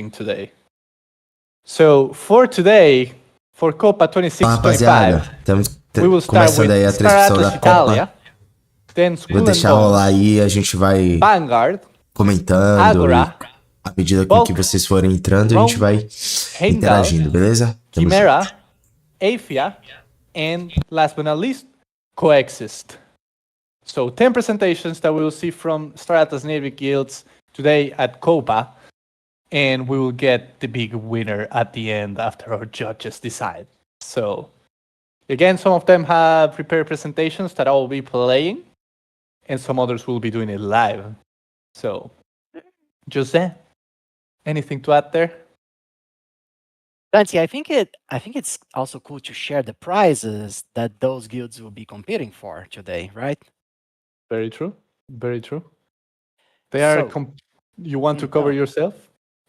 today. So for today, for COPA 26-25, Estamos we will start começando aí a with Star transmissão Atlas da Italia, Copa. then Vou School and deixar rolar Bones, aí, a gente vai Vanguard, comentando e Agora, à medida com que Bulk, vocês forem entrando, a gente Rome, vai Heimdall, interagindo, beleza? Tamo junto. Chimera, Aphia, and last but not least, Coexist. So 10 presentations that we will see from Star Atlas Navy Guilds today at COPA, and we will get the big winner at the end after our judges decide. So again, some of them have prepared presentations that I will be playing, and some others will be doing it live. So, Jose, anything to add there? Dante, I think it's also cool to share the prizes that those guilds will be competing for today, right? Very true. Very true. They are. You want to cover yourself?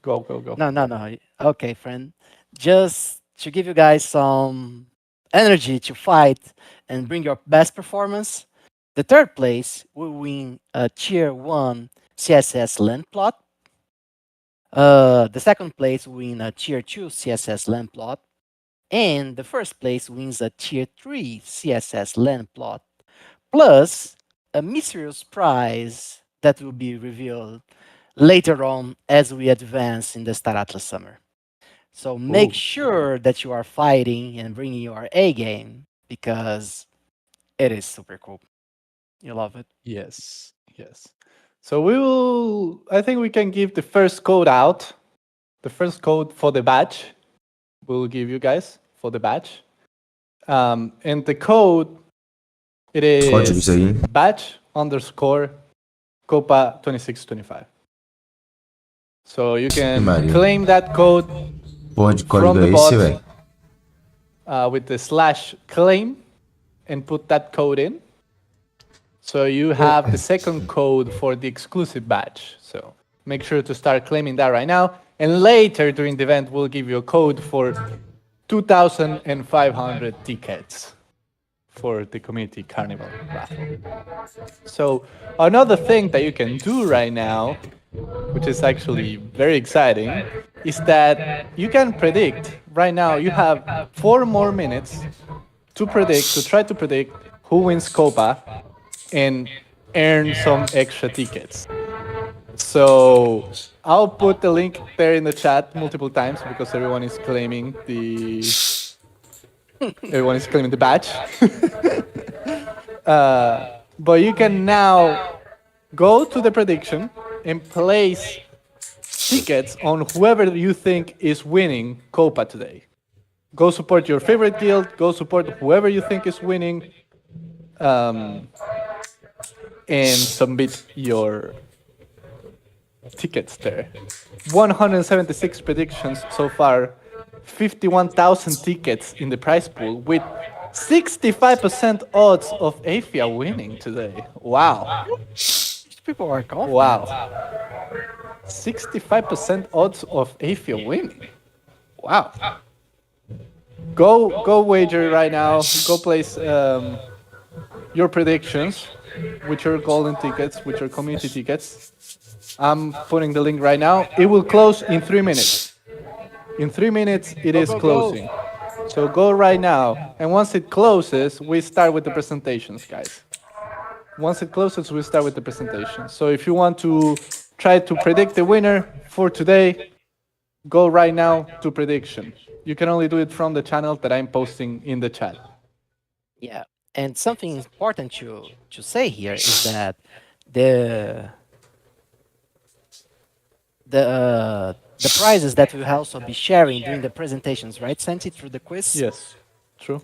Go. No. Okay, friend. Just to give you guys some energy to fight and bring your best performance, the third place will win a Tier 1 CSS land plot. The second place will win a Tier 2 CSS land plot. And the first place wins a Tier 3 CSS land plot, plus a mysterious prize that will be revealed later on as we advance in the Star Atlas Summer. So make sure that you are fighting and bringing your A game, because it is super cool. You love it. Yes. So I think we can give the first code out. The first code for the badge we'll give you guys for the badge. And the code, it is badge_COPA 2625. So you can claim that code from the bot with the /claim and put that code in. So you have the second code for the exclusive badge. So make sure to start claiming that right now. And later during the event, we'll give you a code for 2,500 tickets for the community carnival raffle. So another thing that you can do right now, which is actually very exciting, is that you can predict. Right now, you have 4 more minutes to try to predict who wins COPA and earn some extra tickets. So I'll put the link there in the chat multiple times because everyone is claiming the badge. But you can now go to the prediction and place tickets on whoever you think is winning COPA today. Go support your favorite guild. Go support whoever you think is winning. And submit your tickets there. 176 predictions so far, 51,000 tickets in the prize pool with 65% odds of Aphia winning today. Wow. These people are confident. Wow. 65% odds of Aphia winning. Wow. Go wager right now. Go place your predictions with your golden tickets, with your community tickets. I'm putting the link right now. It will close in 3 minutes. In 3 minutes, it is closing. So go right now. And once it closes, we start with the presentations, guys. Once it closes, we start with the presentation. So if you want to try to predict the winner for today, go right now to prediction. You can only do it from the channel that I'm posting in the chat. Yeah. And something important to say here is that the prizes that we'll also be sharing during the presentations, right, Santi, through the quiz? Yes, true.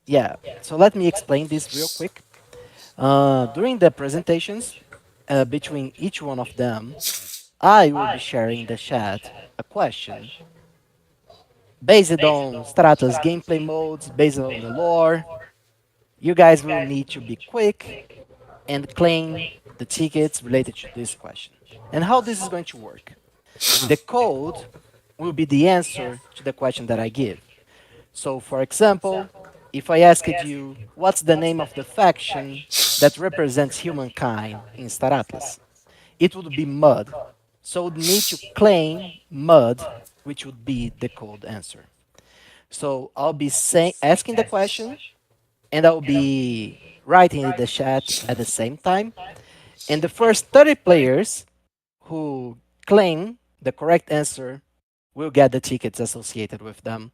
Yeah, so let me explain this real quick. During the presentations, between each one of them, I will be sharing in the chat a question based on Star Atlas gameplay modes, based on the lore. You guys will need to be quick and claim the tickets related to this question. And how this is going to work. The code will be the answer to the question that I give. So, for example, if I asked you, what's the name of the faction that represents humankind in Star Atlas? It would be Mud. So we need to claim mud, which would be the cold answer. So I'll be asking the question, and I'll be writing in the chat at the same time. And the first 30 players who claim the correct answer will get the tickets associated with them.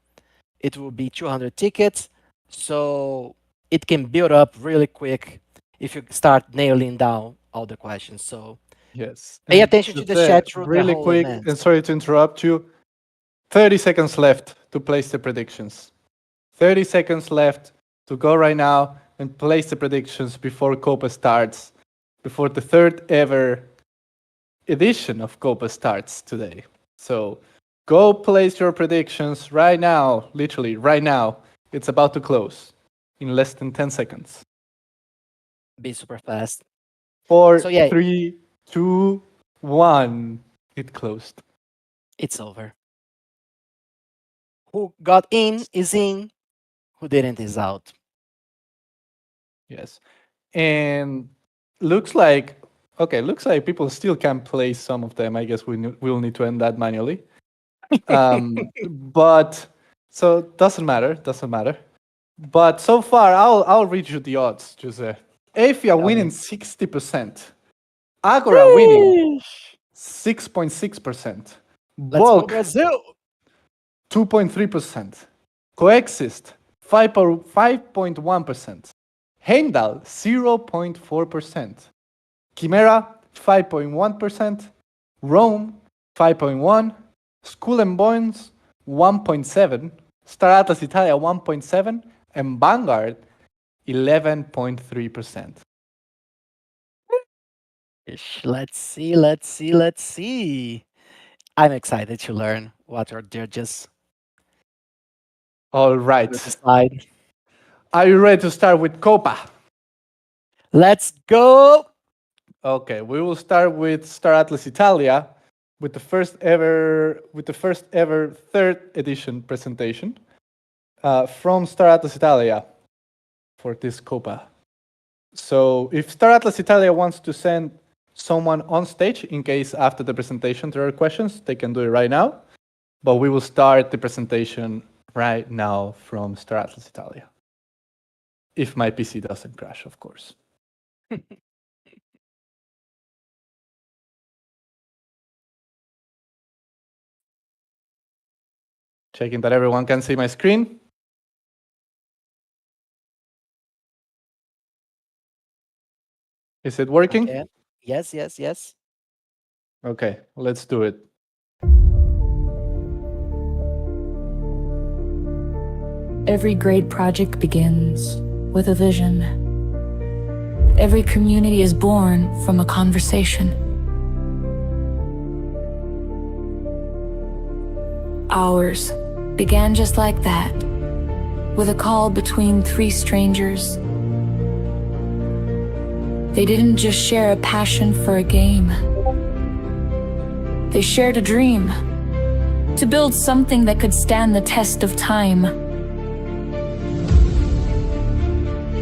It will be 200 tickets, so it can build up really quick if you start nailing down all the questions. So Yes. pay And attention to the chat through the really whole quick, event. and sorry to interrupt you. 30 seconds left to place the predictions. 30 seconds left to go right now and place the predictions before COPA starts, before the third ever edition of COPA starts today. So go place your predictions right now, literally right now. It's about to close in less than 10 seconds. Be super fast. 4, So yeah, 3, 2, 1. It closed. it's over. Who got in is in, who didn't is out. Yes. And looks like people still can place some of them. I guess we'll need to end that manually. But so doesn't matter. But so far, I'll read you the odds, Jose. Afia winning 60%, Agora winning 6.6%, Let's go Bulk Brazil. 2.3%, Coexist 5.1%, Heimdall 0.4%, Chimera 5.1%, Rome 5.1%, Skull and Bones 1.7%, Star Atlas Italia 1.7%, and Vanguard 11.3%. Let's see. I'm excited to learn what our judges All will right. decide. Are you ready to start with COPA? Let's go. Okay, we will start with Star Atlas Italia with the first ever third edition presentation from Star Atlas Italia for this COPA. So if Star Atlas Italia wants to send someone on stage in case after the presentation there are questions, they can do it right now. But we will start the presentation right now from Star Atlas Italia. If my PC doesn't crash, of course. Checking that everyone can see my screen. Is it working? Okay. Yes. Okay, let's do it. Every great project begins with a vision. Every community is born from a conversation. Ours began just like that, with a call between three strangers. They didn't just share a passion for a game. They shared a dream to build something that could stand the test of time.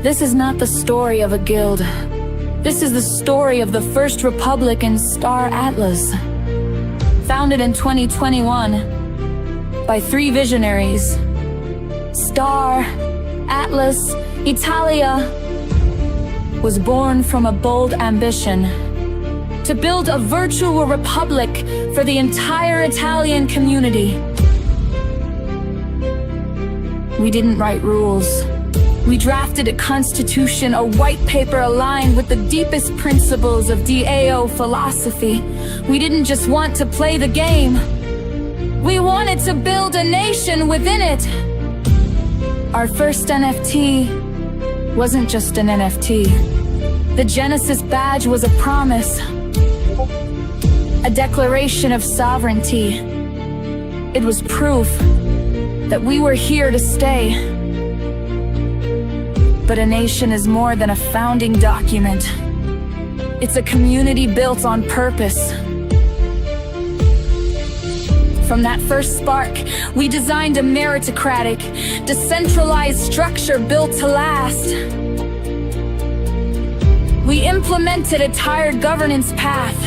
This is not the story of a guild. This is the story of the First Republic in Star Atlas. Founded in 2021 by three visionaries. Star Atlas Italia was born from a bold ambition to build a virtual republic for the entire Italian community. We didn't write rules. We drafted a constitution, a white paper aligned with the deepest principles of DAO philosophy. We didn't just want to play the game. We wanted to build a nation within it. Our first NFT wasn't just an NFT. The Genesis badge was a promise, a declaration of sovereignty. It was proof that we were here to stay. But a nation is more than a founding document. It's a community built on purpose. From that first spark, we designed a meritocratic, decentralized structure built to last. We implemented a tiered governance path,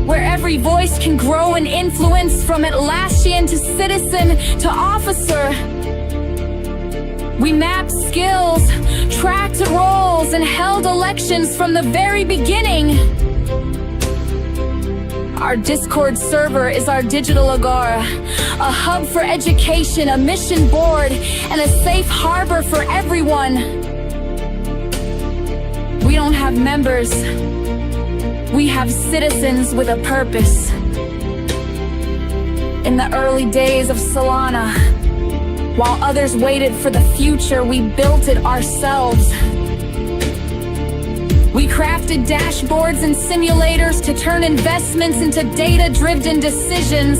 where every voice can grow in influence, from Atlassian to citizen to officer. We mapped skills, tracked roles, and held elections from the very beginning. Our Discord server is our digital agora, a hub for education, a mission board, and a safe harbor for everyone. We don't have members. We have citizens with a purpose. In the early days of Solana, while others waited for the future, we built it ourselves. We crafted dashboards and simulators to turn investments into data-driven decisions.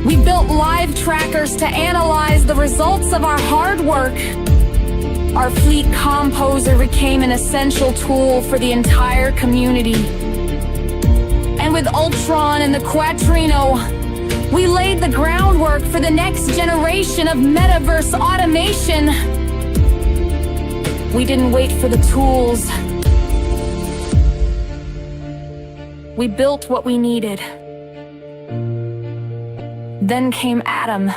We built live trackers to analyze the results of our hard work. Our fleet composer became an essential tool for the entire community. And with Ultron and the Quattrino, we laid the groundwork for the next generation of metaverse automation. We didn't wait for the tools. We built what we needed. Then came Adam,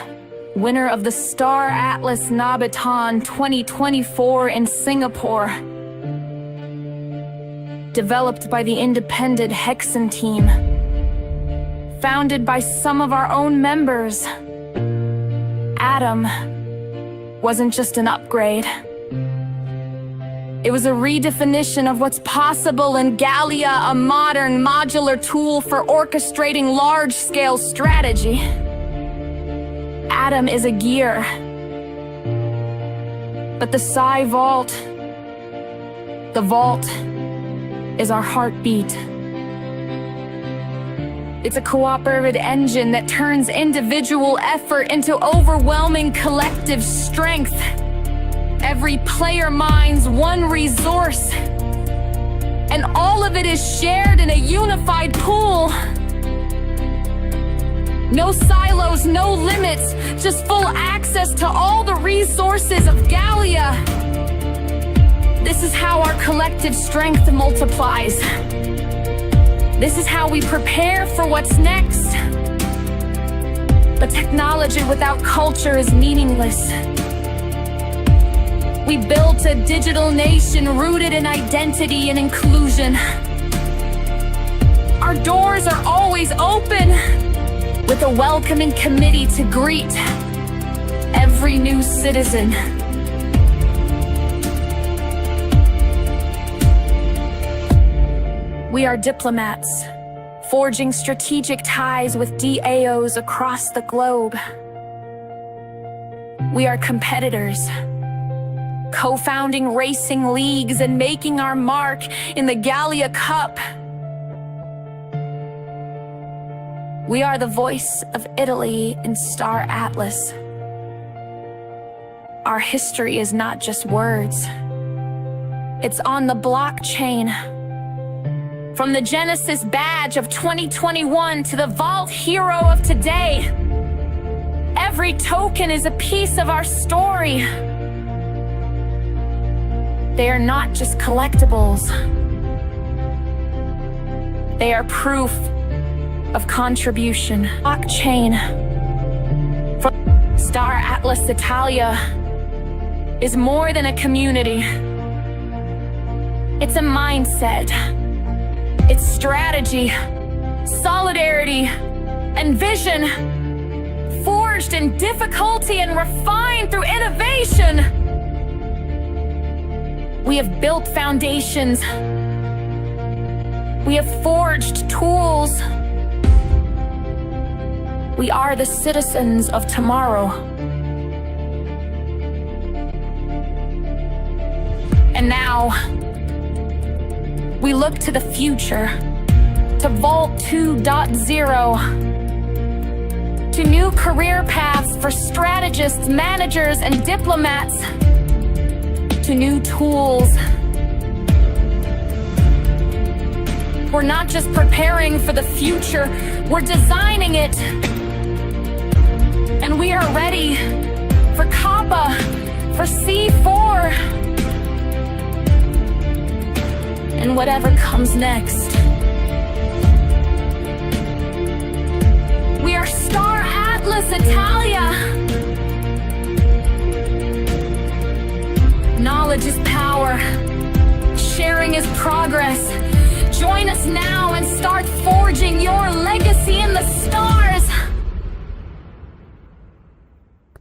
winner of the Star Atlas Nabaton 2024 in Singapore. Developed by the independent Hexen team. Founded by some of our own members. Adam wasn't just an upgrade. It was a redefinition of what's possible in Gallia, a modern modular tool for orchestrating large-scale strategy. Adam is a gear, but the Psi Vault, the Vault, is our heartbeat. It's a cooperative engine that turns individual effort into overwhelming collective strength. Every player mines one resource, and all of it is shared in a unified pool. No silos, no limits, just full access to all the resources of Gallia. This is how our collective strength multiplies. This is how we prepare for what's next. But technology without culture is meaningless. We built a digital nation rooted in identity and inclusion. Our doors are always open, with a welcoming committee to greet every new citizen. We are diplomats, forging strategic ties with DAOs across the globe. We are competitors, co-founding racing leagues and making our mark in the Gallia Cup. We are the voice of Italy in Star Atlas. Our history is not just words. It's on the blockchain. From the Genesis badge of 2021 to the Vault hero of today, every token is a piece of our story. They are not just collectibles. They are proof of contribution. Blockchain from Star Atlas Italia is more than a community. It's a mindset. It's strategy, solidarity, and vision, forged in difficulty and refined through innovation. We have built foundations. We have forged tools. We are the citizens of tomorrow. And now, we look to the future, to Vault 2.0, to new career paths for strategists, managers, and diplomats, to new tools. We're not just preparing for the future, we're designing it. And we are ready for COPA, for C4, and whatever comes next. progress. Join us now and start forging your legacy in the stars.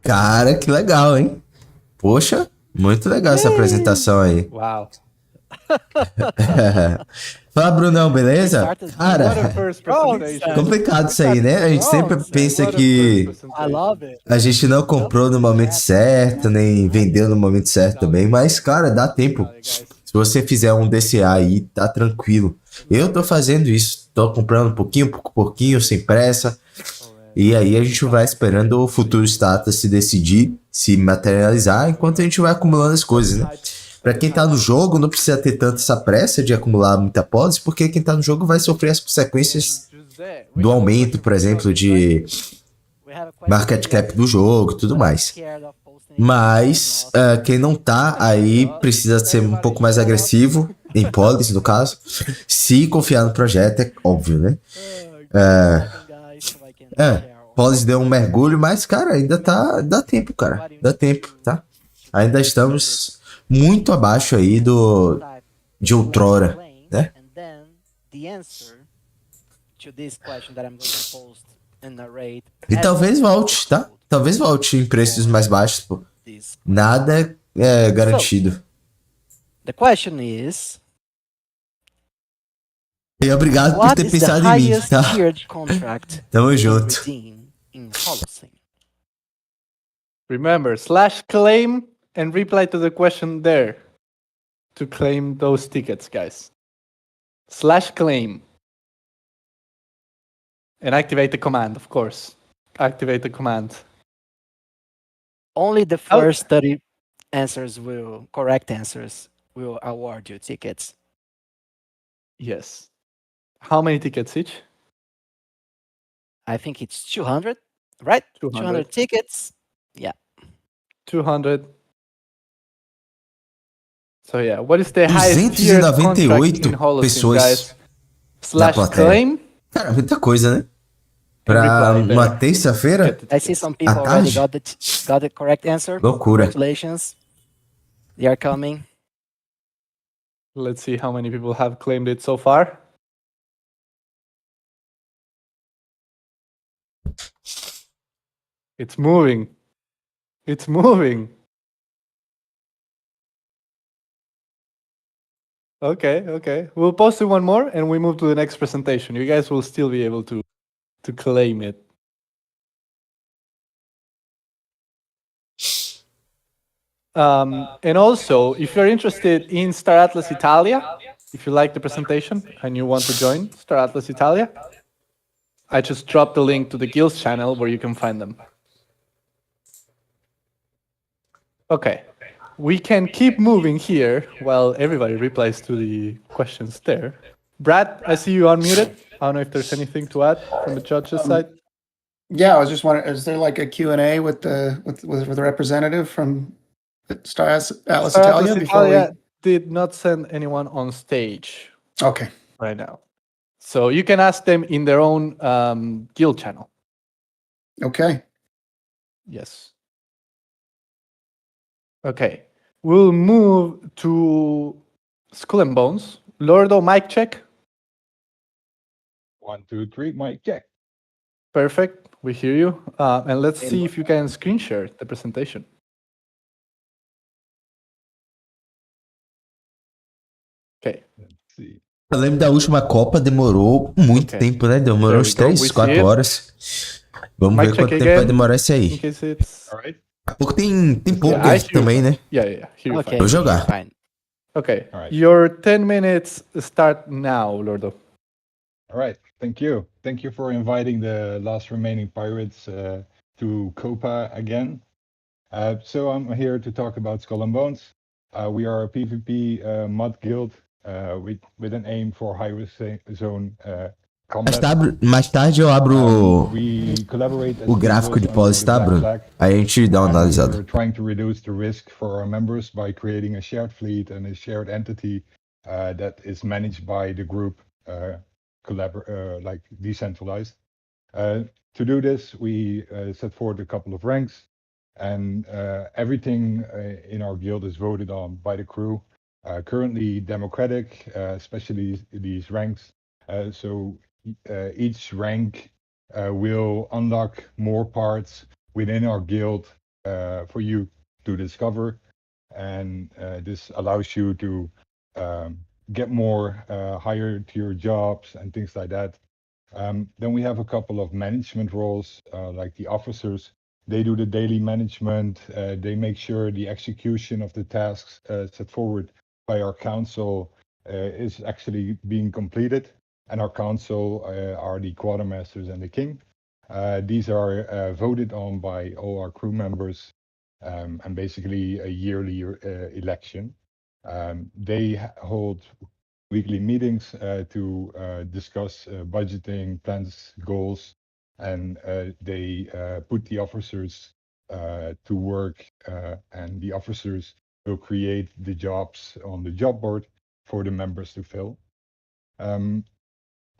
Cara, que legal, hein? Poxa, muito legal essa apresentação aí. Wow. Fala, Brunão, beleza? What a Cara, first presentation. complicado isso aí, né? A gente sempre pensa What a que first I presentation. love it. a gente não comprou no momento certo, nem vendeu no momento certo também, mas, cara, dá tempo. Se você fizer um DCA aí, tá tranquilo. Eu tô fazendo isso, tô comprando pouquinho por pouquinho, sem pressa. E aí a gente vai esperando o futuro status se decidir, se materializar, enquanto a gente vai acumulando as coisas, né? Pra quem tá no jogo, não precisa ter tanta essa pressa de acumular muita policy, porque quem tá no jogo vai sofrer as consequências do aumento, por exemplo, de market cap do jogo e tudo mais. Mas quem não tá aí precisa ser um pouco mais agressivo, em policy no caso, se confiar no projeto, é óbvio, né? Policy deu um mergulho, mas, cara, ainda dá tempo, cara. Dá tempo, tá? Ainda estamos muito abaixo aí de outrora, né? E talvez volte, tá? Talvez volte em preços mais baixos, pô. Nada é garantido. The question is, E obrigado por what ter is the pensado em mim, highest tá? tiered contract Tamo you junto. redeem in Holocene? Remember, /claim and reply to the question there to claim those tickets, guys. /claim. And activate the command, of course. Activate the command. Only the first 30 correct answers will award you tickets. Yes. How many tickets each? I think it's 200, right? 200 tickets. Yeah. 200. So yeah, what is the highest tiered contract in 298 Holocene, pessoas guys? na plateia. /claim. Cara, muita coisa, né? Pra uma terça-feira? I see some people À already tarde? got the correct answer. Loucura. Congratulations. They are coming. Let's see how many people have claimed it so far. It's moving. It's moving. Okay. We'll post it one more and we move to the next presentation. You guys will still be able to claim it. And also, if you're interested in Star Atlas Italia, if you like the presentation and you want to join Star Atlas Italia, I just dropped the link to the guilds channel where you can find them. Okay, we can keep moving here while everybody replies to the questions there. Brad, I see you unmuted. I don't know if there's anything to add from the judges' side. Yeah, I was just wondering, is there like a Q&A with the representative from Star Atlas Star Italia Atlas before Italia did not send anyone on stage Okay. right now. So you can ask them in their own guild channel. Okay. Yes. Okay. We'll move to Skull and Bones. Lordo, mic check. 1, 2, 3, mic check. Perfect. We hear you. And let's see if you can screen share the presentation. Okay. Let's see. Eu lembro da última Copa, demorou muito tempo, né? Demorou uns 3, 4 horas. Vamos ver quanto tempo vai demorar esse In aí. case it's... All right. Porque tem pouco I aqui também, né? Yeah. Here you Okay. Vou jogar. Fine. Okay. All right. Your 10 minutes start now, Lordo. All right. Thank you. Thank you for inviting the last remaining pirates to COPA again. So I'm here to talk about Skull and Bones. We are a PvP mod guild with an aim for high risk zone combat. Mais tarde eu abro We collaborate as o gráfico de teamwork policy, under tá, the Bruno? Black Flag. Aí a gente dá uma analisada. We're trying to reduce the risk for our members by creating a shared fleet and a shared entity that is managed by the group, like decentralized. To do this, we set forward a couple of ranks, and everything in our guild is voted on by the crew. currently democratic, especially these ranks. So each rank will unlock more parts within our guild for you to discover, and this allows you to get more higher tier jobs and things like that. Then we have a couple of management roles, like the officers. They do the daily management. They make sure the execution of the tasks set forward by our council is actually being completed. And our council are the quartermasters and the king. These are voted on by all our crew members, and basically a yearly election. They hold weekly meetings to discuss budgeting, plans, goals, and they put the officers to work, and the officers will create the jobs on the job board for the members to fill.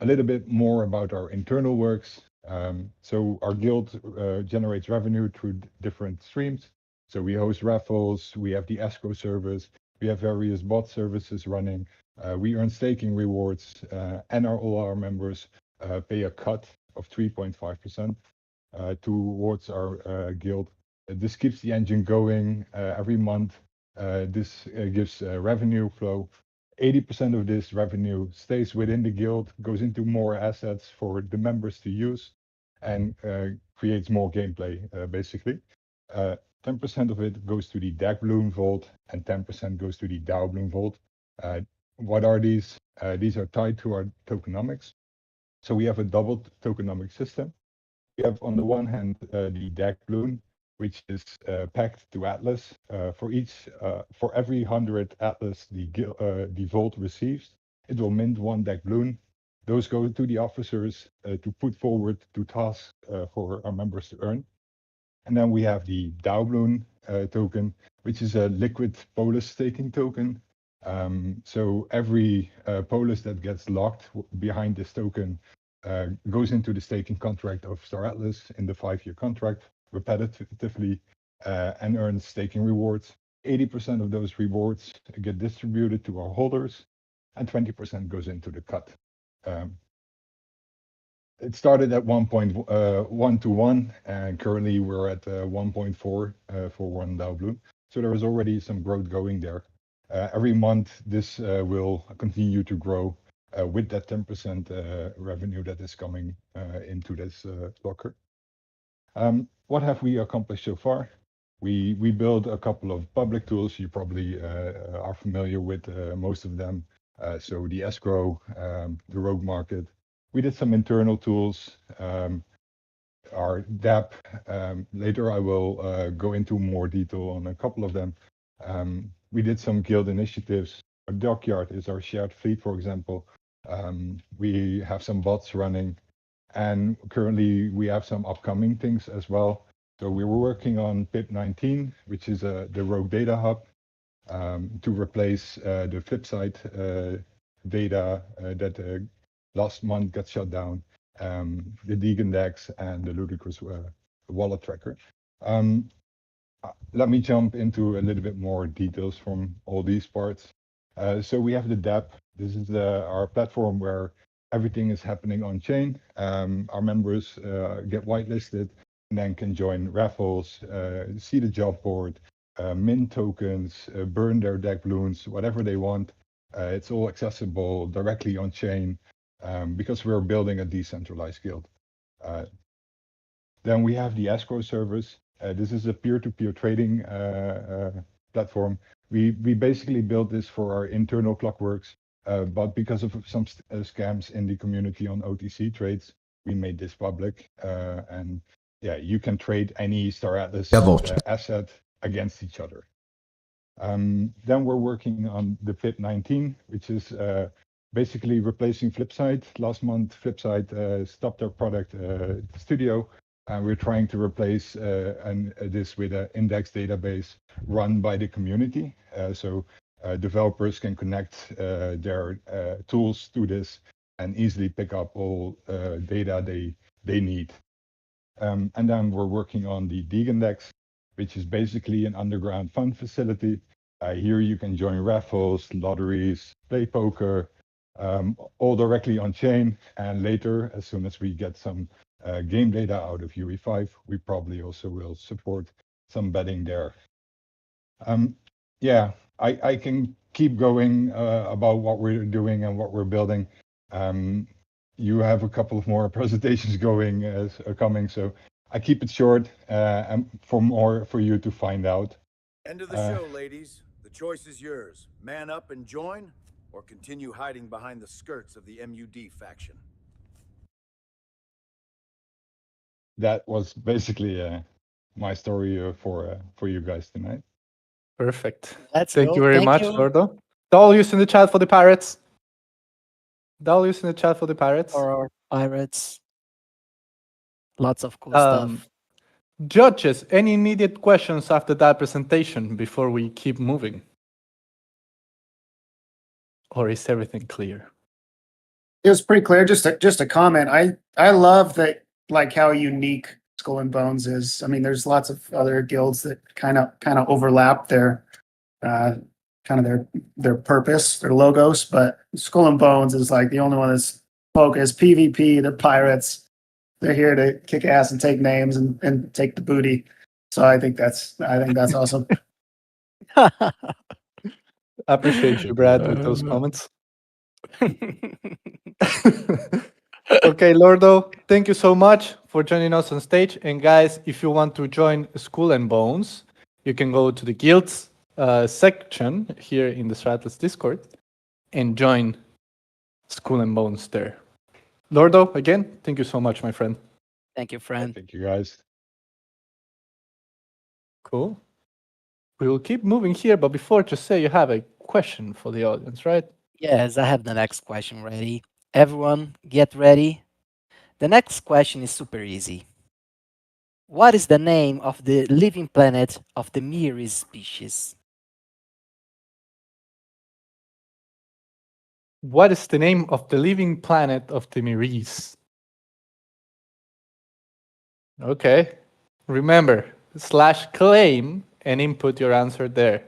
A little bit more about our internal works. So our guild generates revenue through different streams. So we host raffles, we have the escrow service, we have various bot services running. We earn staking rewards, and all our members pay a cut of 3.5% towards our guild. This keeps the engine going every month. This gives revenue flow. 80% of this revenue stays within the guild, goes into more assets for the members to use, and creates more gameplay, basically. 10% of it goes to the DAG Bloom Vault, and 10% goes to the DAO Bloom Vault. What are these? These are tied to our tokenomics. So we have a double tokenomic system. We have, on the one hand, the DAG Bloom, which is pegged to Atlas. For every 100 Atlas the Vault receives, it will mint one DAG Bloom. Those go to the officers to put forward to tasks for our members to earn. And then we have the DAO Bloom token, which is a liquid Polis staking token. So every Polis that gets locked behind this token goes into the staking contract of Star Atlas in the 5-year contract repetitively, and earns staking rewards. 80% of those rewards get distributed to our holders, and 20% goes into the cut. It started at 1.1 to 1, and currently we're at 1.4 for one DAO Bloom. So there is already some growth going there. Every month, this will continue to grow with that 10% revenue that is coming into this locker. What have we accomplished so far? We built a couple of public tools. You probably are familiar with most of them. So the escrow, the rogue market. We did some internal tools, our DApp. Later I will go into more detail on a couple of them. We did some guild initiatives. Our dockyard is our shared fleet, for example. We have some bots running, and currently we have some upcoming things as well. So we were working on PIP19, which is the rogue data hub, to replace the Flipside data that last month got shut down, the Degendex and the Ludicrous wallet tracker. Let me jump into a little bit more details from all these parts. So we have the DApp. This is our platform where everything is happening on chain. Our members get whitelisted and then can join raffles, see the job board, mint tokens, burn their DAG balloons, whatever they want. It's all accessible directly on chain, because we're building a decentralized guild. Then we have the escrow service. This is a peer-to-peer trading platform. We basically built this for our internal clockworks, but because of some scams in the community on OTC trades, we made this public. And yeah, you can trade any Star Atlas asset against each other. Then we're working on the PIP19, which is basically replacing Flipside. Last month, Flipside stopped their product studio, and we're trying to replace this with an index database run by the community. So developers can connect their tools to this and easily pick up all data they need. And then we're working on the Degendex, which is basically an underground fund facility. Here you can join raffles, lotteries, play poker, all directly on chain. And later, as soon as we get some game data out of UE5, we probably also will support some betting there. Yeah, I can keep going about what we're doing and what we're building. You have a couple of more presentations coming, so I keep it short and for more for you to find out. End of the show, ladies. The choice is yours. Man up and join, or continue hiding behind the skirts of the MUD faction. That was basically my story for you guys tonight. Perfect. Let's Thank go. you very Thank much, you. Lordo. W's in the chat for the pirates. W's in the chat for the pirates. For our pirates. Lots of cool stuff. Judges, any immediate questions after that presentation before we keep moving? Or is everything clear? It was pretty clear. Just a comment. I love that, like how unique Skull and Bones is. I mean, there's lots of other guilds that kind of overlap their their purpose, their logos, but Skull and Bones is like the only one that's focused. PvP, they're pirates. They're here to kick ass and take names and take the booty. So I think that's awesome. Appreciate you, Brad, with those comments. Okay, Lordo, thank you so much for joining us on stage. And guys, if you want to join Skull and Bones, you can go to the guilds section here in the Stratless Discord and join Skull and Bones there. Lordo, again, thank you so much, my friend. Thank you, friend. Thank you, guys. Cool. We will keep moving here, but before, just say you have a question for the audience, right? Yes, I have the next question ready. Everyone, get ready. The next question is super easy. What is the name of the living planet of the Miris species? What is the name of the living planet of the Miris? Okay. Remember, /claim and input your answer there.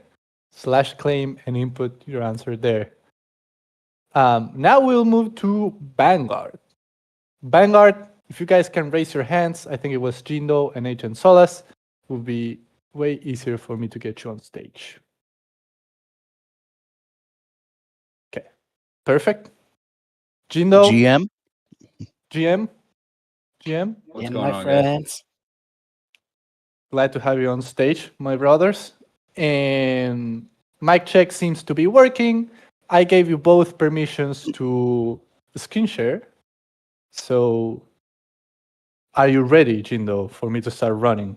/claim and input your answer there. Now we'll move to Vanguard. Vanguard, if you guys can raise your hands, I think it was Jindo and Agent Solas, it would be way easier for me to get you on stage. Okay, perfect. Jindo, GM. What's going on, friends? Glad to have you on stage, my brothers. And mic check seems to be working. I gave you both permissions to screen share. So are you ready, Jindo, for me to start running?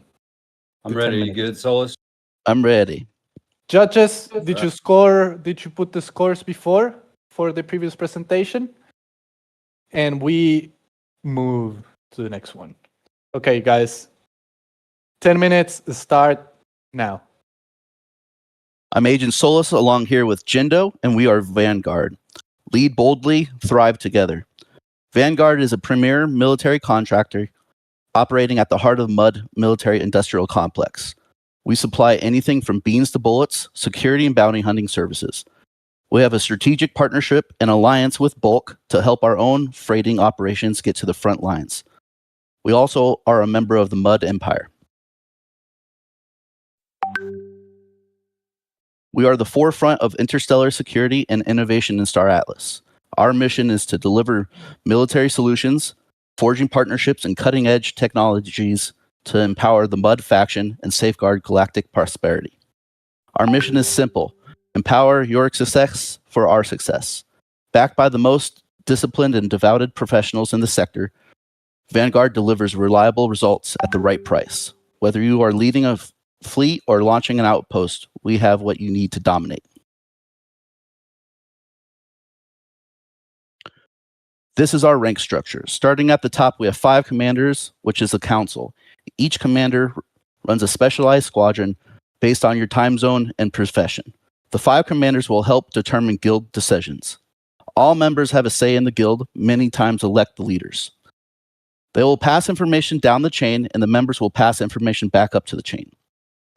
I'm ready. You good, Solus? I'm ready. Judges, did you put the scores before for the previous presentation? And we move to the next one. Okay, guys. 10 minutes, start now. I'm Agent Solus along here with Jindo, and we are Vanguard. Lead boldly, thrive together. Vanguard is a premier military contractor operating at the heart of MUD military industrial complex. We supply anything from beans to bullets, security and bounty hunting services. We have a strategic partnership and alliance with Bulk to help our own freighting operations get to the front lines. We also are a member of the MUD Empire. We are the forefront of interstellar security and innovation in Star Atlas. Our mission is to deliver military solutions, forging partnerships and cutting-edge technologies to empower the MUD faction and safeguard galactic prosperity. Our mission is simple: empower your success for our success. Backed by the most disciplined and devoted professionals in the sector, Vanguard delivers reliable results at the right price. Whether you are leading a fleet or launching an outpost, we have what you need to dominate. This is our rank structure. Starting at the top, we have 5 commanders, which is a council. Each commander runs a specialized squadron based on your time zone and profession. The 5 commanders will help determine guild decisions. All members have a say in the guild, many times elect the leaders. They will pass information down the chain, and the members will pass information back up to the chain.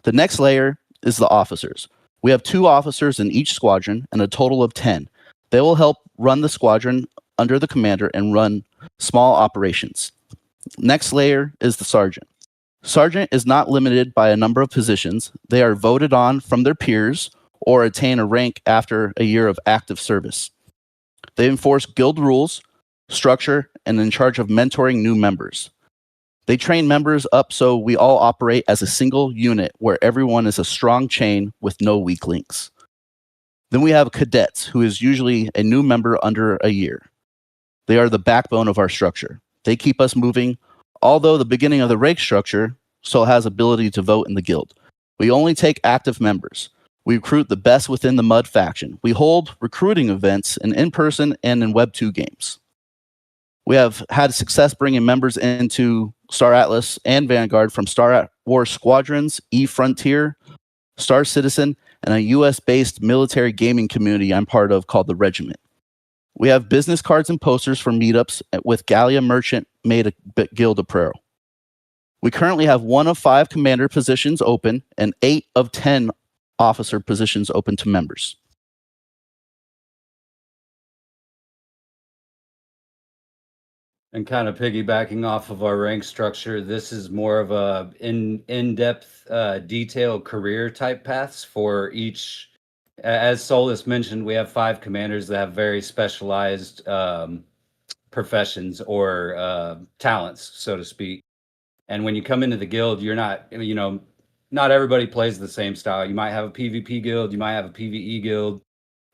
The next layer is the officers. We have 2 officers in each squadron and a total of 10. They will help run the squadron under the commander and run small operations. Next layer is the sergeant. Sergeant is not limited by a number of positions. They are voted on from their peers or attain a rank after a year of active service. They enforce guild rules, structure, and in charge of mentoring new members. They train members up so we all operate as a single unit where everyone is a strong chain with no weak links. Then we have cadets, who is usually a new member under a year. They are the backbone of our structure. They keep us moving, although the beginning of the rank structure still has ability to vote in the guild. We only take active members. We recruit the best within the Mud faction. We hold recruiting events in person and in Web 2 games. We have had success bringing members into Star Atlas and Vanguard from Star Wars Squadrons, E-Frontier, Star Citizen, and a US-based military gaming community I'm part of called the Regiment. We have business cards and posters for meetups with Gallia Merchant made a guild apparel. We currently have 1 of 5 commander positions open and 8 of 10 officer positions open to members. And kind of piggybacking off of our rank structure, this is more of a in-depth, detailed career type paths for each. As Solus mentioned, we have 5 commanders that have very specialized professions or talents, so to speak. And when you come into the guild, you're not, not everybody plays the same style. You might have a PvP guild, you might have a PvE guild.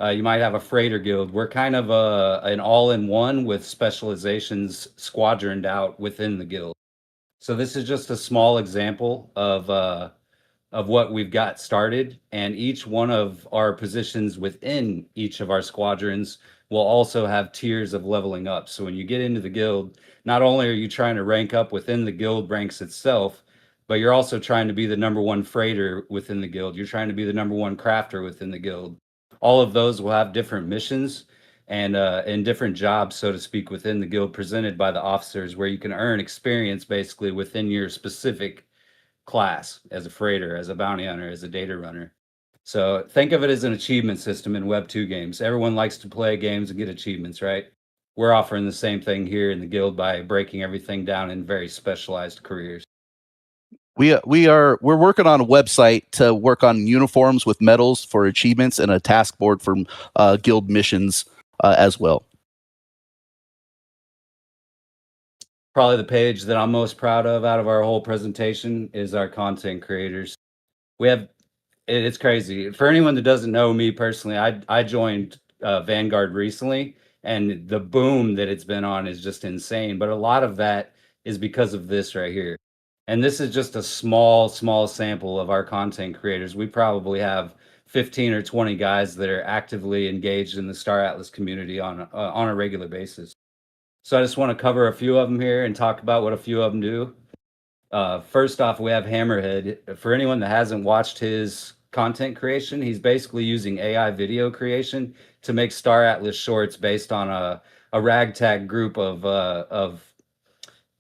You might have a freighter guild. We're kind of an all-in-one with specializations squadroned out within the guild. So this is just a small example of what we've got started, and each one of our positions within each of our squadrons will also have tiers of leveling up. So when you get into the guild, not only are you trying to rank up within the guild ranks itself, but you're also trying to be the #1 freighter within the guild. You're trying to be the #1 crafter within the guild. All of those will have different missions and different jobs, so to speak, within the guild presented by the officers, where you can earn experience basically within your specific class as a freighter, as a bounty hunter, as a data runner. So think of it as an achievement system in Web 2 games. Everyone likes to play games and get achievements, right? We're offering the same thing here in the guild by breaking everything down in very specialized careers. We're working on a website to work on uniforms with medals for achievements and a task board for guild missions as well. Probably the page that I'm most proud of out of our whole presentation is our content creators. It's crazy. For anyone that doesn't know me personally, I joined Vanguard recently, and the boom that it's been on is just insane. But a lot of that is because of this right here. And this is just a small sample of our content creators. We probably have 15 or 20 guys that are actively engaged in the Star Atlas community on a regular basis. So I just want to cover a few of them here and talk about what a few of them do. First off, we have Hammerhead. For anyone that hasn't watched his content creation, he's basically using AI video creation to make Star Atlas shorts based on a ragtag group of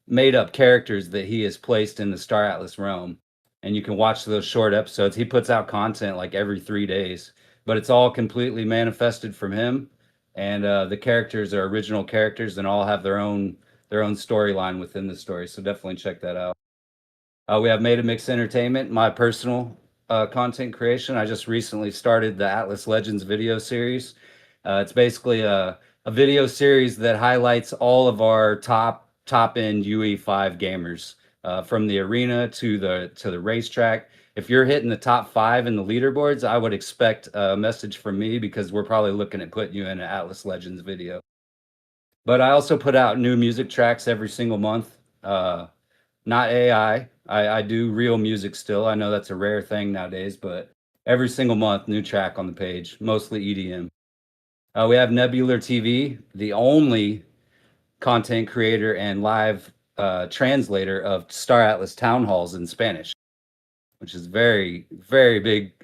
made up characters that he has placed in the Star Atlas realm. And you can watch those short episodes. He puts out content like every 3 days, but it's all completely manifested from him. And the characters are original characters and all have their own storyline within the story. So definitely check that out. We have Made a Mix Entertainment, my personal content creation. I just recently started the Atlas Legends video series. It's basically a video series that highlights all of our top-end UE5 gamers, from the arena to the racetrack. If you're hitting the top 5 in the leaderboards, I would expect a message from me, because we're probably looking at putting you in an Atlas Legends video. But I also put out new music tracks every single month. Not AI. I do real music still. I know that's a rare thing nowadays, but every single month, new track on the page, mostly EDM. We have Nebular TV, the only content creator and live translator of Star Atlas town halls in Spanish, which is very, very big.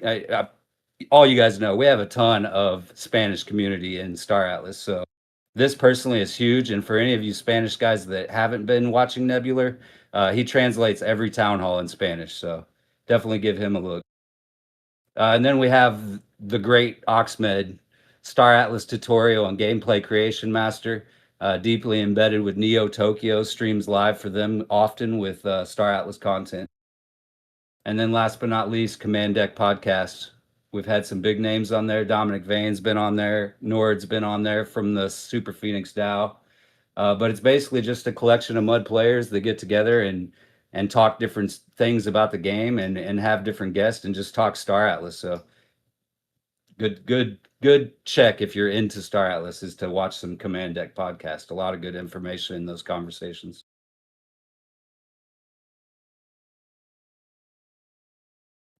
All you guys know, we have a ton of Spanish community in Star Atlas. So this personally is huge. And for any of you Spanish guys that haven't been watching Nebular, he translates every town hall in Spanish. So definitely give him a look. And then we have the great Oxmed, Star Atlas tutorial and gameplay creation master, deeply embedded with Neo Tokyo, streams live for them often with Star Atlas content. And then last but not least, Command Deck Podcast. We've had some big names on there. Dominic Vane's been on there. Nord's been on there from the Super Phoenix DAO. But it's basically just a collection of mud players that get together and talk different things about the game and have different guests and just talk Star Atlas. So good check if you're into Star Atlas is to watch some Command Deck Podcast. A lot of good information in those conversations.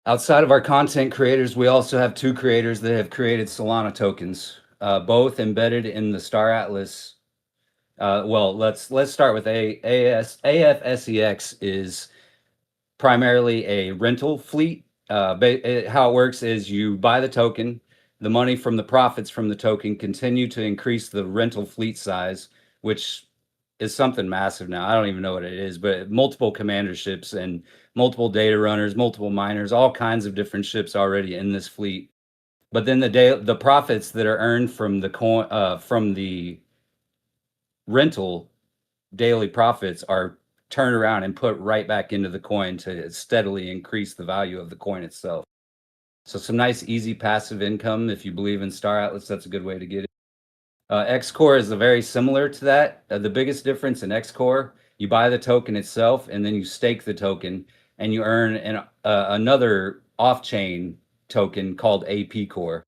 Outside of our content creators, we also have 2 creators that have created Solana tokens, both embedded in the Star Atlas. Well, let's start with AFSEX is primarily a rental fleet. How it works is you buy the token, the money from the profits from the token continue to increase the rental fleet size, which is something massive now. I don't even know what it is, but multiple commander ships and multiple data runners, multiple miners, all kinds of different ships already in this fleet. But then the profits that are earned from the rental daily profits are turned around and put right back into the coin to steadily increase the value of the coin itself. So some nice, easy passive income. If you believe in Star Atlas, that's a good way to get it. X-Core is very similar to that. The biggest difference in X-Core, you buy the token itself and then you stake the token and you earn another off-chain token called AP Core.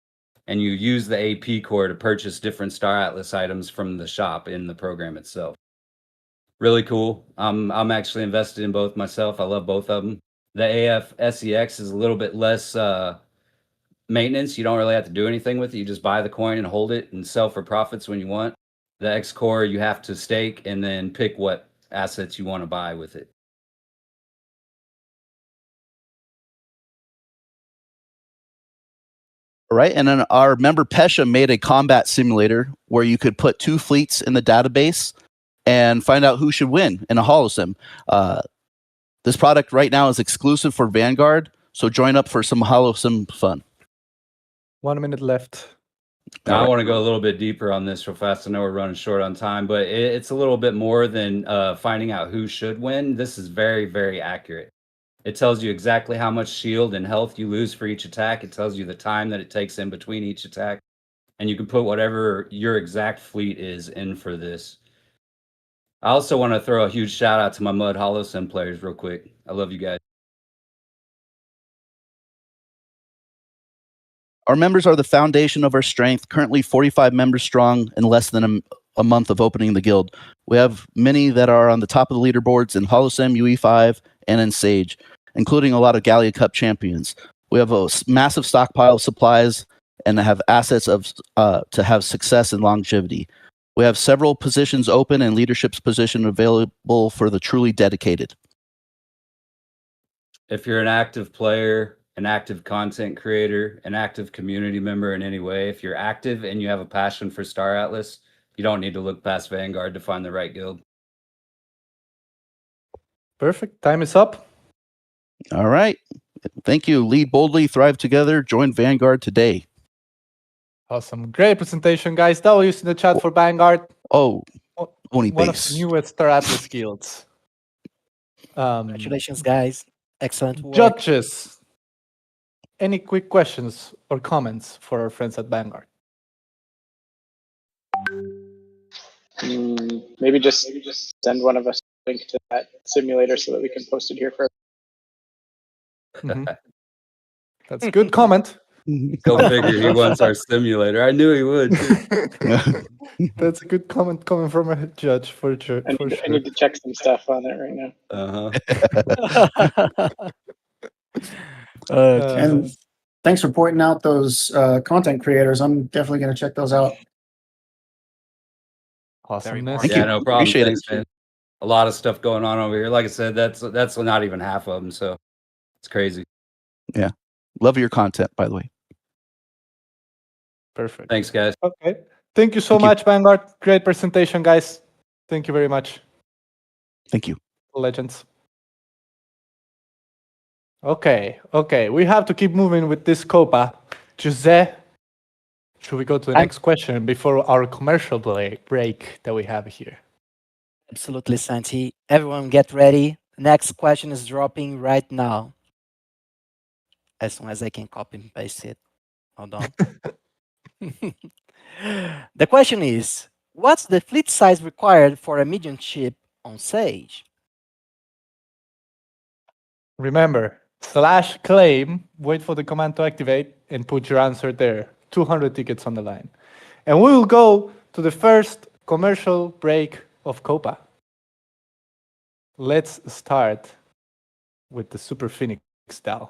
And you use the AP Core to purchase different Star Atlas items from the shop in the program itself. Really cool. I'm actually invested in both myself. I love both of them. The AFSEX is a little bit less maintenance. You don't really have to do anything with it. You just buy the coin and hold it and sell for profits when you want. The X-Core, you have to stake and then pick what assets you want to buy with it. All right, and then our member Pesha made a combat simulator where you could put 2 fleets in the database and find out who should win in a holosim. This product right now is exclusive for Vanguard, so join up for some holosim fun. 1 minute left. Now, I want to go a little bit deeper on this real fast. I know we're running short on time, but it's a little bit more than finding out who should win. This is very, very accurate. It tells you exactly how much shield and health you lose for each attack. It tells you the time that it takes in between each attack. And you can put whatever your exact fleet is in for this. I also want to throw a huge shout out to my Mud Holosim players real quick. I love you guys. Our members are the foundation of our strength, currently 45 members strong in less than a month of opening the guild. We have many that are on the top of the leaderboards in Holosim, UE5, and in Sage, including a lot of Gallia Cup champions. We have a massive stockpile of supplies and have assets to have success and longevity. We have several positions open and leadership's position available for the truly dedicated. If you're an active player, an active content creator, an active community member in any way, if you're active and you have a passion for Star Atlas, you don't need to look past Vanguard to find the right guild. Perfect. Time is up. All right. Thank you. Lead boldly, thrive together. Join Vanguard today. Awesome. Great presentation, guys. That was used in the chat for Vanguard. Oh, Oni One of base. the newest Star Atlas guilds. Congratulations, guys. Excellent work. Judges, any quick questions or comments for our friends at Vanguard? Maybe just send one of us a link to that simulator so that we can post it here first. That's a good comment. Go figure, he wants our simulator. I knew he would. That's a good comment coming from a judge for sure. I need to check some stuff on it right now. And thanks for pointing out those content creators. I'm definitely going to check those out. Awesomeness. Thank Yeah, you. no problem. Appreciate Thanks, it. man. A lot of stuff going on over here. Like I said, that's not even half of them, so it's crazy. Love your content, by the way. Perfect. Thanks, guys. Okay. Thank you so Thank you. much, Vanguard. Great presentation, guys. Thank you very much. Thank you. Legends. Okay. We have to keep moving with this COPA. Jose, should we go to the I'm- next question before our commercial break that we have here? Absolutely, Santi. Everyone get ready. Next question is dropping right now. As soon as I can copy and paste it. Hold on. The question is, what's the fleet size required for a medium ship on Sage? Remember, /claim, wait for the command to activate, and put your answer there. 200 tickets on the line. And we will go to the first commercial break of COPA. Let's start with the Super Phoenix DAO.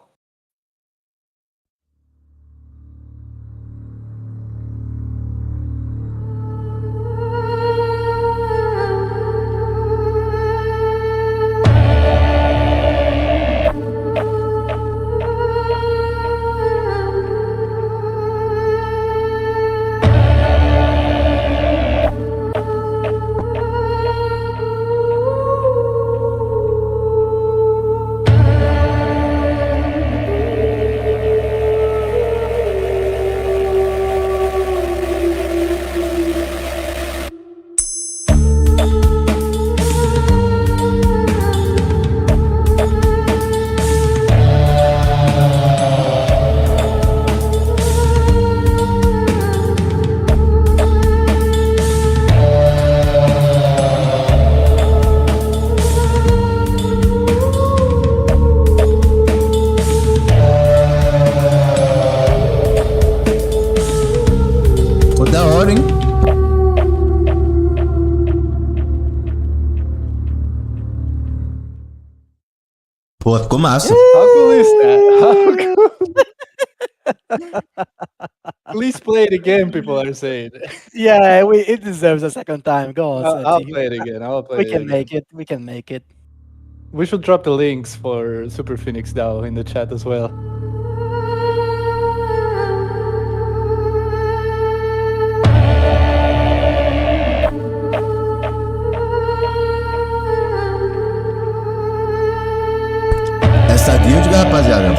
Ficou da hora, hein? Pô, ficou massa. How cool is that? How cool? Please play it again, people are saying. Yeah, it deserves a second time. Go on, I'll Santi. play it again. I'll play We it can again. make it. We can make it. We should drop the links for Super Phoenix DAO in the chat as well. Essa guild, rapaziada,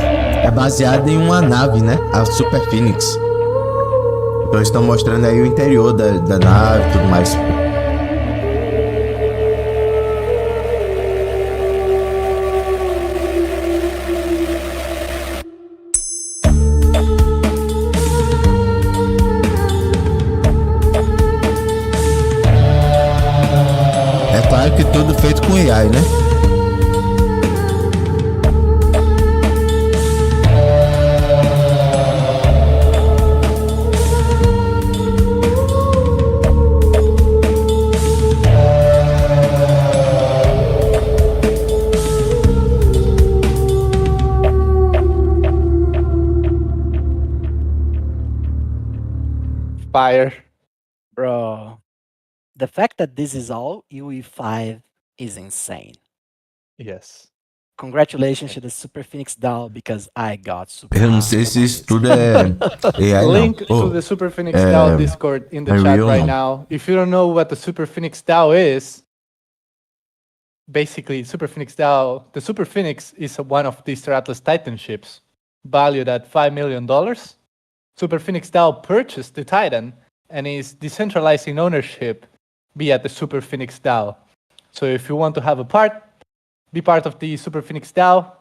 é baseada em uma nave, né? A Super Phoenix. Então eles estão mostrando aí o interior da nave e tudo mais. É claro que tudo feito com AI, né? Fire. Bro, the fact that this is all UE5 is insane. Yes. Congratulations to the Super Phoenix DAO because I got super. Eu não sei se isso tudo é AI, não. Link Oh, to the Super Phoenix DAO Discord in the chat real, right não. now. If you don't know what the Super Phoenix DAO is, basically Super Phoenix DAO, the Super Phoenix is one of the Star Atlas Titan ships valued at $5 million. Super Phoenix DAO purchased the Titan and is decentralizing ownership via the Super Phoenix DAO. So if you want to have be part of the Super Phoenix DAO,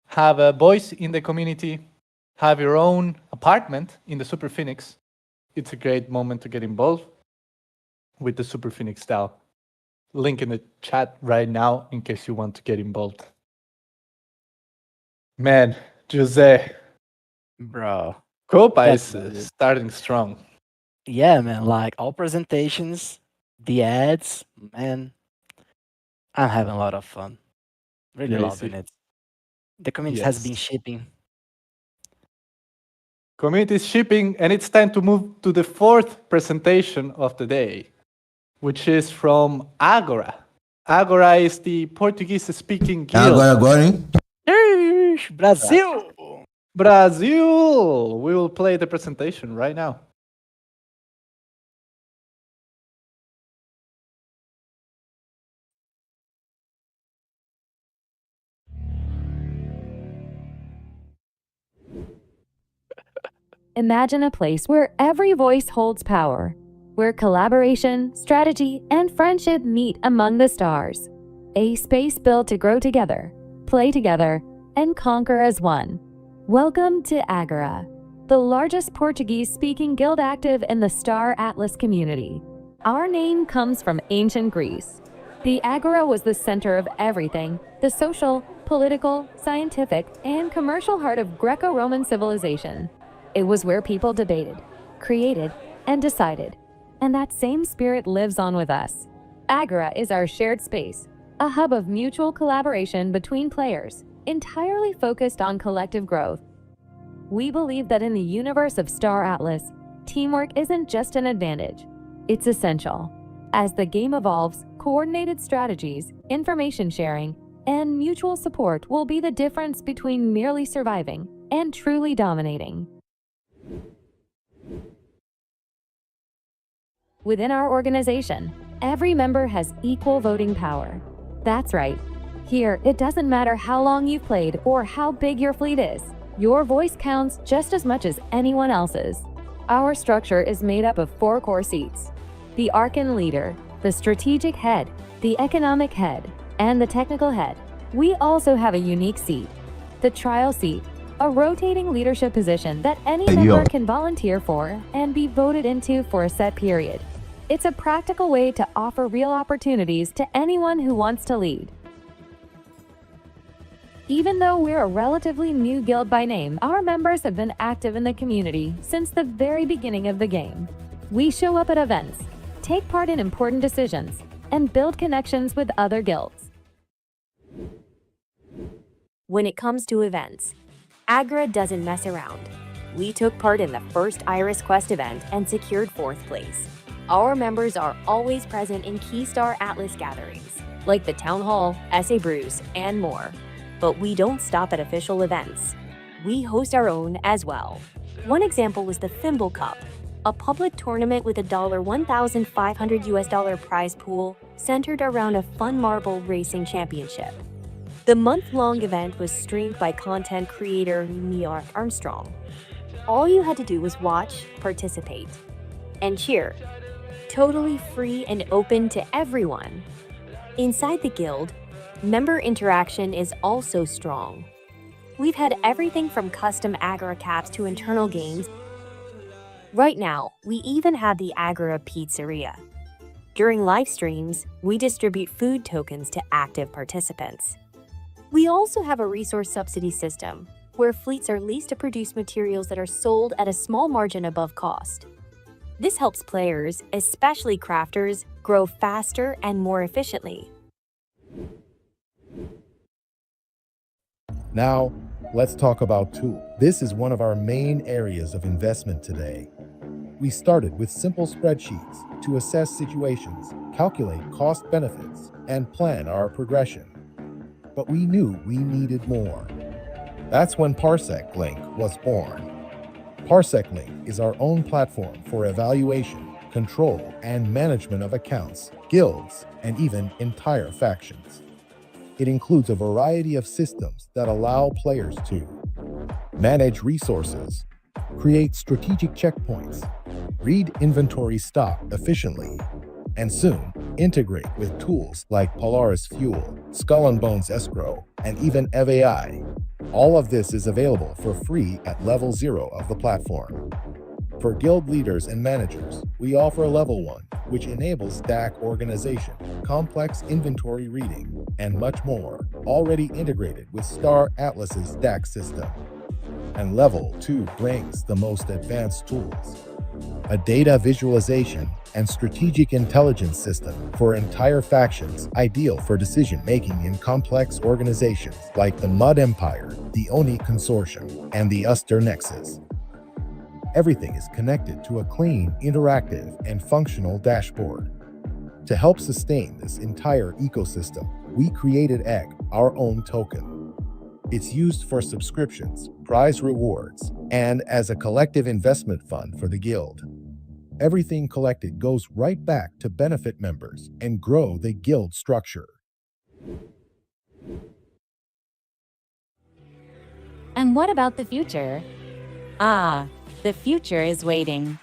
have a voice in the community, have your own apartment in the Super Phoenix, it's a great moment to get involved with the Super Phoenix DAO. Link in the chat right now in case you want to get involved. Man, Jose, Bro. COPA That's is starting strong. Yeah, man. Like all presentations, the ads, man. I'm having a lot of fun. Really loving Crazy. it. The community has been Yes. shipping. Community is shipping, and it's time to move to the fourth presentation of the day, which is from Agora. Agora is the Portuguese-speaking guild. Agora, hein? Brazil! Brazil! We will play the presentation right now. Imagine a place where every voice holds power, where collaboration, strategy, and friendship meet among the stars. A space built to grow together, play together, and conquer as one. Welcome to Agora, the largest Portuguese-speaking guild active in the Star Atlas community. Our name comes from ancient Greece. The Agora was the center of everything, the social, political, scientific, and commercial heart of Greco-Roman civilization. It was where people debated, created, and decided. And that same spirit lives on with us. Agora is our shared space, a hub of mutual collaboration between players, entirely focused on collective growth. We believe that in the universe of Star Atlas, teamwork isn't just an advantage, it's essential. As the game evolves, coordinated strategies, information sharing, and mutual support will be the difference between merely surviving and truly dominating. Within our organization, every member has equal voting power. That's right. Here, it doesn't matter how long you've played or how big your fleet is. Your voice counts just as much as anyone else's. Our structure is made up of 4 core seats: the Archon leader, the strategic head, the economic head, and the technical head. We also have a unique seat, the trial seat, a rotating leadership position that any member can volunteer for and be voted into for a set period. It's a practical way to offer real opportunities to anyone who wants to lead. Even though we're a relatively new guild by name, our members have been active in the community since the very beginning of the game. We show up at events, take part in important decisions, and build connections with other guilds. When it comes to events, Agora doesn't mess around. We took part in the first Iris Quest event and secured 4th place. Our members are always present in key Star Atlas gatherings, like the Town Hall, SA Brews, and more. But we don't stop at official events. We host our own as well. One example was the Thimble Cup, a public tournament with a $1,500 US prize pool centered around a fun marble racing championship. The month-long event was streamed by content creator Neil Armstrong. All you had to do was watch, participate, and cheer. Totally free and open to everyone. Inside the guild, member interaction is also strong. We've had everything from custom Agora caps to internal games. Right now, we even have the Agora Pizzeria. During live streams, we distribute food tokens to active participants. We also have a resource subsidy system, where fleets are leased to produce materials that are sold at a small margin above cost. This helps players, especially crafters, grow faster and more efficiently. Now, let's talk about tools. This is one of our main areas of investment today. We started with simple spreadsheets to assess situations, calculate cost benefits, and plan our progression. But we knew we needed more. That's when Parsec Link was born. Parsec Link is our own platform for evaluation, control, and management of accounts, guilds, and even entire factions. It includes a variety of systems that allow players to manage resources, create strategic checkpoints, read inventory stock efficiently, and soon integrate with tools like Polaris Fuel, Skull and Bones Escrow, and even EVAI. All of this is available for free at level 0 of the platform. For guild leaders and managers, we offer level 1, which enables DAC organization, complex inventory reading, and much more, already integrated with Star Atlas's DAC system. And level 2 brings the most advanced tools, a data visualization and strategic intelligence system for entire factions, ideal for decision-making in complex organizations like the Mud Empire, the Oni Consortium, and the Uster Nexus. Everything is connected to a clean, interactive, and functional dashboard. To help sustain this entire ecosystem, we created Egg, our own token. It's used for subscriptions, prize rewards, and as a collective investment fund for the guild. Everything collected goes right back to benefit members and grow the guild structure. And what about the future? The future is waiting.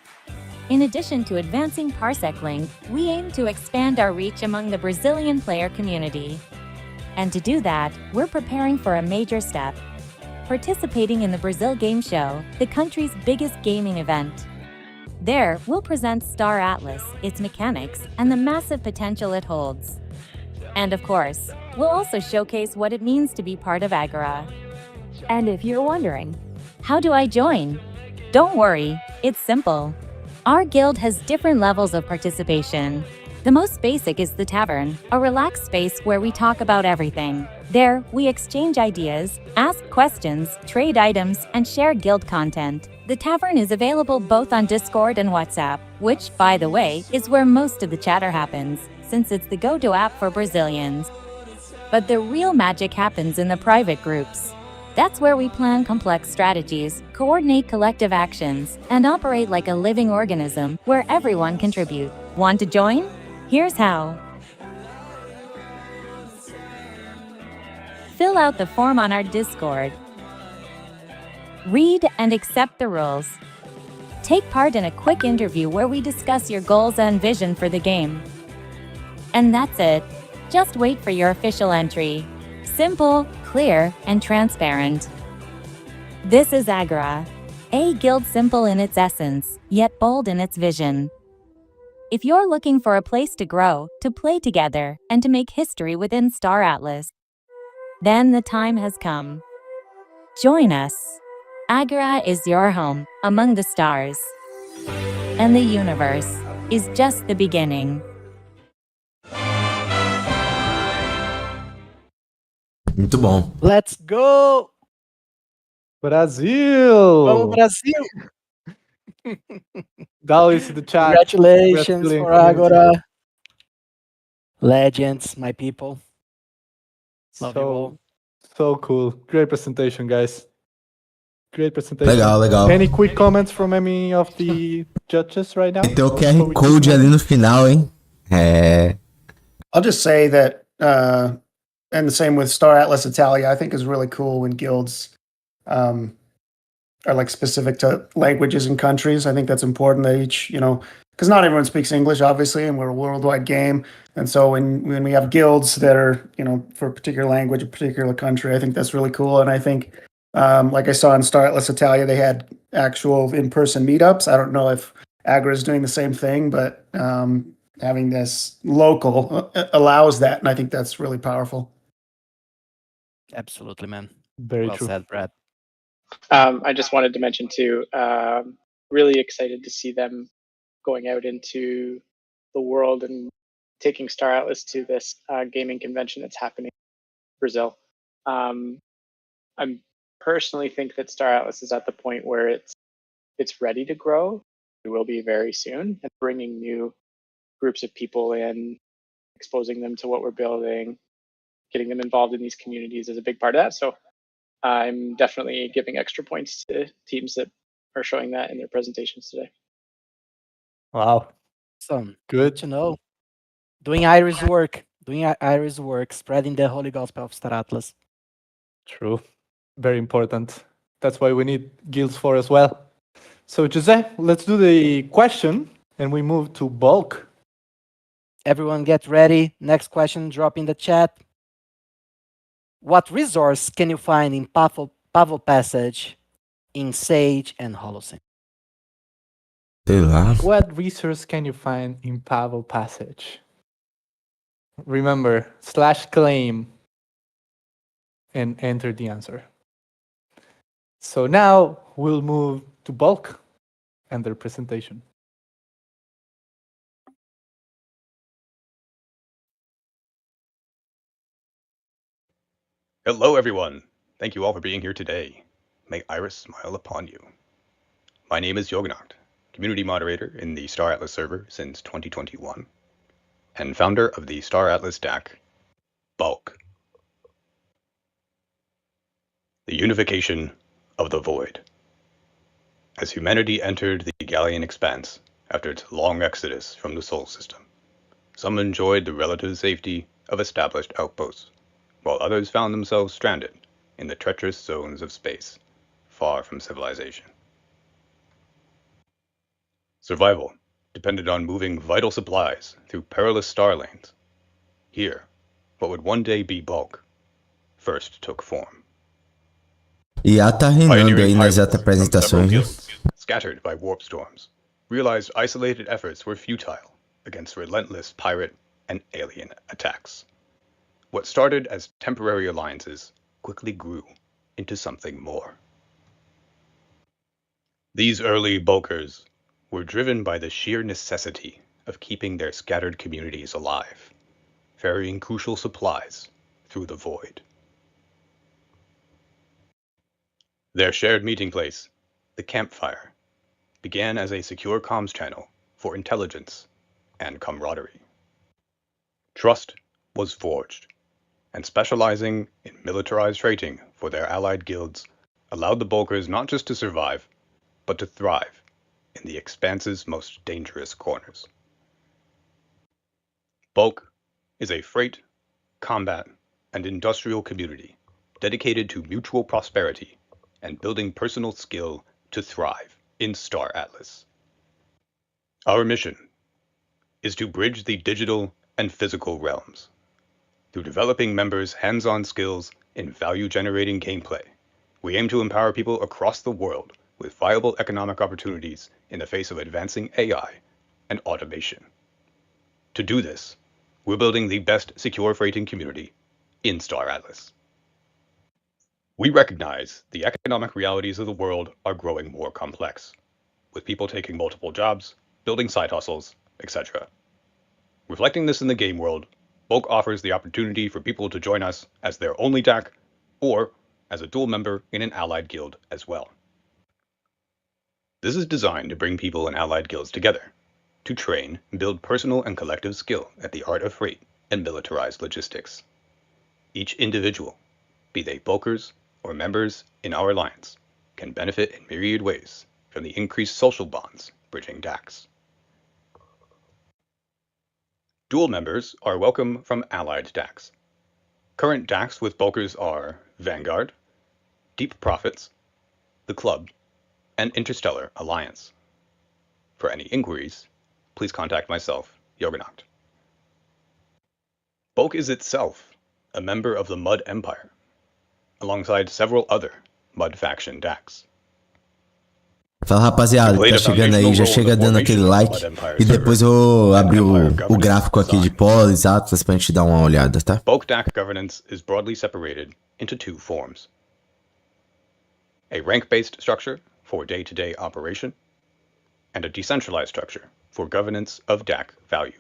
In addition to advancing Parsec Link, we aim to expand our reach among the Brazilian player community. And to do that, we're preparing for a major step. Participating in the Brazil Game Show, the country's biggest gaming event. There, we'll present Star Atlas, its mechanics, and the massive potential it holds. And of course, we'll also showcase what it means to be part of Agora. And if you're wondering, How do I join? Don't worry, it's simple. Our guild has different levels of participation. The most basic is the Tavern, a relaxed space where we talk about everything. There, we exchange ideas, ask questions, trade items, and share guild content. The Tavern is available both on Discord and WhatsApp, which, by the way, is where most of the chatter happens, since it's the go-to app for Brazilians. But the real magic happens in the private groups. That's where we plan complex strategies, coordinate collective actions, and operate like a living organism where everyone contributes. Want to join? Here's how. Fill out the form on our Discord. Read and accept the rules. Take part in a quick interview where we discuss your goals and vision for the game. And that's it. Just wait for your official entry. Simple, clear, and transparent. This is Agora, a guild simple in its essence, yet bold in its vision. If you're looking for a place to grow, to play together, and to make history within Star Atlas, then the time has come. Join us. Agora is your home among the stars. And the universe is just the beginning. Muito bom. Let's go! Brasil! Vamos, Brasil! Dallas in the chat. Congratulations Brazilian for community. Agora. Legends, my people. Love you all. So cool. Great presentation, guys. Great presentation. Legal, legal. Any quick comments from any of the judges right now? Tem o QR Code ali no final, hein? I'll just say that, and the same with Star Atlas Italia, I think is really cool when guilds are like specific to languages and countries. I think that's important that each, because not everyone speaks English, obviously, and we're a worldwide game. And so when we have guilds that are, for a particular language, a particular country, I think that's really cool. And I think, like I saw in Star Atlas Italia, they had actual in-person meetups. I don't know if Agora is doing the same thing, but having this local allows that. And I think that's really powerful. Absolutely, man. Very well true. said, Brad. I just wanted to mention too, really excited to see them going out into the world and taking Star Atlas to this gaming convention that's happening in Brazil. I personally think that Star Atlas is at the point where it's ready to grow. It will be very soon, and bringing new groups of people in, exposing them to what we're building, getting them involved in these communities is a big part of that. So I'm definitely giving extra points to teams that are showing that in their presentations today. Wow. Awesome. Good to know. Doing Iris work, spreading the holy gospel of Star Atlas. True. Very important. That's why we need guilds for as well. So, Jose, let's do the question and we move to bulk. Everyone get ready. Next question, drop in the chat. What resource can you find in Pavel Passage, in Sage, and Holocene? Sei lá. What resource can you find in Pavel Passage? Remember, /claim and enter the answer. So now we'll move to bulk and their presentation. Hello, everyone. Thank you all for being here today. May Iris smile upon you. My name is Yognacht, community moderator in the Star Atlas server since 2021, and founder of the Star Atlas DAC, Bulk. The unification of the void. As humanity entered the Gallian expanse after its long exodus from the Sol system, some enjoyed the relative safety of established outposts, while others found themselves stranded in the treacherous zones of space, far from civilization. Survival depended on moving vital supplies through perilous star lanes. Here, what would one day be bulk first took form. IA tá reinando aí Pioneering nas pilots from several apresentações, né? guilds, scattered by warp storms, realized isolated efforts were futile against relentless pirate and alien attacks. What started as temporary alliances quickly grew into something more. These early bulkers were driven by the sheer necessity of keeping their scattered communities alive, ferrying crucial supplies through the void. Their shared meeting place, the campfire, began as a secure comms channel for intelligence and camaraderie. Trust was forged, and specializing in militarized trading for their allied guilds allowed the bulkers not just to survive, but to thrive in the Expanse's most dangerous corners. Bulk is a freight, combat, and industrial community dedicated to mutual prosperity and building personal skill to thrive in Star Atlas. Our mission is to bridge the digital and physical realms. Through developing members' hands-on skills in value-generating gameplay, we aim to empower people across the world with viable economic opportunities in the face of advancing AI and automation. To do this, we're building the best secure freighting community in Star Atlas. We recognize the economic realities of the world are growing more complex, with people taking multiple jobs, building side hustles, etc. Reflecting this in the game world, Bulk offers the opportunity for people to join us as their only DAC, or as a dual member in an allied guild as well. This is designed to bring people in allied guilds together, to train and build personal and collective skill at the art of freight and militarized logistics. Each individual, be they bulkers or members in our alliance, can benefit in myriad ways from the increased social bonds bridging DACs. Dual members are welcome from allied DACs. Current DACs with bulkers are Vanguard, Deep Profits, the Club, and Interstellar Alliance. For any inquiries, please contact myself, Yogonaut. Bulk is itself a member of the Mud Empire, alongside several other Mud faction DACs. Fala rapaziada, tá chegando aí, já chega dando aquele like e depois eu vou abrir o gráfico aqui de Polis, Atlas pra gente dar uma olhada, tá? Bulk DAC governance is broadly separated into two forms. A rank-based structure for day-to-day operation, and a decentralized structure for governance of DAC value.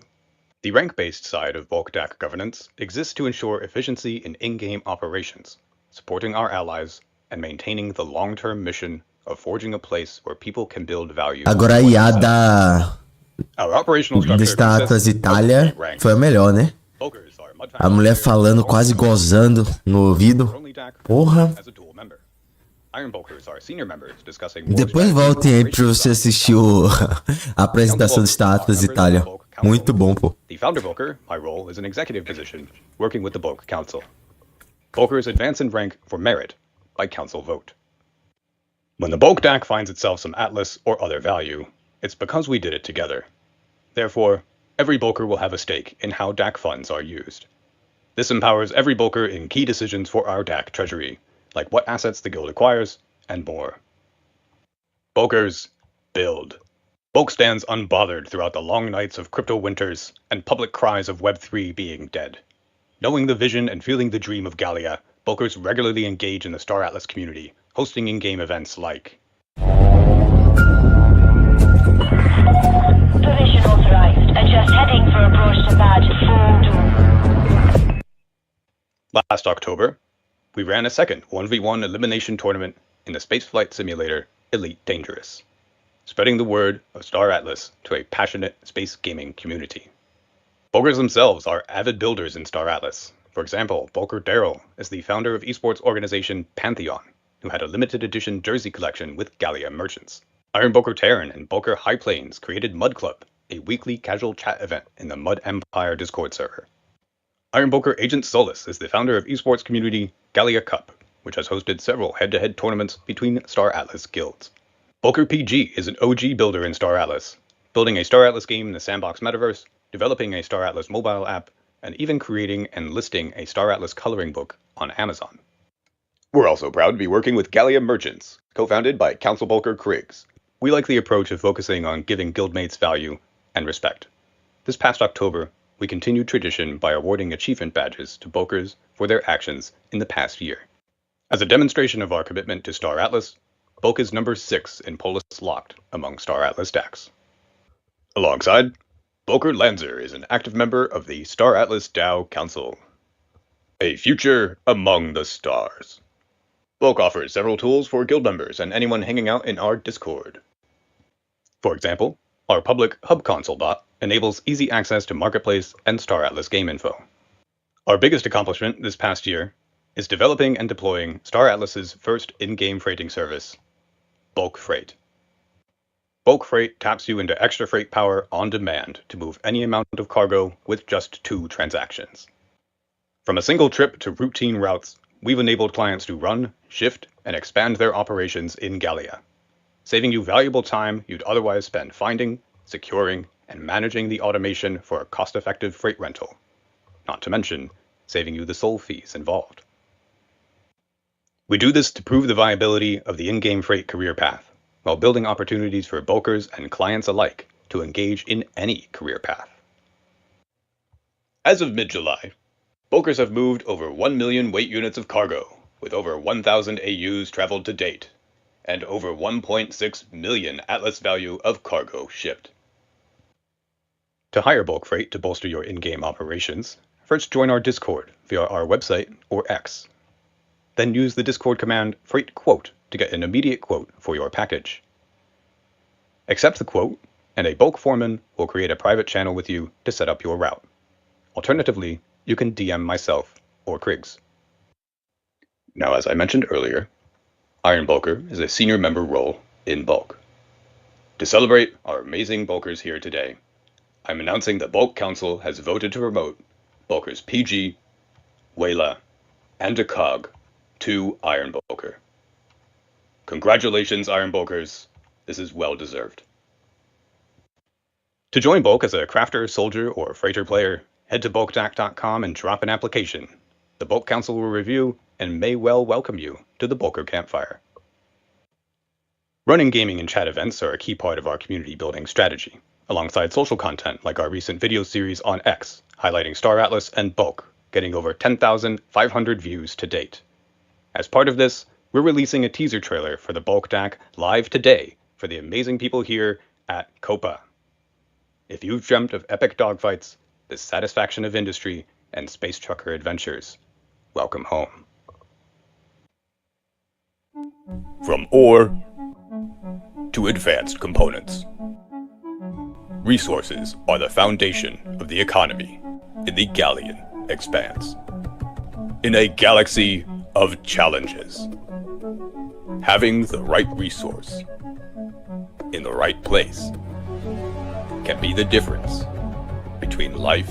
The rank-based side of Bulk DAC governance exists to ensure efficiency in in-game operations, supporting our allies and maintaining the long-term mission of forging a place where people can build value. Agora a IA do Star Atlas Itália foi a melhor, né? A mulher falando, quase gozando no ouvido. Porra. Depois voltem aí pra você assistir a apresentação do Star Atlas Itália. Muito bom, pô. The founder Bulker, my role is an executive position, working with the Bulk Council. Bulkers advance in rank for merit by council vote. When the Bulk DAC finds itself some Atlas or other value, it's because we did it together. Therefore, every Bulker will have a stake in how DAC funds are used. This empowers every Bulker in key decisions for our DAC treasury, like what assets the guild acquires, and more. Bulkers build. Bulk stands unbothered throughout the long nights of crypto winters and public cries of Web3 being dead. Knowing the vision and feeling the dream of Gallia, Bulkers regularly engage in the Star Atlas community, hosting in-game events like Provision authorized. Adjust heading for approach to badge 4. Last October, we ran a second 1v1 elimination tournament in the spaceflight simulator Elite Dangerous, spreading the word of Star Atlas to a passionate space gaming community. Bulkers themselves are avid builders in Star Atlas. For example, Bulker Daryl is the founder of esports organization Pantheon, who had a limited edition jersey collection with Gallia merchants. Iron Bulker Terran and Bulker High Plains created Mud Club, a weekly casual chat event in the Mud Empire Discord server. Iron Bulker Agent Solus is the founder of esports community Gallia Cup, which has hosted several head-to-head tournaments between Star Atlas guilds. Bulker PG is an OG builder in Star Atlas, building a Star Atlas game in the Sandbox metaverse, developing a Star Atlas mobile app, and even creating and listing a Star Atlas coloring book on Amazon. We're also proud to be working with Gallia Merchants, co-founded by Council Bulker Kriggs. We like the approach of focusing on giving guildmates value and respect. This past October, we continued tradition by awarding achievement badges to Bulkers for their actions in the past year. As a demonstration of our commitment to Star Atlas, Bulk is number 6 in Polis Locked among Star Atlas decks. Alongside, Bulker Lanzer is an active member of the Star Atlas DAO Council. A future among the stars. Bulk offers several tools for guild members and anyone hanging out in our Discord. For example, our public Hub Console bot enables easy access to Marketplace and Star Atlas game info. Our biggest accomplishment this past year is developing and deploying Star Atlas's first in-game freighting service, Bulk Freight. Bulk Freight taps you into extra freight power on demand to move any amount of cargo with just 2 transactions. From a single trip to routine routes, we've enabled clients to run, shift, and expand their operations in Gallia, saving you valuable time you'd otherwise spend finding, securing, and managing the automation for a cost-effective freight rental, not to mention saving you the SOL fees involved. We do this to prove the viability of the in-game freight career path, while building opportunities for bulkers and clients alike to engage in any career path. As of mid-July, bulkers have moved over 1 million weight units of cargo, with over 1,000 AUs traveled to date, and over 1.6 million Atlas value of cargo shipped. To hire bulk freight to bolster your in-game operations, first join our Discord via our website or X. Then use the Discord command FreightQuote to get an immediate quote for your package. Accept the quote, and a bulk foreman will create a private channel with you to set up your route. Alternatively, you can DM myself or Kriggs. Now, as I mentioned earlier, Iron Bulker is a senior member role in Bulk. To celebrate our amazing bulkers here today, I'm announcing the Bulk Council has voted to promote bulkers PG, Wayla, and Akog to Iron Bulker. Congratulations, Iron Bulkers. This is well deserved. To join Bulk as a crafter, soldier, or freighter player, head to bulkdac.com and drop an application. The Bulk Council will review and may well welcome you to the Bulker Campfire. Running gaming and chat events are a key part of our community building strategy, alongside social content like our recent video series on X, highlighting Star Atlas and Bulk, getting over 10,500 views to date. As part of this, we're releasing a teaser trailer for the Bulk DAC live today for the amazing people here at COPA. If you've dreamt of epic dogfights, the satisfaction of industry, and space trucker adventures, welcome home. From ore to advanced components, resources are the foundation of the economy in the Gallian Expanse. In a galaxy of challenges, having the right resource in the right place can be the difference between life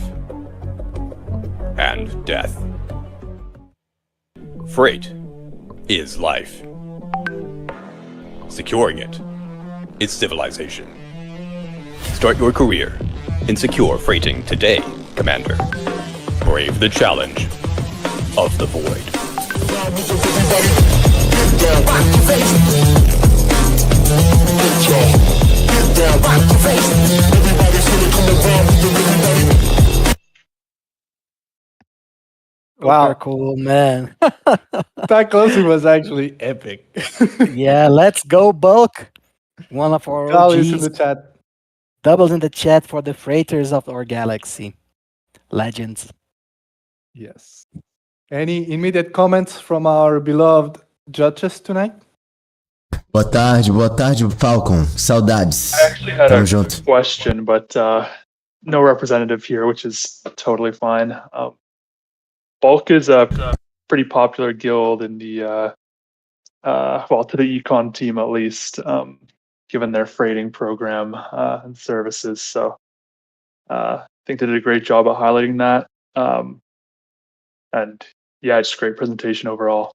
and death. Freight is life. Securing it is civilization. Start your career in secure freighting today, Commander. Brave the challenge of the void. Wow. Super cool, man. That closing was actually epic. Yeah, let's go, Bulk. One of our Dollies in OGs. the chat. Doubles in the chat for the freighters of our galaxy. Legends. Yes. Any immediate comments from our beloved judges tonight? Boa tarde, Falcon. Saudades. I actually had Tamo a junto. question, but no representative here, which is totally fine. Bulk is a pretty popular guild in the, well, to the econ team at least, given their freighting program and services. So I think they did a great job at highlighting that. And yeah, just great presentation overall.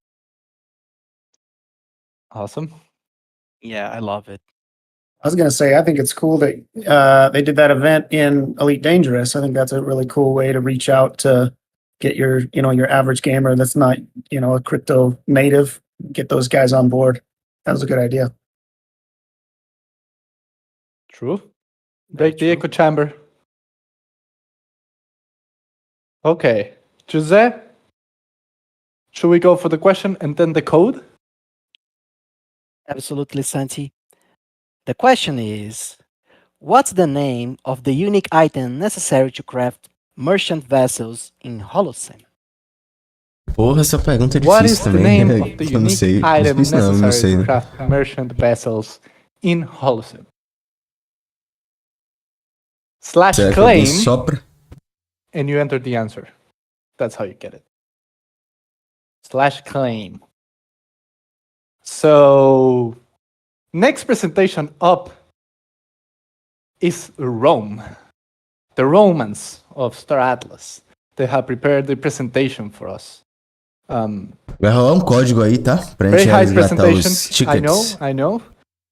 Awesome. Yeah, I love it. I was gonna say, I think it's cool that they did that event in Elite Dangerous. I think that's a really cool way to reach out to get your, your average gamer that's not, a crypto native, get those guys on board. That was a good idea. True. Break the echo chamber. Okay. Jose, should we go for the question and then the code? Absolutely, Santi. The question is, what's the name of the unique item necessary to craft merchant vessels in Holocene? Porra, essa pergunta é What difícil is the também. name of the Eu não unique sei. item Difícil não, não necessary sei. to Né? craft merchant vessels in Holocene? Slash Será que alguém claim, sopra? and you enter the answer. That's how you get it. Slash claim. So, next presentation up is Rome. The Romans of Star Atlas. They have prepared the presentation for us. Vai rolar um código aí, tá? Pra Very gente high resgatar presentation. os tickets. I know.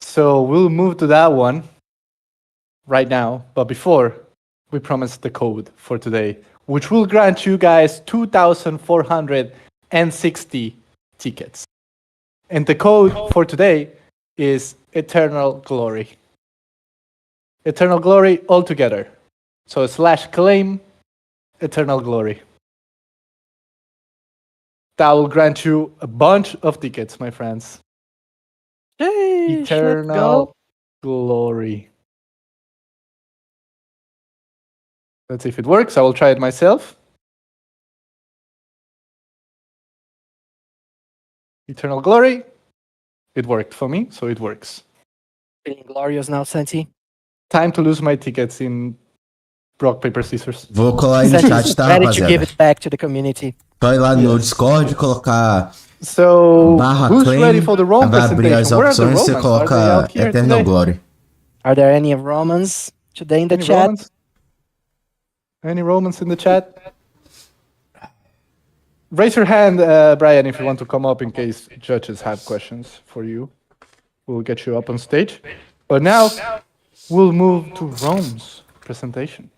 So we'll move to that one right now. But before, we promised the code for today, which will grant you guys 2,460 tickets. And the code for today is Eternal Glory. Eternal Glory all together. So slash claim Eternal Glory. That will grant you a bunch of tickets, my friends. Eternal Glory. Let's see if it works. I will try it myself. Eternal Glory. It worked for me, so it works. Feeling glorious now, Santi? Time to lose my tickets in rock, paper, scissors. Vou colar aí no chat, tá, Ready to give rapaziada? it back to the community. Só ir lá no Discord, colocar So, barra who's claim, ready for the Rome vai abrir as presentation? Where are the opções e você Romans? Are they coloca out here Eternal today? Glory. Are there any Romans today in the Any chat? Romans? Any Romans in the chat? Raise your hand, Brian, if you want to come up in case judges have questions for you. We'll get you up on stage. But now, we'll move to Rome's presentation.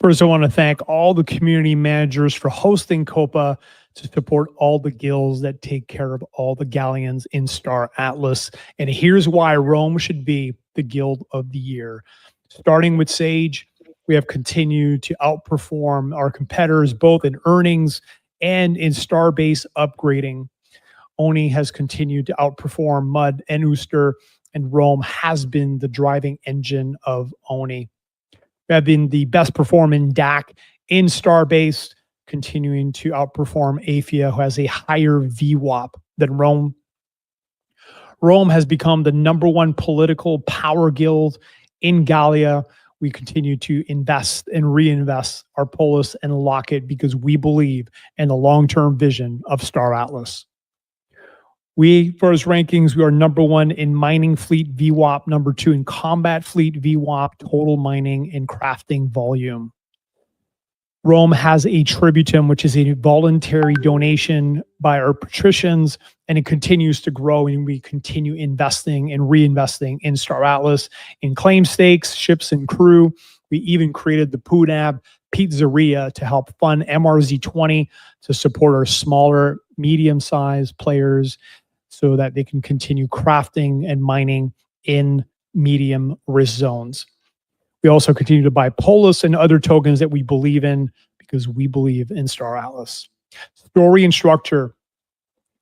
First, I want to thank all the community managers for hosting COPA to support all the guilds that take care of all the galleons in Star Atlas. And here's why Rome should be the Guild of the Year. Starting with Sage, we have continued to outperform our competitors both in earnings and in Starbase upgrading. Oni has continued to outperform Mud and Ooster, and Rome has been the driving engine of Oni. We have been the best performing DAC in Starbase, continuing to outperform Aphia, who has a higher VWAP than Rome. Rome has become the #1 political power guild in Gallia. We continue to invest and reinvest our Polis and Locket because we believe in the long-term vision of Star Atlas. We, for those rankings, we are #1 in mining fleet VWAP, #2 in combat fleet VWAP, total mining and crafting volume. Rome has a tributum, which is a voluntary donation by our patricians, and it continues to grow, and we continue investing and reinvesting in Star Atlas, in claim stakes, ships and crew. We even created the Punab Pizzeria to help fund MRZ20 to support our smaller, medium-sized players so that they can continue crafting and mining in medium risk zones. We also continue to buy Polis and other tokens that we believe in because we believe in Star Atlas. Story and structure.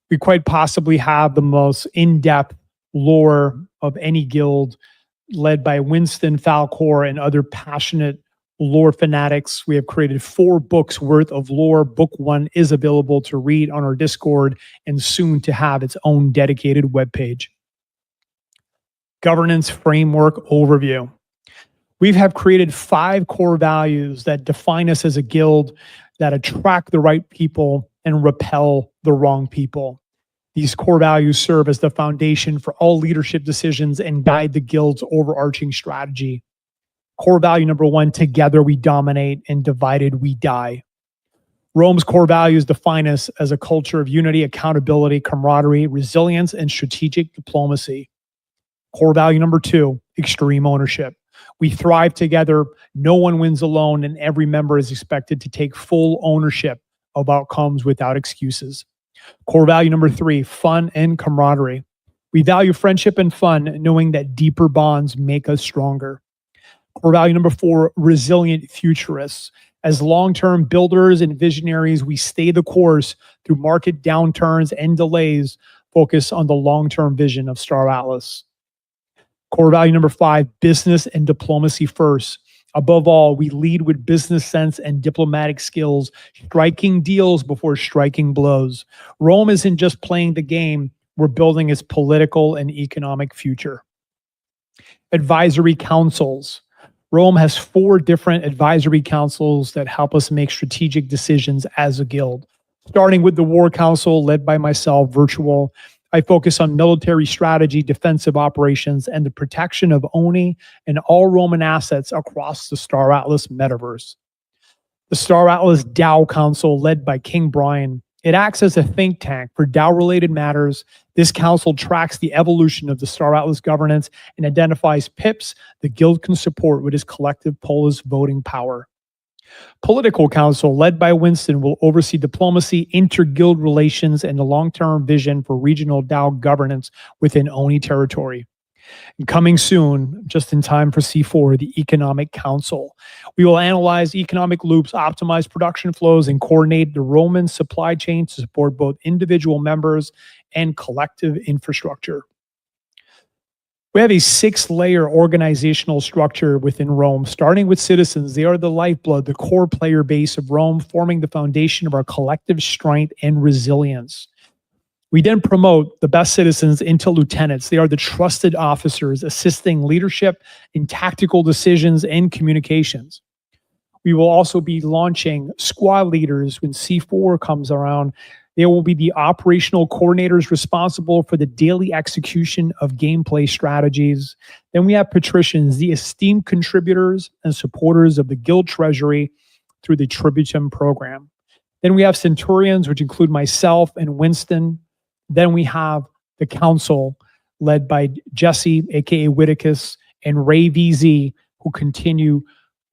We quite possibly have the most in-depth lore of any guild, led by Winston Falcor and other passionate lore fanatics. We have created 4 books worth of lore. Book 1 is available to read on our Discord and soon to have its own dedicated webpage. Governance framework overview. We have created 5 core values that define us as a guild, that attract the right people and repel the wrong people. These core values serve as the foundation for all leadership decisions and guide the guild's overarching strategy. Core value number 1, together we dominate and divided we die. Rome's core values define us as a culture of unity, accountability, camaraderie, resilience, and strategic diplomacy. Core value number 2, extreme ownership. We thrive together, no one wins alone, and every member is expected to take full ownership of outcomes without excuses. Core value number 3, fun and camaraderie. We value friendship and fun, knowing that deeper bonds make us stronger. Core value number 4, resilient futurists. As long-term builders and visionaries, we stay the course through market downturns and delays, focus on the long-term vision of Star Atlas. Core value number 5, business and diplomacy first. Above all, we lead with business sense and diplomatic skills, striking deals before striking blows. Rome isn't just playing the game, we're building its political and economic future. Advisory councils. Rome has 4 different advisory councils that help us make strategic decisions as a guild. Starting with the War Council, led by myself, virtual. I focus on military strategy, defensive operations, and the protection of owning and all Roman assets across the Star Atlas metaverse. The Star Atlas DAO Council, led by King Brian. It acts as a think tank for DAO-related matters. This council tracks the evolution of the Star Atlas governance and identifies PIPs the guild can support with its collective Polis voting power. Political Council, led by Winston, will oversee diplomacy, inter-guild relations, and the long-term vision for regional DAO governance within ONI territory. And coming soon, just in time for C4, the Economic Council. We will analyze economic loops, optimize production flows, and coordinate the Roman supply chain to support both individual members and collective infrastructure. We have a 6-layer organizational structure within Rome, starting with citizens. They are the lifeblood, the core player base of Rome, forming the foundation of our collective strength and resilience. We then promote the best citizens into lieutenants. They are the trusted officers assisting leadership in tactical decisions and communications. We will also be launching squad leaders when C4 comes around. They will be the operational coordinators responsible for the daily execution of gameplay strategies. Then we have patricians, the esteemed contributors and supporters of the guild treasury through the Tributum program. Then we have centurions, which include myself and Winston. Then we have the council led by Jesse, aka Whitticus, and Ray VZ, who continue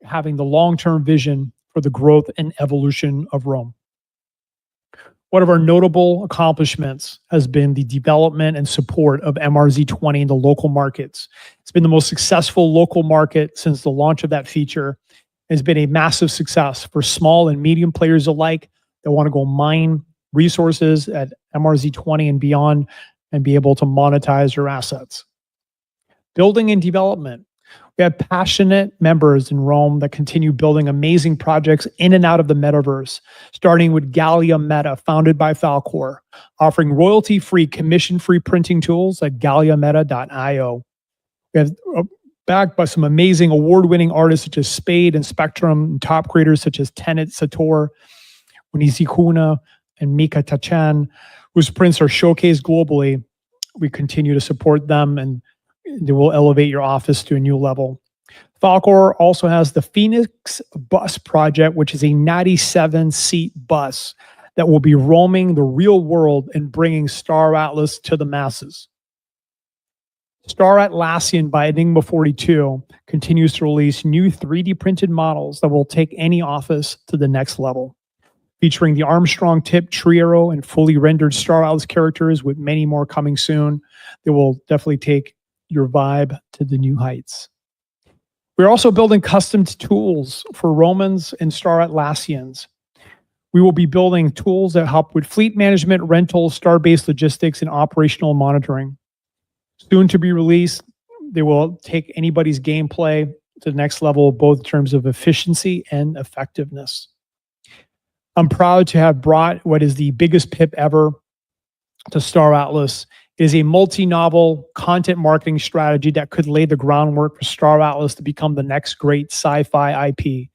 having the long-term vision for the growth and evolution of Rome. One of our notable accomplishments has been the development and support of MRZ20 in the local markets. It's been the most successful local market since the launch of that feature. It's been a massive success for small and medium players alike that want to go mine resources at MRZ20 and beyond and be able to monetize your assets. Building and development. We have passionate members in Rome that continue building amazing projects in and out of the metaverse, starting with Gallia Meta, founded by Falcor, offering royalty-free, commission-free printing tools at galliameta.io. We have backed by some amazing award-winning artists such as Spade and Spectrum, and top creators such as Tenet Sator, Unizikuna, and Mika Tachan, whose prints are showcased globally. We continue to support them, and they will elevate your office to a new level. Falcor also has the Phoenix Bus Project, which is a 97-seat bus that will be roaming the real world and bringing Star Atlas to the masses. Star Atlassian by Enigma 42 continues to release new 3D printed models that will take any office to the next level, featuring the Armstrong tip Triero and fully rendered Star Atlas characters, with many more coming soon. They will definitely take your vibe to the new heights. We're also building custom tools for Romans and Star Atlassians. We will be building tools that help with fleet management, rental, star-based logistics, and operational monitoring. Soon to be released, they will take anybody's gameplay to the next level, both in terms of efficiency and effectiveness. I'm proud to have brought what is the biggest PIP ever to Star Atlas. It is a multi-novel content marketing strategy that could lay the groundwork for Star Atlas to become the next great sci-fi IP.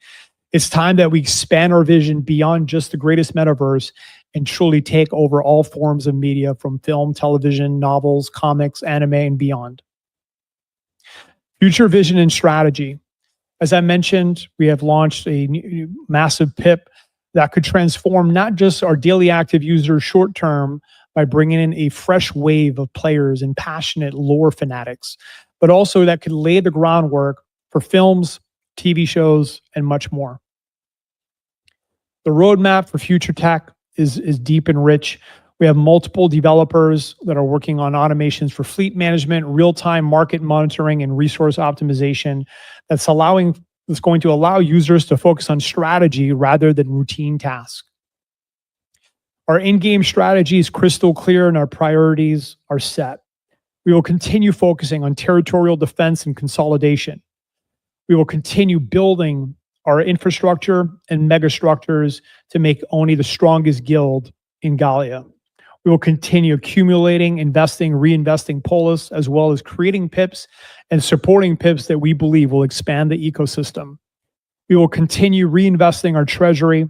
It's time that we expand our vision beyond just the greatest metaverse and truly take over all forms of media, from film, television, novels, comics, anime, and beyond. Future vision and strategy. As I mentioned, we have launched a massive PIP that could transform not just our daily active users short term by bringing in a fresh wave of players and passionate lore fanatics, but also that could lay the groundwork for films, TV shows, and much more. The roadmap for future tech is deep and rich. We have multiple developers that are working on automations for fleet management, real-time market monitoring, and resource optimization that's going to allow users to focus on strategy rather than routine tasks. Our in-game strategy is crystal clear and our priorities are set. We will continue focusing on territorial defense and consolidation. We will continue building our infrastructure and megastructures to make Oni the strongest guild in Gallia. We will continue accumulating, investing, reinvesting Polis, as well as creating PIPs and supporting PIPs that we believe will expand the ecosystem. We will continue reinvesting our treasury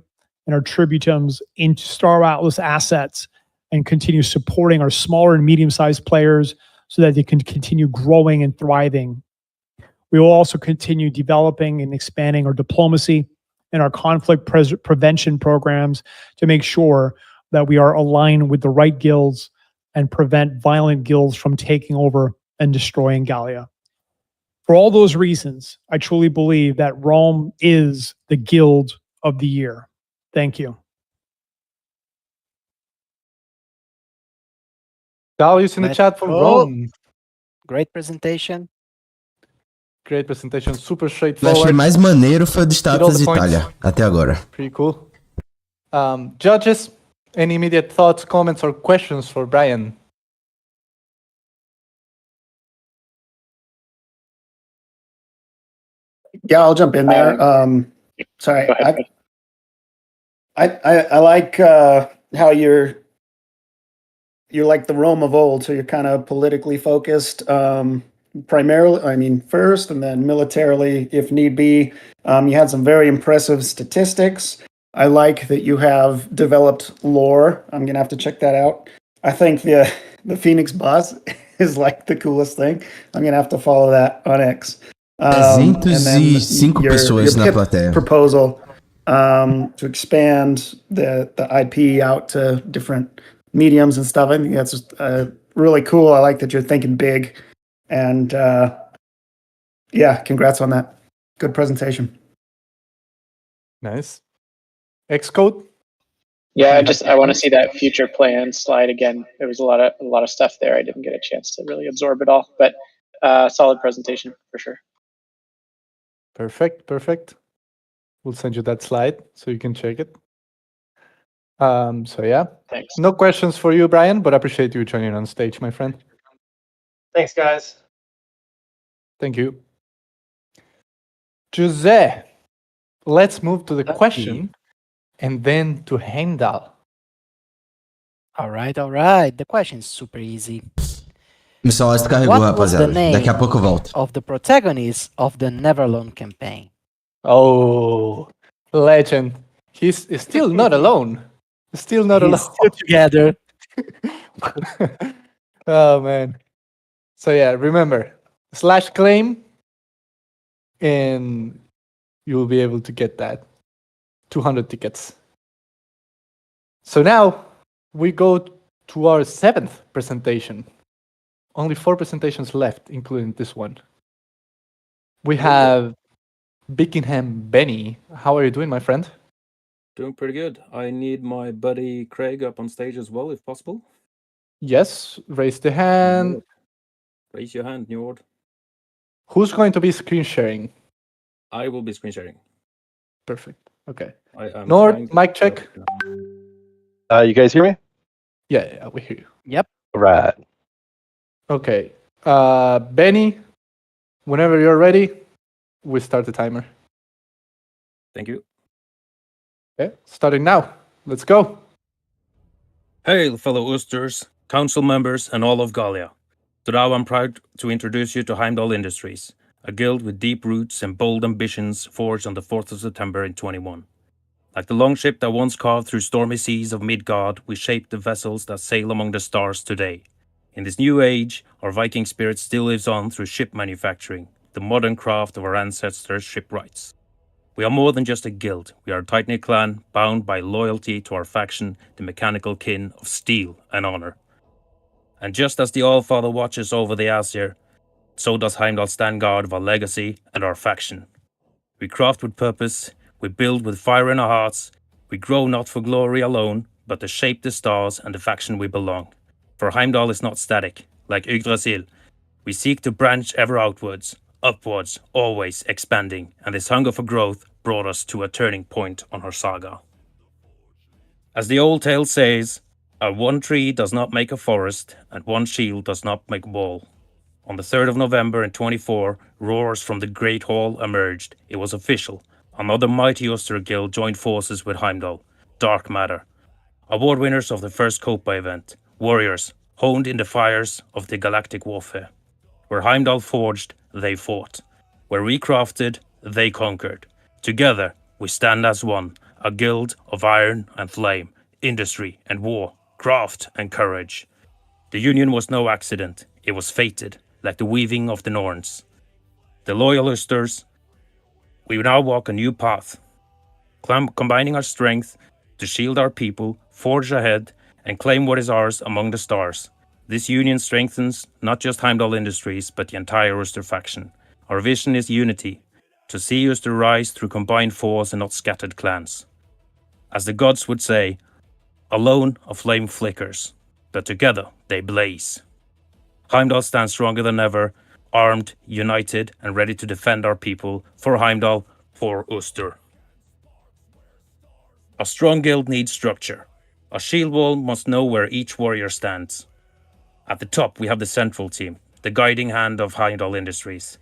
and our tributums into Star Atlas assets and continue supporting our smaller and medium-sized players so that they can continue growing and thriving. We will also continue developing and expanding our diplomacy and our conflict prevention programs to make sure that we are aligned with the right guilds and prevent violent guilds from taking over and destroying Gallia. For all those reasons, I truly believe that Rome is the guild of the year. Thank you. Darius in the chat for Rome. Great presentation. Great presentation, super Eu achei straightforward. mais maneiro foi o do Hit all Status the points. Itália, até agora. Pretty cool. Judges, any immediate thoughts, comments, or questions for Brian? Yeah, I'll jump in there. Sorry, I like how you're like the Rome of old, so you're kind of politically focused, primarily. I mean, first, and then militarily, if need be. You had some very impressive statistics. I like that you have developed lore. I'm gonna have to check that out. I think the Phoenix boss is like the coolest thing. I'm gonna have to follow that on X. And then 305 pessoas na PIP plateia. proposal to expand the IP out to different mediums and stuff. I think that's just, really cool. I like that you're thinking big, and yeah, congrats on that. Good presentation. Nice. Xcode? Yeah, I want to see that future plan slide again. There was a lot of stuff there. I didn't get a chance to really absorb it all, but solid presentation for sure. Perfect. We'll send you that slide so you can check it. So yeah. Thanks. No questions for you, Brian, but I appreciate you joining on stage, my friend. Thanks, guys. Thank you. Jose, let's move to the question and then to Heimdall. All right. The question is super easy. O Star Wars carregou, What was the rapaziada. name Daqui a pouco eu volto. of the protagonist of the Neverlone campaign? Oh, legend. He's still not alone. Still not He's alone. still together. Oh, man. So yeah, remember, /claim, and you will be able to get that 200 tickets. So now we go to our 7th presentation. Only 4 presentations left, including this one. We have Bickingham Benny. How are you doing, my friend? Doing pretty good. I need my buddy Craig up on stage as well, if possible. Yes, raise the hand. Raise your hand, Neword. Who's going to be screen sharing? I will be screen sharing. Perfect. Okay. I'm Nord, mic check. You guys hear me? Yeah, we hear you. Yep. Right. Okay. Benny, whenever you're ready, we start the timer. Thank you. Okay, starting now. Let's go. Hail, fellow Oosters, council members, and all of Gallia. Today I'm proud to introduce you to Heimdall Industries, a guild with deep roots and bold ambitions forged on the 4th of September in 21. Like the longship that once carved through stormy seas of Midgard, we shape the vessels that sail among the stars today. In this new age, our Viking spirit still lives on through ship manufacturing, the modern craft of our ancestors' shipwrights. We are more than just a guild. We are a tight-knit clan bound by loyalty to our faction, the mechanical kin of steel and honor. And just as the All-Father watches over the Aesir, so does Heimdall stand guard of our legacy and our faction. We craft with purpose, we build with fire in our hearts, we grow not for glory alone, but to shape the stars and the faction we belong. For Heimdall is not static, like Yggdrasil. We seek to branch ever outwards, upwards, always expanding, and this hunger for growth brought us to a turning point on our saga. As the old tale says, a one tree does not make a forest, and one shield does not make a wall. On the 3rd of November in 24, roars from the Great Hall emerged. It was official. Another mighty Uster guild joined forces with Heimdall. Dark Matter. Award winners of the first COPA event. Warriors, honed in the fires of the galactic warfare. Where Heimdall forged, they fought. Where we crafted, they conquered. Together, we stand as one. A guild of iron and flame. Industry and war. Craft and courage. The union was no accident. It was fated. Like the weaving of the Norns. The loyal Usters, we now walk a new path, combining our strength to shield our people, forge ahead, and claim what is ours among the stars. This union strengthens not just Heimdall Industries, but the entire Uster faction. Our vision is unity, to see Uster rise through combined force and not scattered clans. As the gods would say, alone a flame flickers, but together they blaze. Heimdall stands stronger than ever, armed, united, and ready to defend our people, for Heimdall, for Uster. A strong guild needs structure. A shield wall must know where each warrior stands. At the top we have the central team, the guiding hand of Heimdall Industries.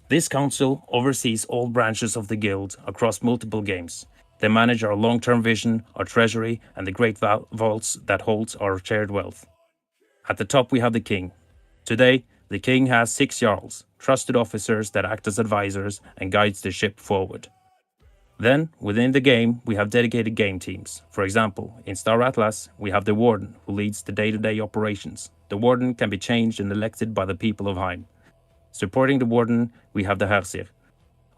This council oversees all branches of the guild across multiple games. They manage our long-term vision, our treasury, and the great vaults that holds our shared wealth. At the top we have the king. Today, the king has 6 jarls, trusted officers that act as advisors and guides the ship forward. Then, within the game, we have dedicated game teams. For example, in Star Atlas, we have the Warden, who leads the day-to-day operations. The Warden can be changed and elected by the people of Heim. Supporting the Warden, we have the Hersir,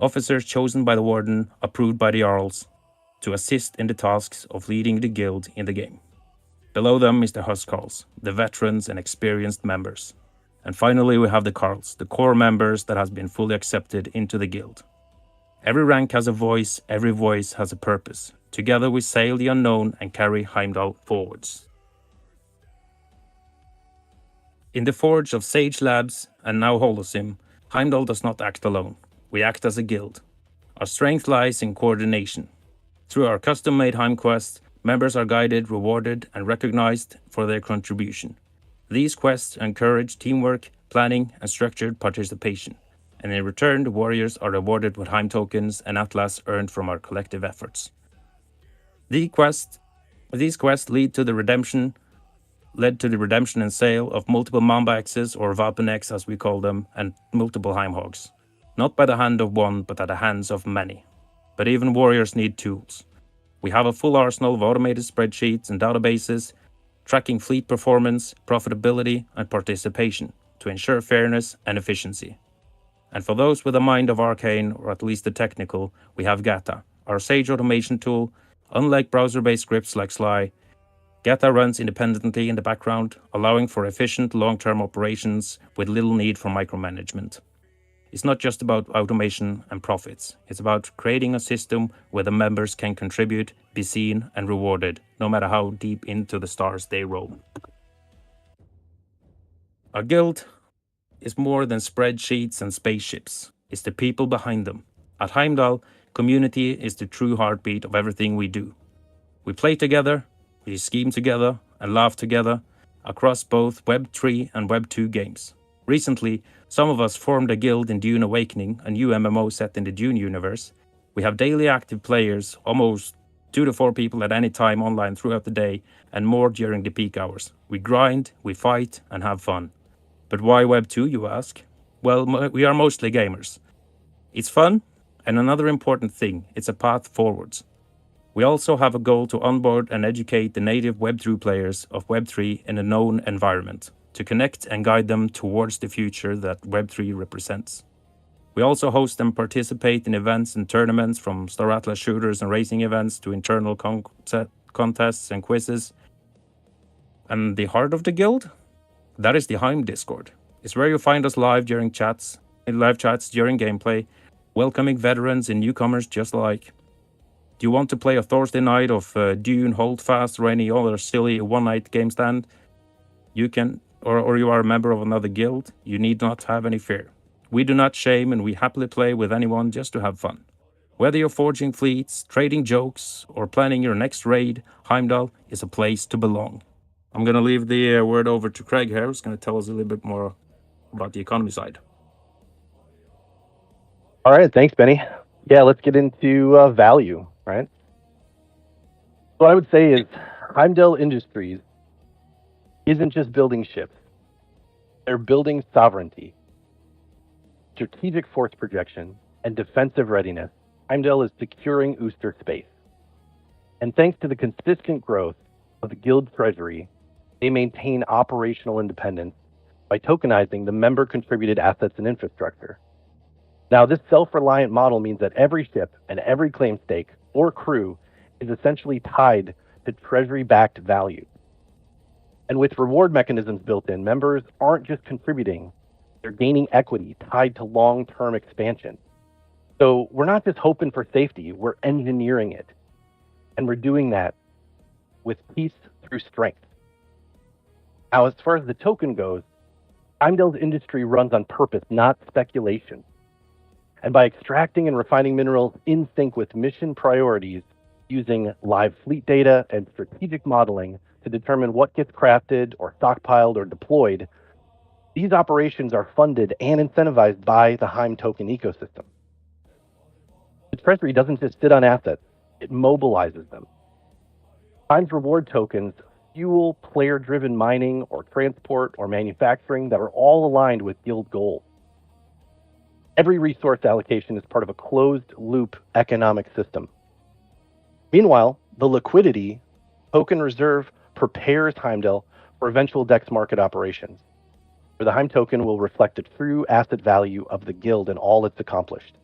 officers chosen by the Warden, approved by the jarls, to assist in the tasks of leading the guild in the game. Below them is the Huskarls, the veterans and experienced members. And finally we have the Carls, the core members that has been fully accepted into the guild. Every rank has a voice, every voice has a purpose. Together we sail the unknown and carry Heimdall forwards. In the forge of Sage Labs and now Holosim, Heimdall does not act alone. We act as a guild. Our strength lies in coordination. Through our custom-made Heim quests, members are guided, rewarded, and recognized for their contribution. These quests encourage teamwork, planning, and structured participation. And in return, the warriors are rewarded with Heim tokens and Atlas earned from our collective efforts. These quests led to the redemption and sale of multiple Mambaxes, or Vapenex as we call them, and multiple Heimhogs. Not by the hand of one, but at the hands of many. But even warriors need tools. We have a full arsenal of automated spreadsheets and databases, tracking fleet performance, profitability, and participation to ensure fairness and efficiency. And for those with a mind of arcane, or at least the technical, we have Gata, our sage automation tool. Unlike browser-based scripts like Sly, Gata runs independently in the background, allowing for efficient long-term operations with little need for micromanagement. It's not just about automation and profits. It's about creating a system where the members can contribute, be seen, and rewarded, no matter how deep into the stars they roam. A guild is more than spreadsheets and spaceships. It's the people behind them. At Heimdall, community is the true heartbeat of everything we do. We play together, we scheme together, and laugh together across both Web 3 and Web 2 games. Recently, some of us formed a guild in Dune Awakening, a new MMO set in the Dune universe. We have daily active players, almost 2 to 4 people at any time online throughout the day, and more during the peak hours. We grind, we fight, and have fun. But why Web 2, you ask? Well, we are mostly gamers. It's fun, and another important thing, it's a path forwards. We also have a goal to onboard and educate the native Web 2 players of Web 3 in a known environment, to connect and guide them towards the future that Web 3 represents. We also host and participate in events and tournaments, from Star Atlas shooters and racing events to internal contests and quizzes. And the heart of the guild? That is the Heim Discord. It's where you find us live chats during gameplay, welcoming veterans and newcomers just alike. Do you want to play a Thursday night of Dune, Holdfast, or any other silly one-night game stand? You can, or you are a member of another guild, you need not have any fear. We do not shame, and we happily play with anyone just to have fun. Whether you're forging fleets, trading jokes, or planning your next raid, Heimdall is a place to belong. I'm going to leave the word over to Craig here, who's going to tell us a little bit more about the economy side. All right, thanks, Benny. Yeah, let's get into value, right? What I would say is Heimdall Industries isn't just building ships. They're building sovereignty, strategic force projection, and defensive readiness. Heimdall is securing Ooster space. And thanks to the consistent growth of the guild treasury, they maintain operational independence by tokenizing the member-contributed assets and infrastructure. Now, this self-reliant model means that every ship and every claim stake or crew is essentially tied to treasury-backed value. And with reward mechanisms built in, members aren't just contributing, they're gaining equity tied to long-term expansion. So we're not just hoping for safety, we're engineering it. And we're doing that with peace through strength. Now, as far as the token goes, Heimdall's industry runs on purpose, not speculation. And by extracting and refining minerals in sync with mission priorities, using live fleet data and strategic modeling to determine what gets crafted or stockpiled or deployed, these operations are funded and incentivized by the Heim token ecosystem. The treasury doesn't just sit on assets, it mobilizes them. Heim's reward tokens fuel player-driven mining or transport or manufacturing that are all aligned with guild goals. Every resource allocation is part of a closed-loop economic system. Meanwhile, the liquidity token reserve prepares Heimdall for eventual DEX market operations, where the Heim token will reflect the true asset value of the guild and all it's accomplished.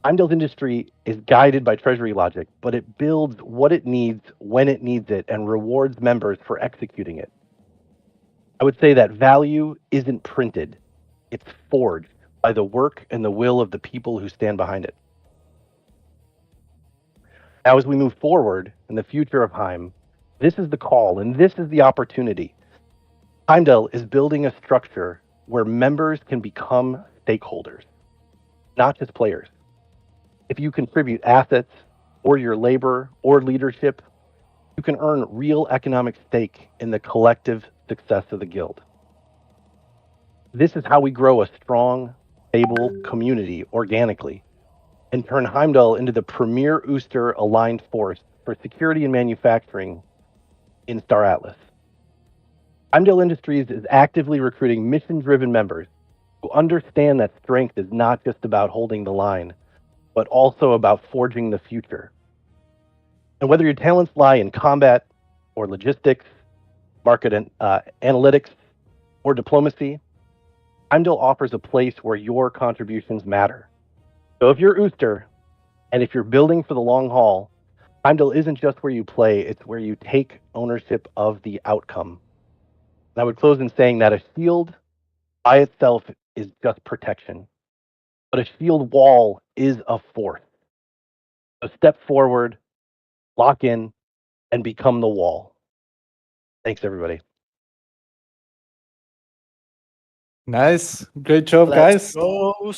Heimdall's industry is guided by treasury logic, but it builds what it needs when it needs it and rewards members for executing it. I would say that value isn't printed, it's forged by the work and the will of the people who stand behind it. Now, as we move forward in the future of Heim, this is the call and this is the opportunity. Heimdall is building a structure where members can become stakeholders, not just players. If you contribute assets or your labor or leadership, you can earn real economic stake in the collective success of the guild. This is how we grow a strong, stable community organically and turn Heimdall into the premier Ooster aligned force for security and manufacturing in Star Atlas. Heimdall Industries is actively recruiting mission-driven members who understand that strength is not just about holding the line, but also about forging the future. And whether your talents lie in combat or logistics, market and analytics, or diplomacy, Heimdall offers a place where your contributions matter. So if you're Ooster, and if you're building for the long haul, Heimdall isn't just where you play, it's where you take ownership of the outcome. And I would close in saying that a shield by itself is just protection, but a shield wall is a force. So step forward, lock in, and become the wall. Thanks, everybody. Nice. Great job, guys.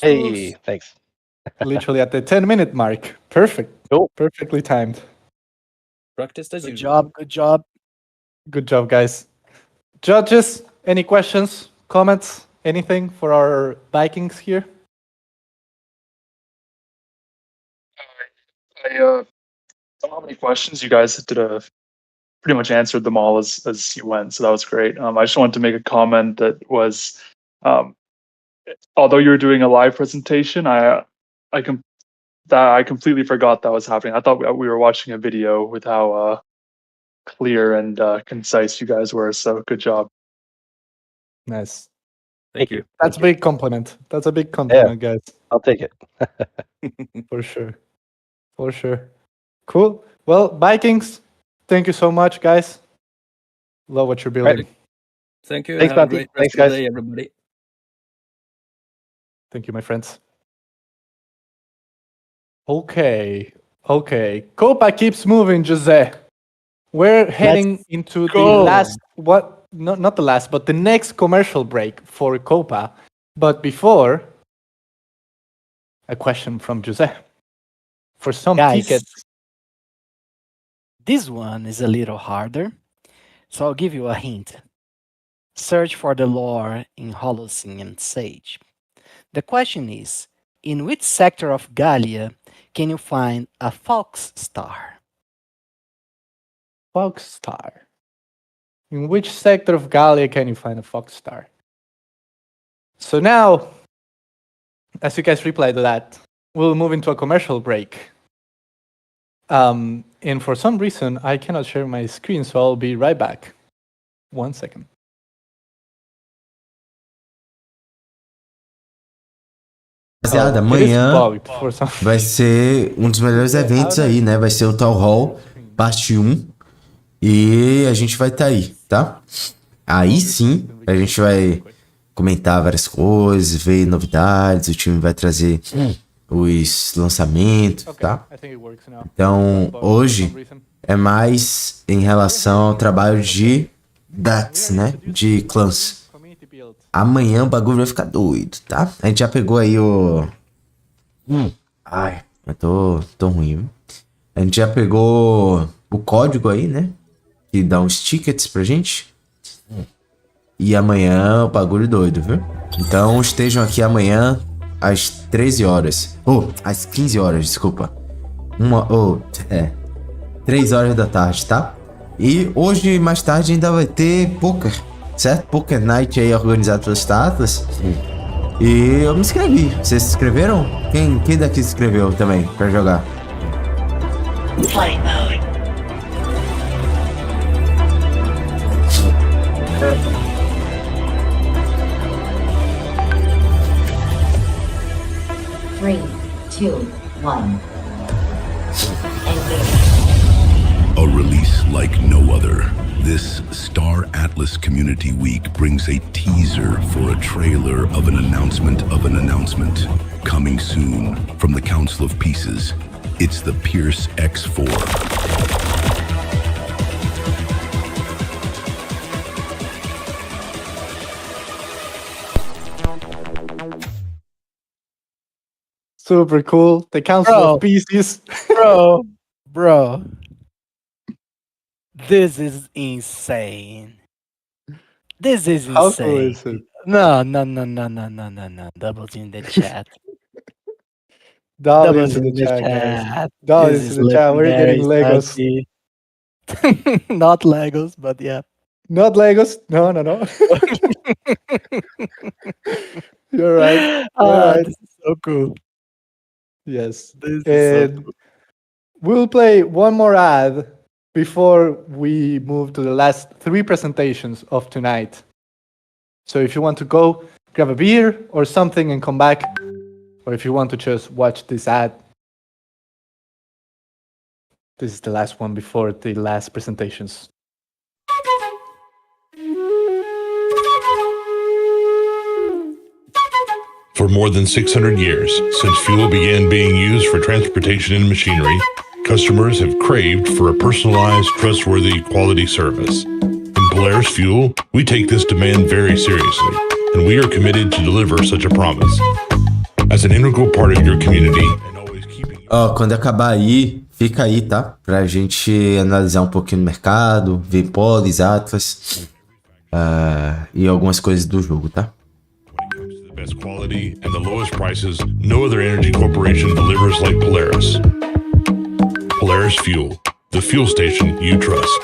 Hey, thanks. Literally at the 10-minute mark. Perfect. Cool. Perfectly timed. Practiced as Good usual. job. Good job. Good job, guys. Judges, any questions, comments, anything for our Vikings here? I don't have any questions. You guys pretty much answered them all as you went, so that was great. I just wanted to make a comment that was, although you were doing a live presentation, I completely forgot that was happening. I thought we were watching a video with how clear and concise you guys were. So good job. Nice. Thank you. That's a big compliment. That's a big compliment, guys. I'll take it. For sure. For sure. Cool. Well, Vikings, thank you so much, guys. Love what you're building. Thank you. Thanks, Have a Monty. great Thanks, rest of the guys. day, everybody. Thank you, my friends. Okay. Okay. Copa keeps moving, Jose. We're heading into the go. last, not the last, but the next commercial break for Copa. But before, a question from Jose. For some Guys, tickets. this one is a little harder, so I'll give you a hint. Search for the lore in Holocene and Sage. The question is, in which sector of Gallia can you find a fox star? Fox star. In which sector of Gallia can you find a fox star? So now, as you guys reply to that, we'll move into a commercial break. And for some reason, I cannot share my screen, so I'll be right back. 1 second. Rapaziada, amanhã vai ser um dos melhores eventos aí, né? Vai ser o Town Hall, parte 1. E a gente vai estar aí, tá? Aí sim, a gente vai comentar várias coisas, ver novidades, o time vai trazer os lançamentos, tá? Então, hoje é mais em relação ao trabalho de DATs, né? De clãs. Amanhã o bagulho vai ficar doido, tá? A gente já pegou aí o... Ai, eu tô ruim, viu? A gente já pegou o código aí, né? Que dá uns tickets pra gente. E amanhã o bagulho doido, viu? Então estejam aqui amanhã às 13 horas. Às 15 horas, desculpa. 3 horas da tarde, tá? E hoje, mais tarde, ainda vai ter poker, certo? Poker Night aí organizado pelos Atlas. E eu me inscrevi. Vocês se inscreveram? Quem daqui se inscreveu também pra jogar? Flight mode. Three, two, one. A release like no other. This Star Atlas Community Week brings a teaser for a trailer of an announcement of an announcement. Coming soon from the Council of Pieces. It's the Pierce X4. Super cool. The Council of Pieces. Bro. This is insane. This is How cool insane. is it? No. Doubles in the chat. Doubles in the chat, guys. Doubles in the chat. We're getting Legos. Not Legos, but yeah. Not Legos? No. You're right. This is so cool. Yes. This is so cool. We'll play one more ad before we move to the last 3 presentations of tonight. So if you want to go grab a beer or something and come back, or if you want to just watch this ad, this is the last one before the last presentations. For more than 600 years, since fuel began being used for transportation and machinery, customers have craved for a personalized, trustworthy, quality service. In Polaris Fuel, we take this demand very seriously, and we are committed to deliver such a promise. As an integral part of your community, Quando acabar aí, fica aí, tá? Pra gente analisar um pouquinho o mercado, ver Polis, Atlas e algumas coisas do jogo, tá? the best quality and the lowest prices, no other energy corporation delivers like Polaris. Polaris Fuel, the fuel station you trust.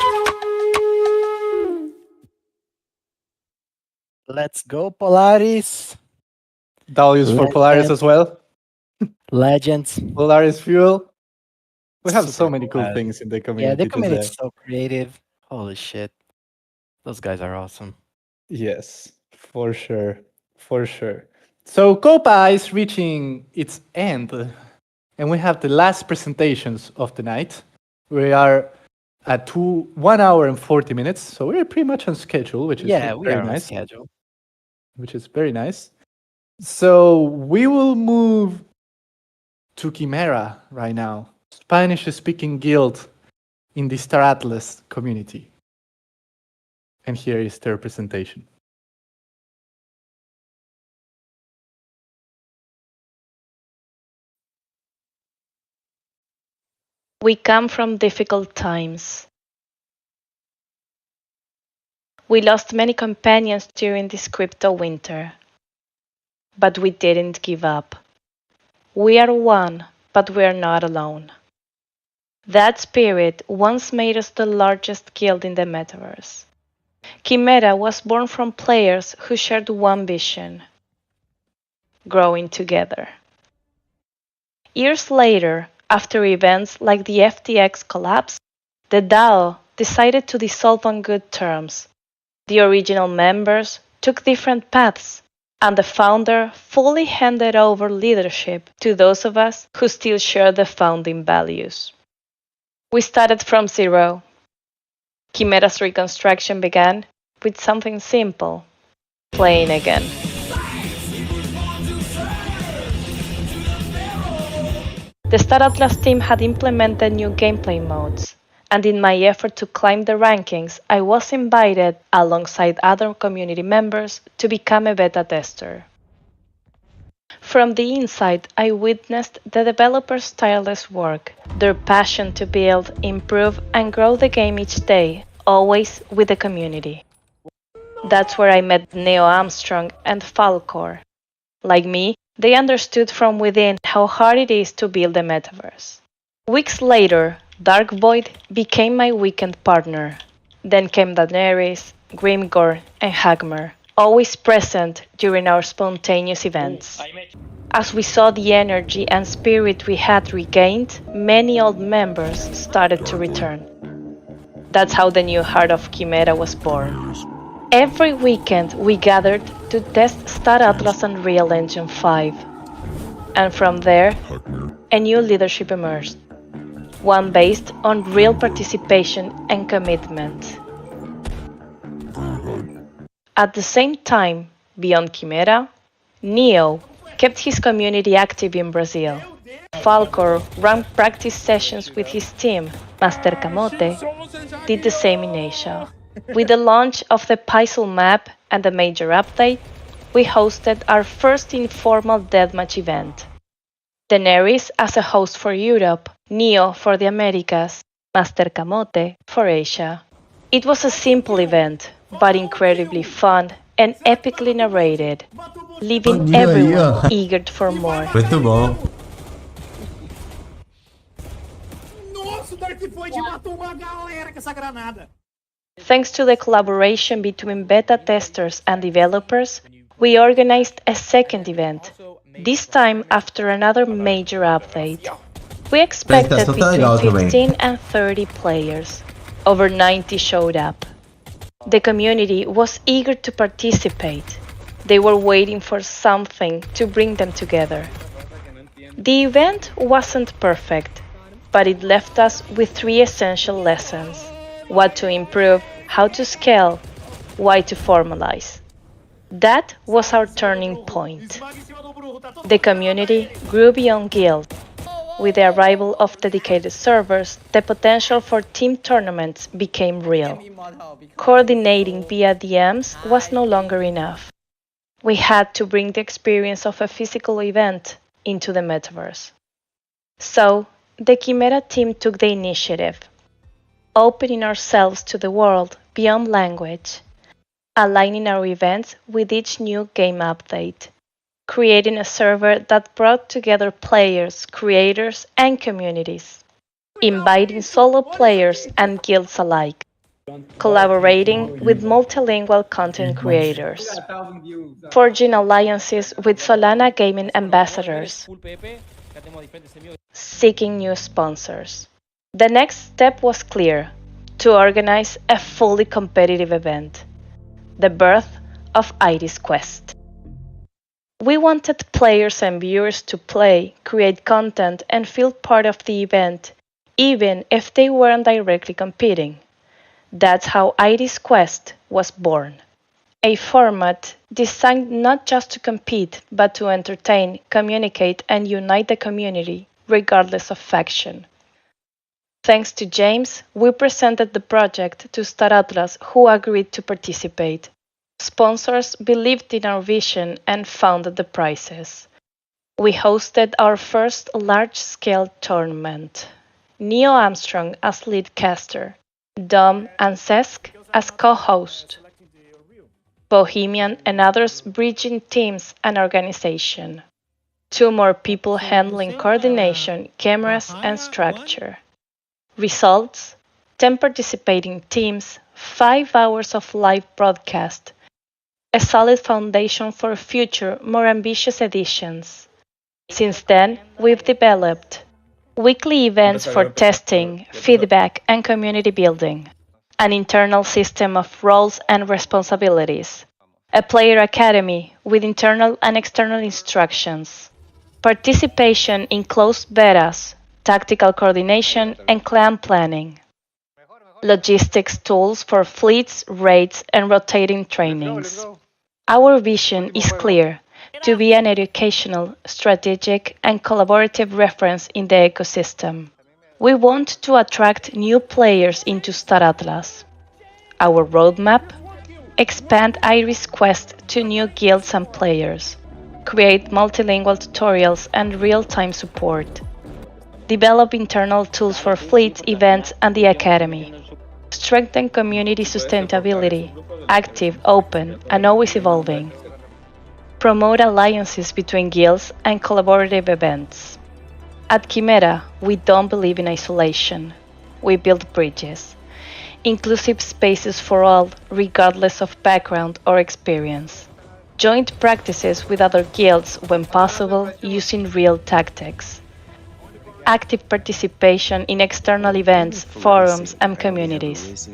Let's go, Polaris. Values for Polaris as well. Legends. Polaris Fuel. We have Super so many cool cool. things in the community. Yeah, the community today. is so creative. Holy shit. Those guys are awesome. Yes, for sure. For sure. So COPA is reaching its end, and we have the last presentations of the night. We are at 1 hour and 40 minutes, so we're pretty much on schedule, which is Yeah, we very are on nice. schedule. Which is very nice. So we will move to Chimera right now, Spanish-speaking guild in the Star Atlas community. And here is their presentation. We come from difficult times. We lost many companions during this crypto winter. But we didn't give up. We are one, but we are not alone. That spirit once made us the largest guild in the metaverse. Chimera was born from players who shared one vision: growing together. Years later, after events like the FTX collapse, the DAO decided to dissolve on good terms. The original members took different paths, and the founder fully handed over leadership to those of us who still share the founding values. We started from zero. Chimera's reconstruction began with something simple: playing again. The Star Atlas team had implemented new gameplay modes, and in my effort to climb the rankings, I was invited, alongside other community members, to become a beta tester. From the inside, I witnessed the developers' tireless work, their passion to build, improve, and grow the game each day, always with the community. That's where I met Neo Armstrong and Falcor. Like me, they understood from within how hard it is to build a metaverse. Weeks later, Dark Void became my weekend partner. Then came Daenerys, Grimgor, and Hagmer, always present during our spontaneous events. As we saw the energy and spirit we had regained, many old members started to return. That's how the new heart of Chimera was born. Every weekend we gathered to test Star Atlas and Unreal Engine 5. And from there, a new leadership emerged. One based on real participation and commitment. At the same time, beyond Chimera, Neo kept his community active in Brazil. Falcor ran practice sessions with his team. Master Camote did the same in Asia. With the launch of the Puzzle map and the major update, we hosted our first informal deathmatch event. Daenerys as a host for Europe, Neo for the Americas, Master Camote for Asia. It was a simple event, but incredibly fun and epically narrated, leaving everyone eager for more. Muito bom. Nossa, o Dark Void matou uma galera com essa granada. Thanks to the collaboration between beta testers and developers, we organized a second event, this time after another major update. We expected between 15 and 30 players. Over 90 showed up. The community was eager to participate. They were waiting for something to bring them together. The event wasn't perfect, but it left us with 3 essential lessons: what to improve, how to scale, why to formalize. That was our turning point. The community grew beyond guild. With the arrival of dedicated servers, the potential for team tournaments became real. Coordinating via DMs was no longer enough. We had to bring the experience of a physical event into the metaverse. So, the Chimera team took the initiative, opening ourselves to the world beyond language, aligning our events with each new game update, creating a server that brought together players, creators, and communities, inviting solo players and guilds alike, collaborating with multilingual content creators, forging alliances with Solana gaming ambassadors, seeking new sponsors. The next step was clear: to organize a fully competitive event, the birth of Iris Quest. We wanted players and viewers to play, create content, and feel part of the event, even if they weren't directly competing. That's how Iris Quest was born. A format designed not just to compete, but to entertain, communicate, and unite the community, regardless of faction. Thanks to James, we presented the project to Star Atlas, who agreed to participate. Sponsors believed in our vision and funded the prizes. We hosted our first large-scale tournament. Neil Armstrong as lead caster, Dom and Sesk as co-host, Bohemian and others bridging teams and organization. 2 more people handling coordination, cameras, and structure. Results: 10 participating teams, 5 hours of live broadcast, a solid foundation for future, more ambitious editions. Since then, we've developed weekly events for testing, feedback, and community building, an internal system of roles and responsibilities, a player academy with internal and external instructions, participation in closed betas, tactical coordination, and clan planning, logistics tools for fleets, raids, and rotating trainings. Our vision is clear: to be an educational, strategic, and collaborative reference in the ecosystem. We want to attract new players into Star Atlas. Our roadmap: expand Iris Quest to new guilds and players, create multilingual tutorials and real-time support, develop internal tools for fleets, events, and the academy, strengthen community sustainability, active, open, and always evolving, promote alliances between guilds and collaborative events. At Chimera, we don't believe in isolation. We build bridges, inclusive spaces for all, regardless of background or experience. Joint practices with other guilds when possible, using real tactics. Active participation in external events, forums, and communities.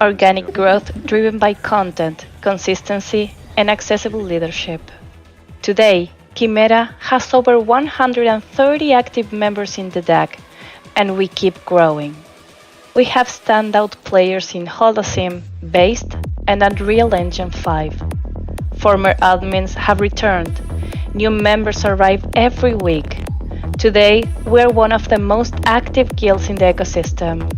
Organic growth driven by content, consistency, and accessible leadership. Today, Chimera has over 130 active members in the DAC, and we keep growing. We have standout players in Holocene, Based, and Unreal Engine 5. Former admins have returned. New members arrive every week. Today, we're one of the most active guilds in the ecosystem.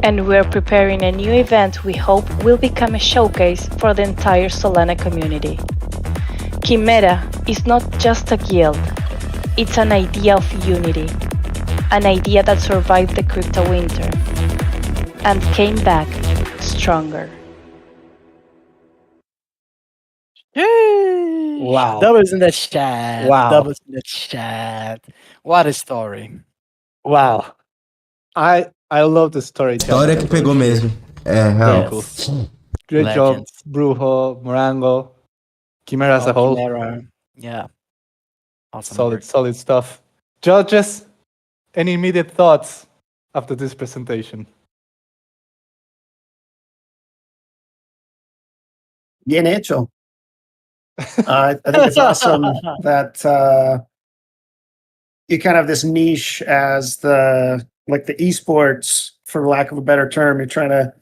And we're preparing a new event we hope will become a showcase for the entire Solana community. Chimera is not just a guild, it's an idea of unity, an idea that survived the crypto winter and came back stronger. Wow. Doubles in the chat. Wow. Doubles in the chat. What a story. Wow. I love the storytelling. História que pegou mesmo. É, real. Great Legends. job, Brujo, Morango, Chimera as a whole. Chimera. Yeah. Awesome Solid, solid stuff. Judges, any immediate thoughts after this presentation? Bien hecho. I think it's awesome that you kind of have this niche as the esports, for lack of a better term. You're trying to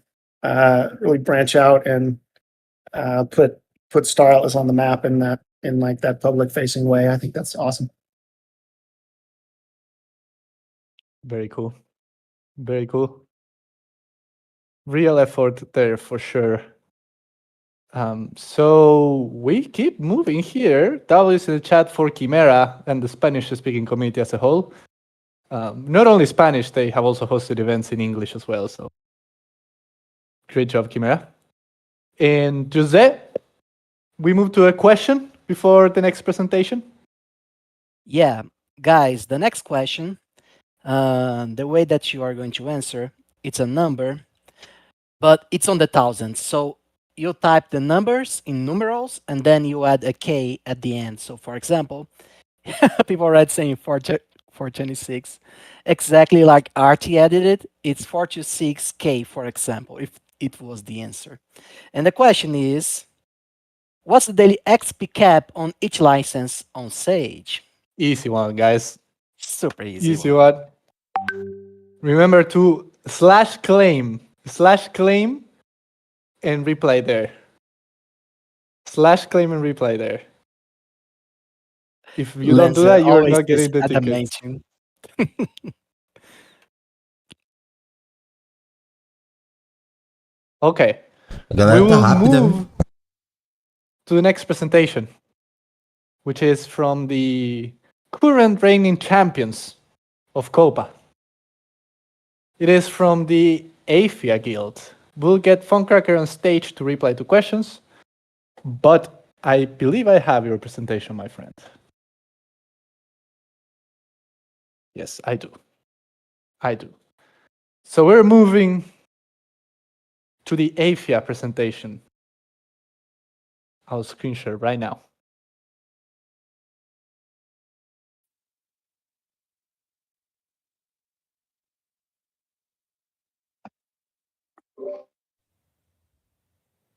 really branch out and put Star Atlas on the map in that public facing way. I think that's awesome. Very cool. Very cool. Real effort there for sure. So we keep moving here. That was in the chat for Chimera and the Spanish-speaking community as a whole. Not only Spanish, they have also hosted events in English as well. So great job, Chimera. And Jose, we move to a question before the next presentation. Yeah, guys, the next question, the way that you are going to answer, it's a number, but it's on the thousands. So you type the numbers in numerals, and then you add a K at the end. So for example, people are saying 426, exactly like Artie added it. It's 426K, for example, if it was the answer. And the question is, What's the daily XP cap on each license on Sage? Easy one, guys. Super easy. Easy one. Remember to /claim and replay there. /claim and replay there. If you don't do that, you're not getting the tickets. Okay. A galera We tá will rápida, move viu? to the next presentation, which is from the current reigning champions of COPA. It is from the AFIA Guild. We'll get Funcracker on stage to reply to questions, but I believe I have your presentation, my friend. Yes, I do. I do. So we're moving to the AFIA presentation. I'll screen share right now.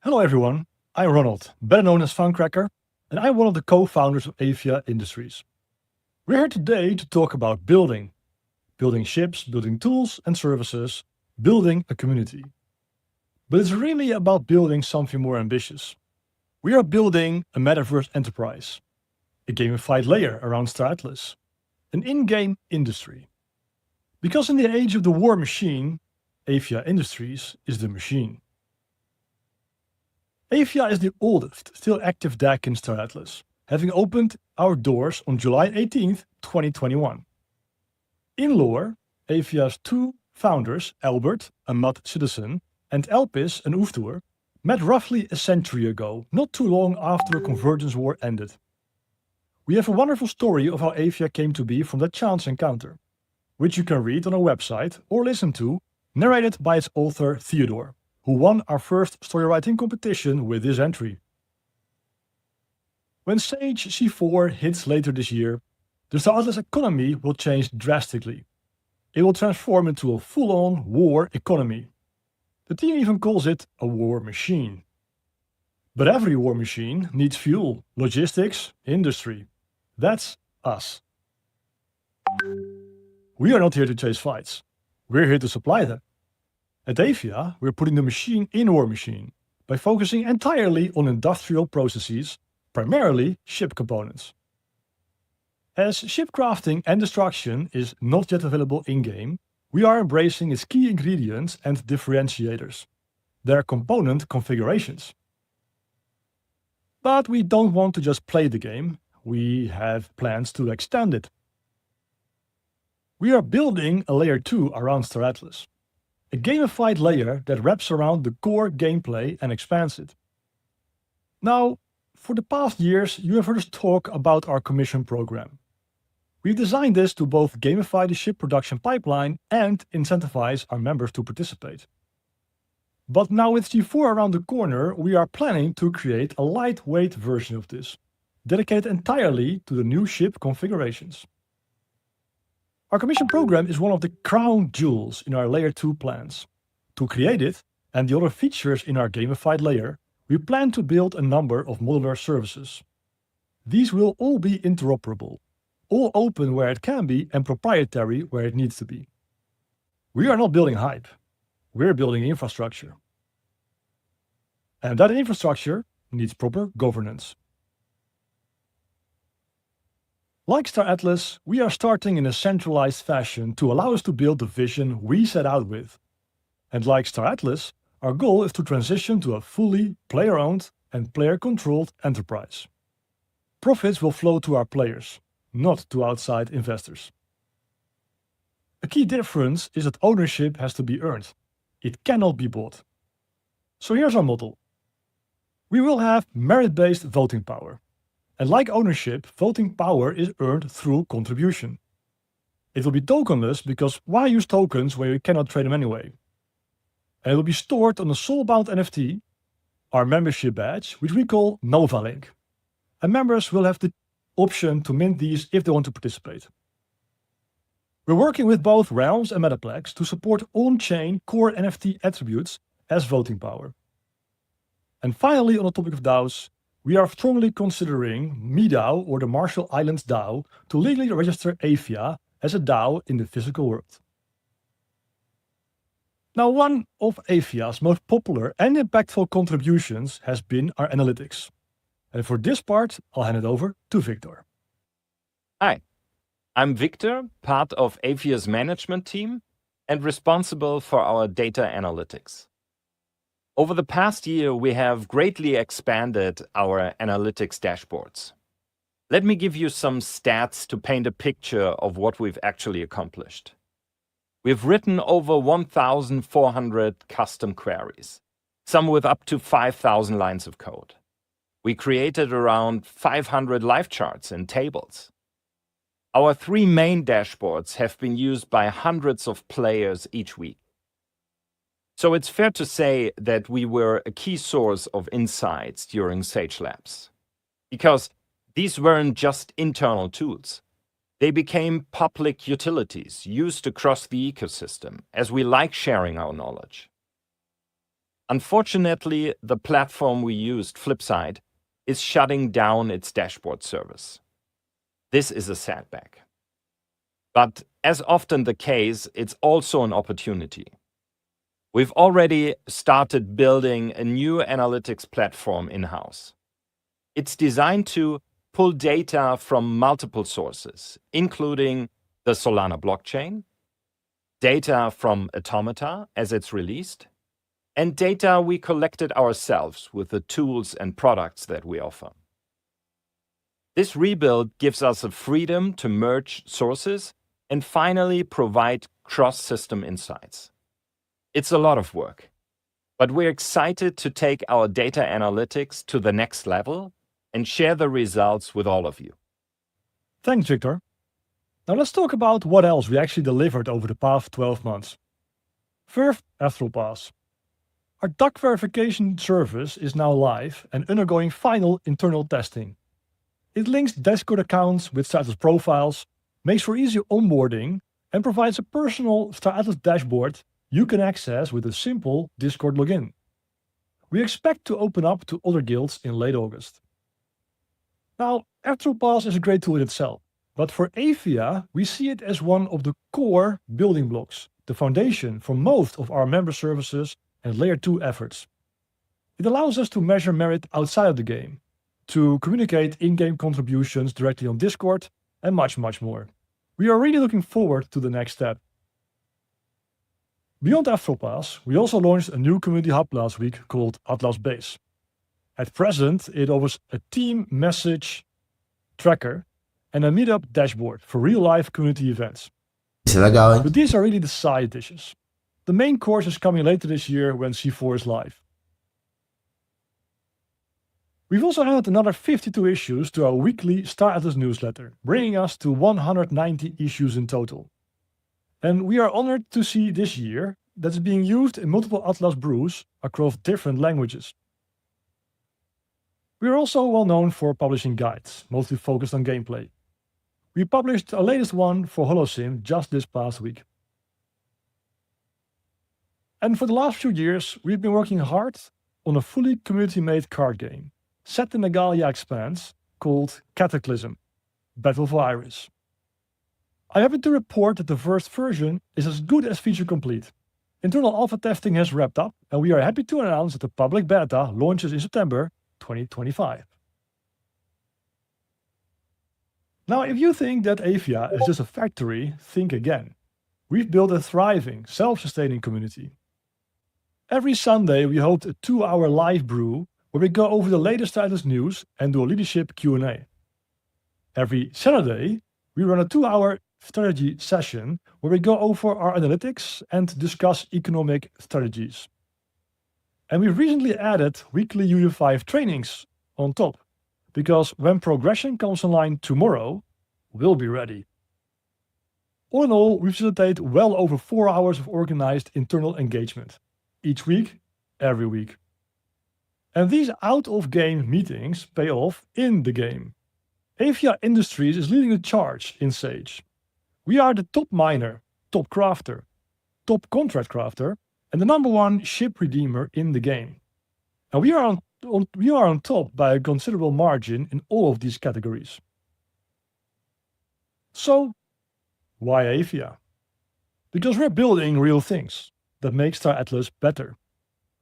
Hello everyone, I'm Ronald, better known as Funcracker, and I'm one of the co-founders of AFIA Industries. We're here today to talk about building ships, building tools and services, building a community. But it's really about building something more ambitious. We are building a metaverse enterprise, a gamified layer around Star Atlas, an in-game industry. Because in the age of the war machine, AFIA Industries is the machine. AFIA is the oldest still active DAC in Star Atlas, having opened our doors on July 18th, 2021. In lore, AFIA's two founders, Albert, a Mat citizen, and Elpis, an Oeftoer, met roughly a century ago, not too long after the Convergence War ended. We have a wonderful story of how AFIA came to be from that chance encounter, which you can read on our website or listen to, narrated by its author Theodore, who won our first story writing competition with this entry. When Sage C4 hits later this year, the Star Atlas economy will change drastically. It will transform into a full-on war economy. The team even calls it a war machine. But every war machine needs fuel, logistics, industry. That's us. We are not here to chase fights. We're here to supply them. At AFIA, we're putting the machine in war machine by focusing entirely on industrial processes, primarily ship components. As ship crafting and destruction is not yet available in-game, we are embracing its key ingredients and differentiators, their component configurations. But we don't want to just play the game, we have plans to extend it. We are building a layer 2 around Star Atlas, a gamified layer that wraps around the core gameplay and expands it. Now, for the past years, you have heard us talk about our commission program. We've designed this to both gamify the ship production pipeline and incentivize our members to participate. But now with G4 around the corner, we are planning to create a lightweight version of this, dedicated entirely to the new ship configurations. Our commission program is one of the crown jewels in our Layer 2 plans. To create it, and the other features in our gamified layer, we plan to build a number of modular services. These will all be interoperable, all open where it can be and proprietary where it needs to be. We are not building hype, we're building infrastructure. And that infrastructure needs proper governance. Like Star Atlas, we are starting in a centralized fashion to allow us to build the vision we set out with. And like Star Atlas, our goal is to transition to a fully player-owned and player-controlled enterprise. Profits will flow to our players, not to outside investors. A key difference is that ownership has to be earned. It cannot be bought. So here's our model. We will have merit-based voting power. And like ownership, voting power is earned through contribution. It will be tokenless because why use tokens when you cannot trade them anyway? And it will be stored on a soulbound NFT, our membership badge, which we call Novalink. And members will have the option to mint these if they want to participate. We're working with both Realms and Metaplex to support on-chain core NFT attributes as voting power. And finally, on the topic of DAOs, we are strongly considering MiDAO, or the Marshall Islands DAO, to legally register AFIA as a DAO in the physical world. Now, one of AFIA's most popular and impactful contributions has been our analytics. And for this part, I'll hand it over to Victor. Hi, I'm Victor, part of AFIA's management team and responsible for our data analytics. Over the past year, we have greatly expanded our analytics dashboards. Let me give you some stats to paint a picture of what we've actually accomplished. We've written over 1,400 custom queries, some with up to 5,000 lines of code. We created around 500 live charts and tables. Our 3 main dashboards have been used by hundreds of players each week. So it's fair to say that we were a key source of insights during Sage Labs. Because these weren't just internal tools. They became public utilities used across the ecosystem, as we like sharing our knowledge. Unfortunately, the platform we used, Flipside, is shutting down its dashboard service. This is a setback. But as often the case, it's also an opportunity. We've already started building a new analytics platform in-house. It's designed to pull data from multiple sources, including the Solana blockchain, data from Automata as it's released, and data we collected ourselves with the tools and products that we offer. This rebuild gives us a freedom to merge sources and finally provide cross-system insights. It's a lot of work, but we're excited to take our data analytics to the next level and share the results with all of you. Thanks, Victor. Now let's talk about what else we actually delivered over the past 12 months. First, AstroPass. Our duck verification service is now live and undergoing final internal testing. It links Discord accounts with StarAtlas profiles, makes for easy onboarding, and provides a personal StarAtlas dashboard you can access with a simple Discord login. We expect to open up to other guilds in late August. Now, AstroPass is a great tool in itself, but for AFIA, we see it as one of the core building blocks, the foundation for most of our member services and Layer 2 efforts. It allows us to measure merit outside of the game, to communicate in-game contributions directly on Discord, and much, much more. We are really looking forward to the next step. Beyond AstroPass, we also launched a new community hub last week called Atlas Base. At present, it offers a team message tracker and a meetup dashboard for real-life community events. But these are really the side dishes. The main course is coming later this year when C4 is live. We've also added another 52 issues to our weekly StarAtlas newsletter, bringing us to 190 issues in total. And we are honored to see this year that it's being used in multiple Atlas brews across different languages. We are also well known for publishing guides, mostly focused on gameplay. We published our latest one for HoloSim just this past week. And for the last few years, we've been working hard on a fully community-made card game, set in the Galia Expanse, called Cataclysm, Battle for Iris. I'm happy to report that the first version is as good as feature complete. Internal alpha testing has wrapped up, and we are happy to announce that the public beta launches in September 2025. Now, if you think that AFIA is just a factory, think again. We've built a thriving, self-sustaining community. Every Sunday, we hold a 2-hour live brew where we go over the latest StarAtlas news and do a leadership Q&A. Every Saturday, we run a 2-hour strategy session where we go over our analytics and discuss economic strategies. And we've recently added weekly UE5 trainings on top, because when progression comes online tomorrow, we'll be ready. All in all, we facilitate well over 4 hours of organized internal engagement, each week, every week. And these out-of-game meetings pay off in the game. AFIA Industries is leading the charge in Sage. We are the top miner, top crafter, top contract crafter, and the #1 ship redeemer in the game. And we are on on top by a considerable margin in all of these categories. So, why Avia? Because we're building real things that make Star Atlas better.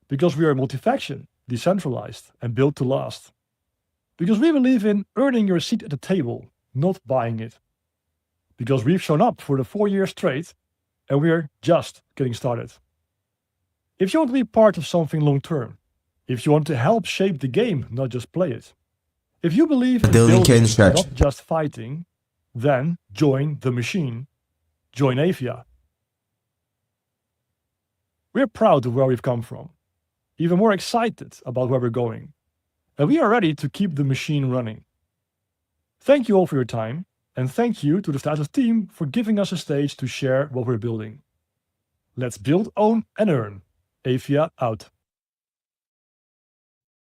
Because we are multifaction, decentralized, and built to last. Because we believe in earning your seat at the table, not buying it. Because we've shown up for the 4 years straight, and we're just getting started. If you want to be part of something long term, if you want to help shape the game, not just play it, if you believe in The link building, in chat. not just fighting, then join the machine. Join Avia. We're proud of where we've come from, even more excited about where we're going, and we are ready to keep the machine running. Thank you all for your time, and thank you to the Star Atlas team for giving us a stage to share what we're building. Let's build, own, and earn. Avia out.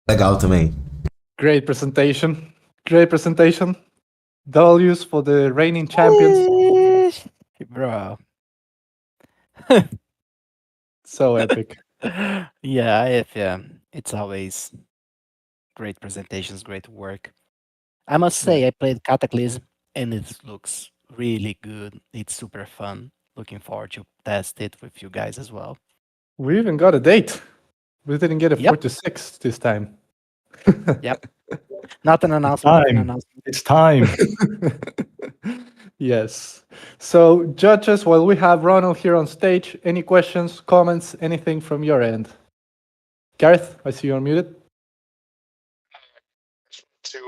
Legal também. Great presentation. Great presentation. W's for the reigning champions. Bro. So epic. Yeah, it's always great presentations, great work. I must say, I played Cataclysm and it looks really good. It's super fun. Looking forward to test it with you guys as well. We even got a date. We didn't get a Yep. 46 this time. Yep. Not an announcement. An Time. announcement. It's time. Yes. So, judges, while we have Ronald here on stage, any questions, comments, anything from your end? Gareth, I see you're muted. To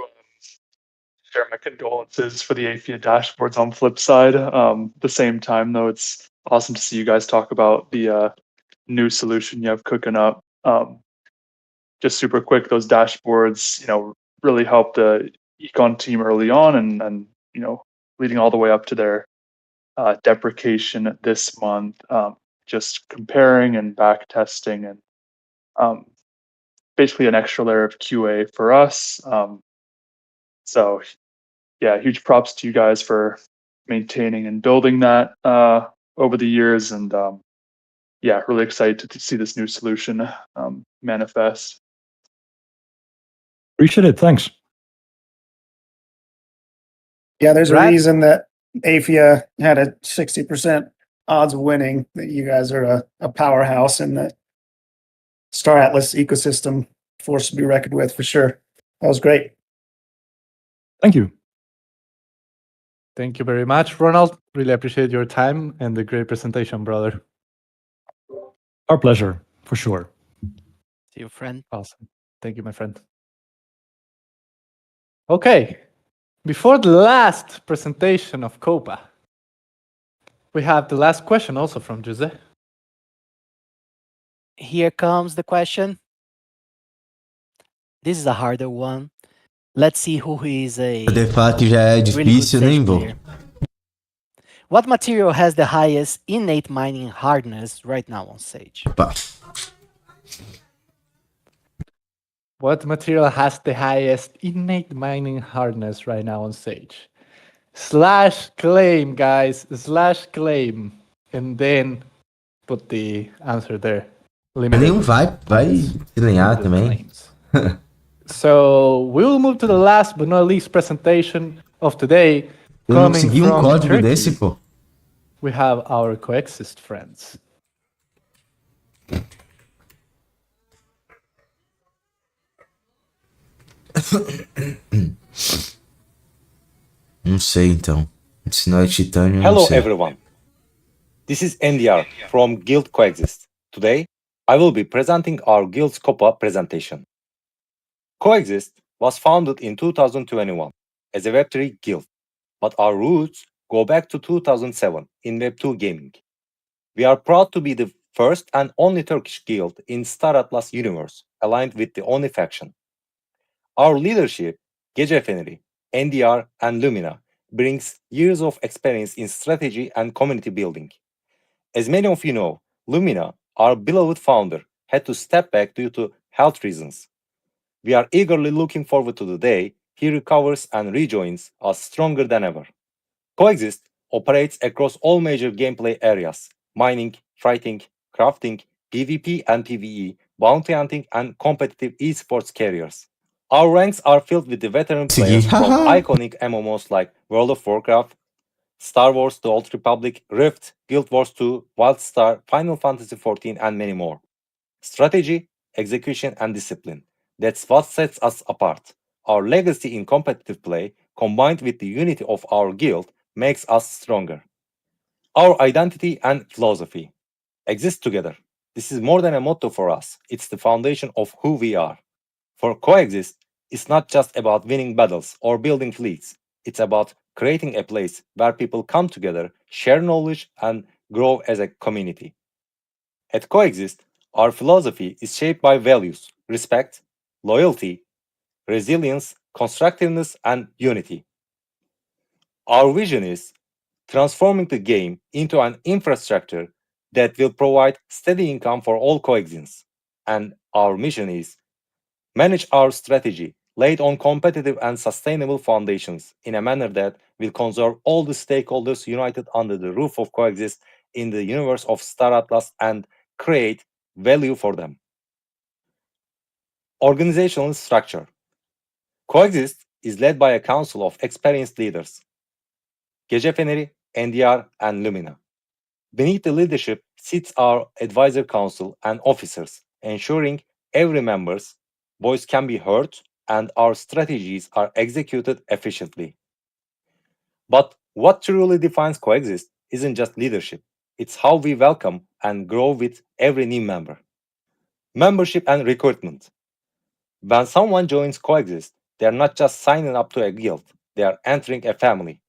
share my condolences for the AFIA dashboards on flip side. The same time, though, it's awesome to see you guys talk about the new solution you have cooking up. Just super quick, those dashboards, really helped the econ team early on, and leading all the way up to their deprecation this month. Just comparing and back testing, and basically an extra layer of QA for us. So yeah, huge props to you guys for maintaining and building that over the years, and yeah, really excited to see this new solution manifest. Appreciate it. Thanks. Yeah, there's Brad? a reason that AFIA had a 60% odds of winning, that you guys are a powerhouse in the Star Atlas ecosystem, force to be reckoned with for sure. That was great. Thank you. Thank you very much, Ronald. Really appreciate your time and the great presentation, brother. Our pleasure, for sure. See you, friend. Awesome. Thank you, my friend. Okay. Before the last presentation of COPA, we have the last question also from Jose. Here comes the question. This is a harder one. Let's see who is a De falar que já é really good difícil, stage nem vou. player. What material has the highest innate mining hardness right now on Sage? Opa. What material has the highest innate mining hardness right now on Sage? /claim, guys. /claim. And then put the answer there. Nenhum vai estranhar também. So we will move to the last but not least presentation of today. Eu não Coming consegui from código Turkey, desse, pô. we have our Coexist friends. Não sei, então. Se não é titânio, eu não Hello sei. everyone. This is NDR from Guild Coexist. Today, I will be presenting our Guild's COPA presentation. Coexist was founded in 2021 as a Web3 guild, but our roots go back to 2007 in Web2 gaming. We are proud to be the first and only Turkish guild in Star Atlas universe aligned with the Oni faction. Our leadership, Gece Feneri, NDR, and Lumina, brings years of experience in strategy and community building. As many of you know, Lumina, our beloved founder, had to step back due to health reasons. We are eagerly looking forward to the day he recovers and rejoins us stronger than ever. Coexist operates across all major gameplay areas: mining, fighting, crafting, PvP and PvE, bounty hunting, and competitive esports careers. Our ranks are filled with the veteran Segui. players from Haha. iconic MMOs like World of Warcraft, Star Wars The Old Republic, Rift, Guild Wars 2, WildStar, Final Fantasy XIV, and many more. Strategy, execution, and discipline. That's what sets us apart. Our legacy in competitive play, combined with the unity of our guild, makes us stronger. Our identity and philosophy exist together. This is more than a motto for us, it's the foundation of who we are. For Coexist, it's not just about winning battles or building fleets, it's about creating a place where people come together, share knowledge, and grow as a community. At Coexist, our philosophy is shaped by values: respect, loyalty, resilience, constructiveness, and unity. Our vision is transforming the game into an infrastructure that will provide steady income for all Coexists. And our mission is manage our strategy laid on competitive and sustainable foundations in a manner that will conserve all the stakeholders united under the roof of Coexist in the universe of Star Atlas and create value for them. Organizational structure. Coexist is led by a council of experienced leaders: Gece Feneri, NDR, and Lumina. Beneath the leadership sits our advisor council and officers, ensuring every member's voice can be heard and our strategies are executed efficiently. But what truly defines Coexist isn't just leadership, it's how we welcome and grow with every new member. Membership and recruitment. When someone joins Coexist, they are not just signing up to a guild, they are entering a family.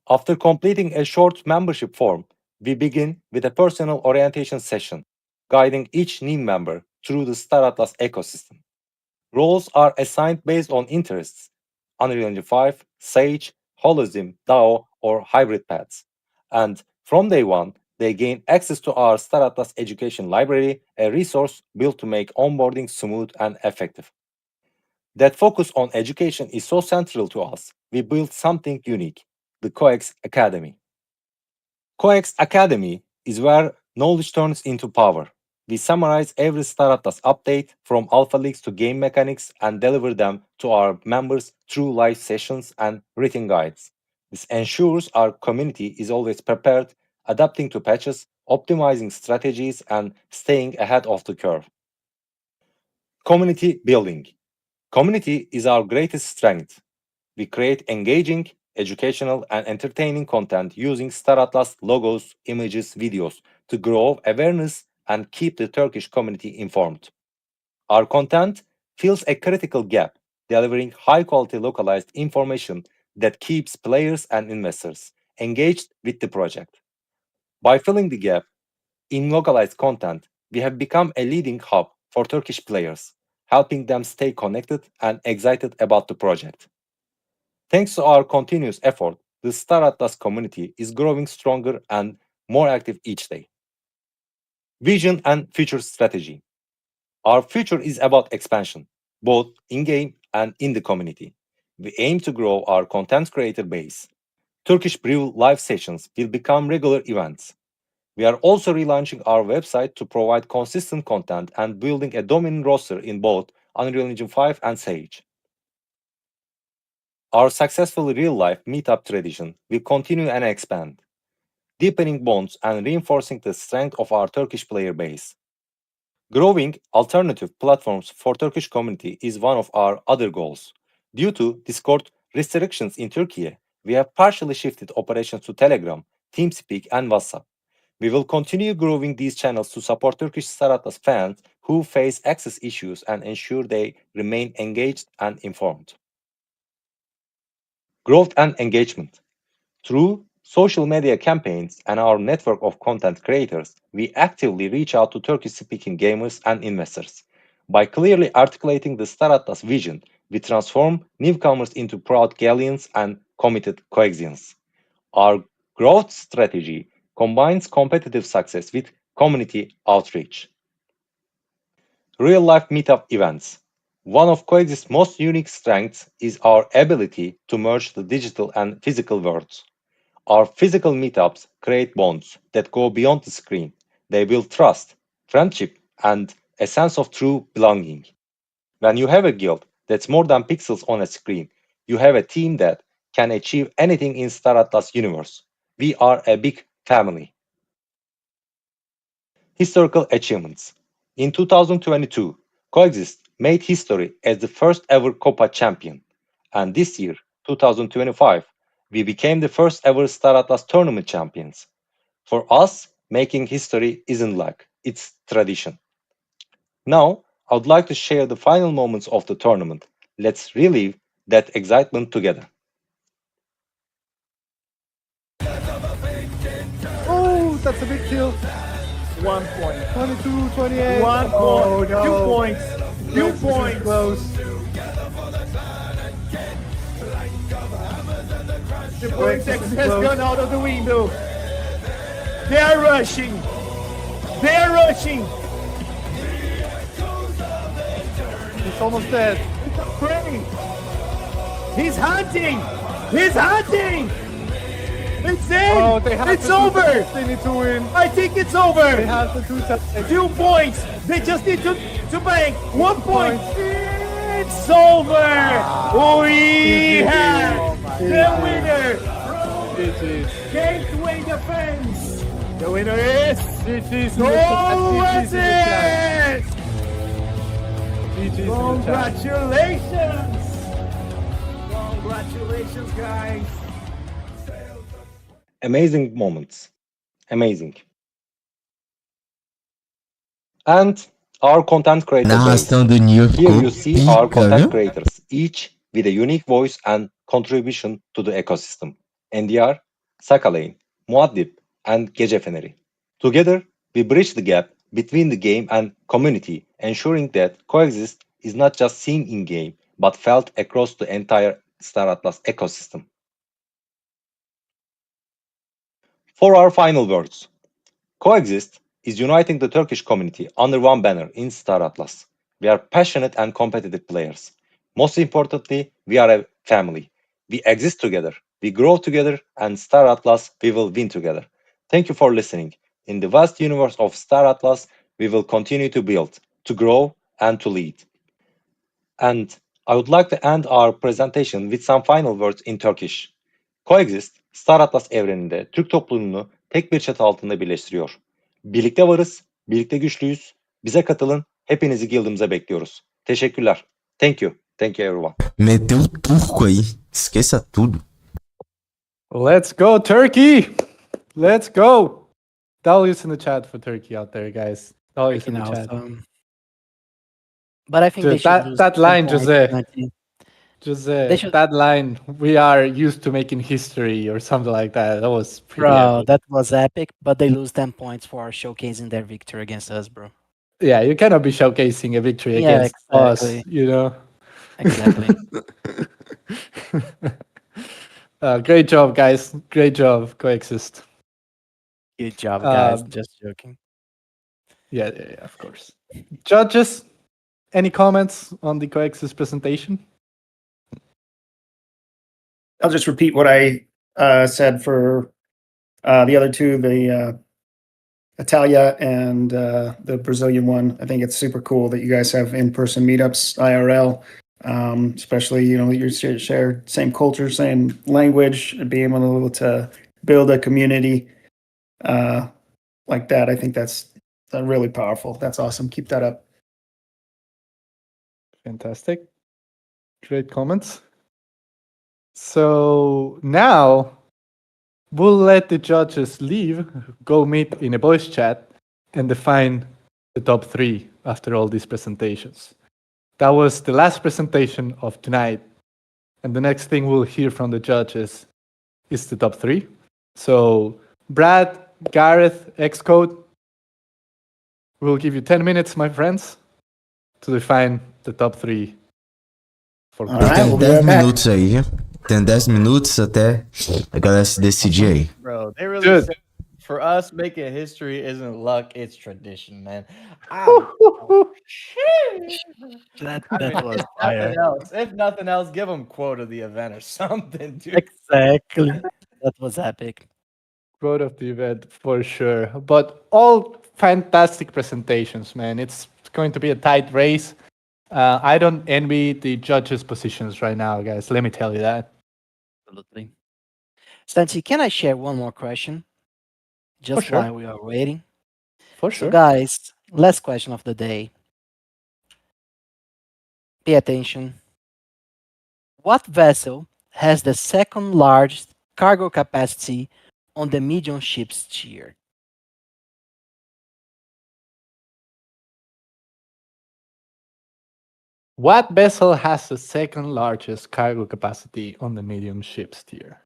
After completing a short membership form, we begin with a personal orientation session, guiding each new member through the Star Atlas ecosystem. Roles are assigned based on interests: Unreal Engine 5, Sage, Holozim, DAO, or hybrid paths. And from day one, they gain access to our Star Atlas Education Library, a resource built to make onboarding smooth and effective. That focus on education is so central to us, we built something unique: the COEX Academy. COEX Academy is where knowledge turns into power. We summarize every Star Atlas update from alpha leaks to game mechanics and deliver them to our members through live sessions and written guides. This ensures our community is always prepared, adapting to patches, optimizing strategies, and staying ahead of the curve. Community building. Community is our greatest strength. We create engaging, educational, and entertaining content using Star Atlas logos, images, videos to grow awareness and keep the Turkish community informed. Our content fills a critical gap, delivering high-quality localized information that keeps players and investors engaged with the project. By filling the gap in localized content, we have become a leading hub for Turkish players, helping them stay connected and excited about the project. Thanks to our continuous effort, the Star Atlas community is growing stronger and more active each day. Vision and future strategy. Our future is about expansion, both in-game and in the community. We aim to grow our content creator base. Turkish Brew live sessions will become regular events. We are also relaunching our website to provide consistent content and building a dominant roster in both Unreal Engine 5 and Sage. Our successful real-life meetup tradition will continue and expand, deepening bonds and reinforcing the strength of our Turkish player base. Growing alternative platforms for Turkish community is one of our other goals. Due to Discord restrictions in Turkey, we have partially shifted operations to Telegram, TeamSpeak, and WhatsApp. We will continue growing these channels to support Turkish Star Atlas fans who face access issues and ensure they remain engaged and informed. Growth and engagement. Through social media campaigns and our network of content creators, we actively reach out to Turkish-speaking gamers and investors. By clearly articulating the Star Atlas vision, we transform newcomers into proud Galleons and committed Coexians. Our growth strategy combines competitive success with community outreach. Real-life meetup events. One of Coexist's most unique strengths is our ability to merge the digital and physical worlds. Our physical meetups create bonds that go beyond the screen. They build trust, friendship, and a sense of true belonging. When you have a guild that's more than pixels on a screen, you have a team that can achieve anything in Star Atlas universe. We are a big family. Historical achievements. In 2022, Coexist made history as the first ever COPA champion. And this year, 2025, we became the first ever Star Atlas tournament champions. For us, making history isn't luck, it's tradition. Now, I would like to share the final moments of the tournament. Let's relive that excitement together. Oh, that's a big kill. 1 point. 22, 28. 1 point. Oh, no. 2 points. 2 This is points. close. The vortex has gone out of the window. They are rushing. They are rushing. He's almost dead. It's afraid. He's hunting. He's hunting. It's in. Oh, they have it's to over. They need to win. I think it's over. They have to do something. 2 points. They just need to bank 1 point. It's over. We have the winner. Gateway Defense. The winner is SUAS. Congratulations. Congratulations, guys. Amazing moments. Amazing. And our content creator base. Narração do Nier Here you ficou see our pica, content viu? creators, each with a unique voice and contribution to the ecosystem. NDR, Sakalein, Muad'Dib, and Gece Feneri. Together, we bridge the gap between the game and community, ensuring that Coexist is not just seen in-game, but felt across the entire Star Atlas ecosystem. For our final words, Coexist is uniting the Turkish community under one banner in Star Atlas. We are passionate and competitive players. Most importantly, we are a family. We exist together, we grow together, and Star Atlas, we will win together. Thank you for listening. In the vast universe of Star Atlas, we will continue to build, to grow, and to lead. And I would like to end our presentation with some final words in Turkish. Coexist, Star Atlas evreninde Türk toplumunu tek bir çatı altında birleştiriyor. Birlikte varız, birlikte güçlüyüz. Bize katılın, hepinizi guild'ımıza bekliyoruz. Teşekkürler. Thank you. Thank you everyone. Meteu o turco aí. Esqueça tudo. Let's go, Turkey! Let's go! W's in the chat for Turkey out there, guys. W's in the chat. But I think they Dude, should lose that 10 line, points, Jose. 19. Jose, They should- that line, we are used to making history or something like that. That was pretty Bro, epic. that was epic, but they lose 10 points for showcasing their victory against us, bro. Yeah, you cannot be showcasing a victory Yeah, against exactly. us, you know? Exactly. Great job, guys. Great job, Coexist. Good job, guys. Um, Just joking. Yeah, of course. Judges, any comments on the Coexist presentation? I'll just repeat what I said for the other two, the Italia and the Brazilian one. I think it's super cool that you guys have in-person meetups, IRL, especially, you know, you share same culture, same language, and being able to build a community like that. I think that's really powerful. That's awesome. Keep that up. Fantastic. Great comments. So now we'll let the judges leave, go meet in a voice chat, and define the top 3 after all these presentations. That was the last presentation of tonight. And the next thing we'll hear from the judges is the top 3. So Brad, Gareth, Xcode, we'll give you 10 minutes, my friends, to define the top 3. For Tem 10 minutos aí, viu? Tem 10 minutos até a galera se decidir aí. Bro, they really Dude. said for us making history isn't luck, it's tradition, man. That If was nothing fire. else, give them quote of the event or something, dude. Exactly. That was epic. Quote of the event for sure. But all fantastic presentations, man. It's going to be a tight race. I don't envy the judges' positions right now, guys. Let me tell you that. Absolutely. Stancy, can I share one more question? Just sure. while we are waiting. For So, sure. guys, last question of the day. Pay attention. What vessel has the second largest cargo capacity on the medium ships tier? What vessel has the second largest cargo capacity on the medium ships tier?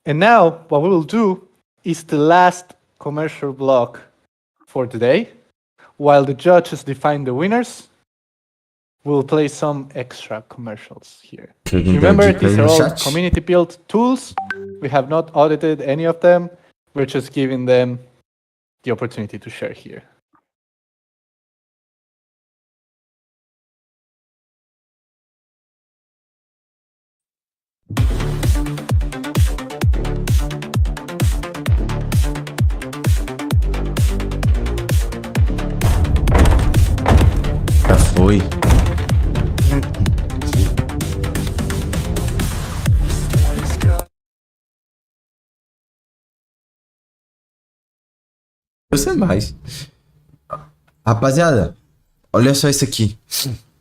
And now, what we will do is the last commercial block for today. While the judges define the winners, we'll play some extra commercials here. Remember, these are all community-built tools. We have not audited any of them. We're just giving them the opportunity to share here. Já foi. Eu sei mais. Rapaziada, olha só isso aqui.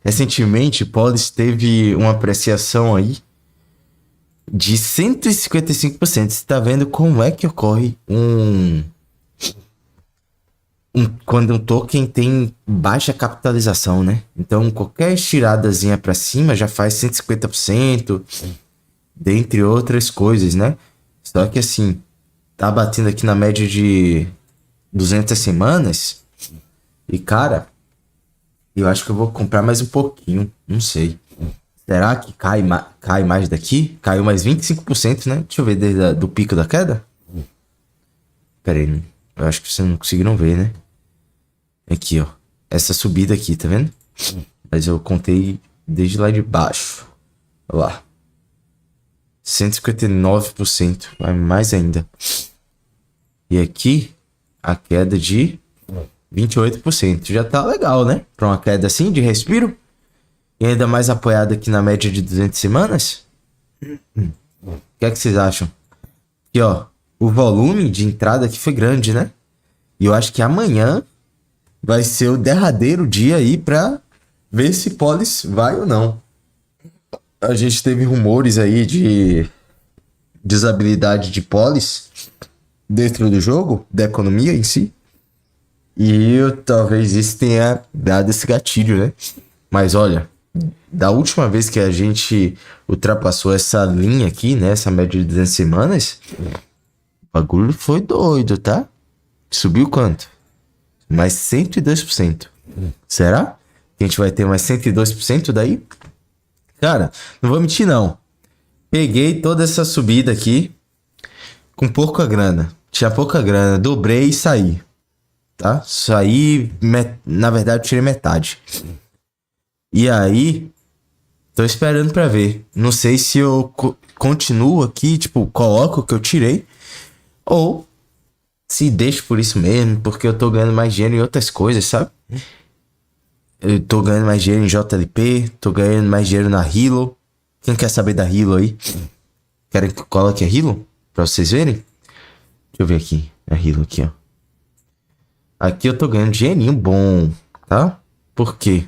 Recentemente, Polis teve uma apreciação aí de 155%. Você tá vendo como é que ocorre quando um token tem baixa capitalização, né? Então, qualquer estiradazinha pra cima já faz 150%, dentre outras coisas, né? Só que assim, tá batendo aqui na média de 200 semanas. E, cara, eu acho que eu vou comprar mais um pouquinho. Não sei. Será que cai mais daqui? Caiu mais 25%, né? Deixa eu ver desde do pico da queda. Pera aí. Eu acho que vocês não conseguiram ver, né? Aqui, ó. Essa subida aqui, tá vendo? Mas eu contei desde lá de baixo. Olha lá. 159%. Vai mais ainda. E aqui, a queda de 28%. Já tá legal, né? Pra uma queda assim, de respiro. E ainda mais apoiada aqui na média de 200 semanas. O que é que vocês acham? Aqui, ó. O volume de entrada aqui foi grande, né? E eu acho que amanhã vai ser o derradeiro dia aí pra ver se Polis vai ou não. A gente teve rumores aí de desabilidade de Polis dentro do jogo, da economia em si. E talvez isso tenha dado esse gatilho, né? Mas olha, da última vez que a gente ultrapassou essa linha aqui, né? Essa média de 200 semanas, o bagulho foi doido, tá? Subiu quanto? Mais 102%. Será que a gente vai ter mais 102% daí? Cara, não vou mentir não. Peguei toda essa subida aqui com pouca grana. Tinha pouca grana, dobrei e saí. Tá? Saí, na verdade, eu tirei metade. E aí, tô esperando pra ver. Não sei se eu continuo aqui, tipo, coloco o que eu tirei, ou se deixo por isso mesmo, porque eu tô ganhando mais dinheiro em outras coisas, sabe? Eu tô ganhando mais dinheiro em JLP, tô ganhando mais dinheiro na Hilo. Quem quer saber da Hilo aí? Querem que eu coloque a Hilo? Pra vocês verem? Deixa eu ver aqui. A Hilo aqui, ó. Aqui eu tô ganhando dinheirinho bom, tá? Por quê?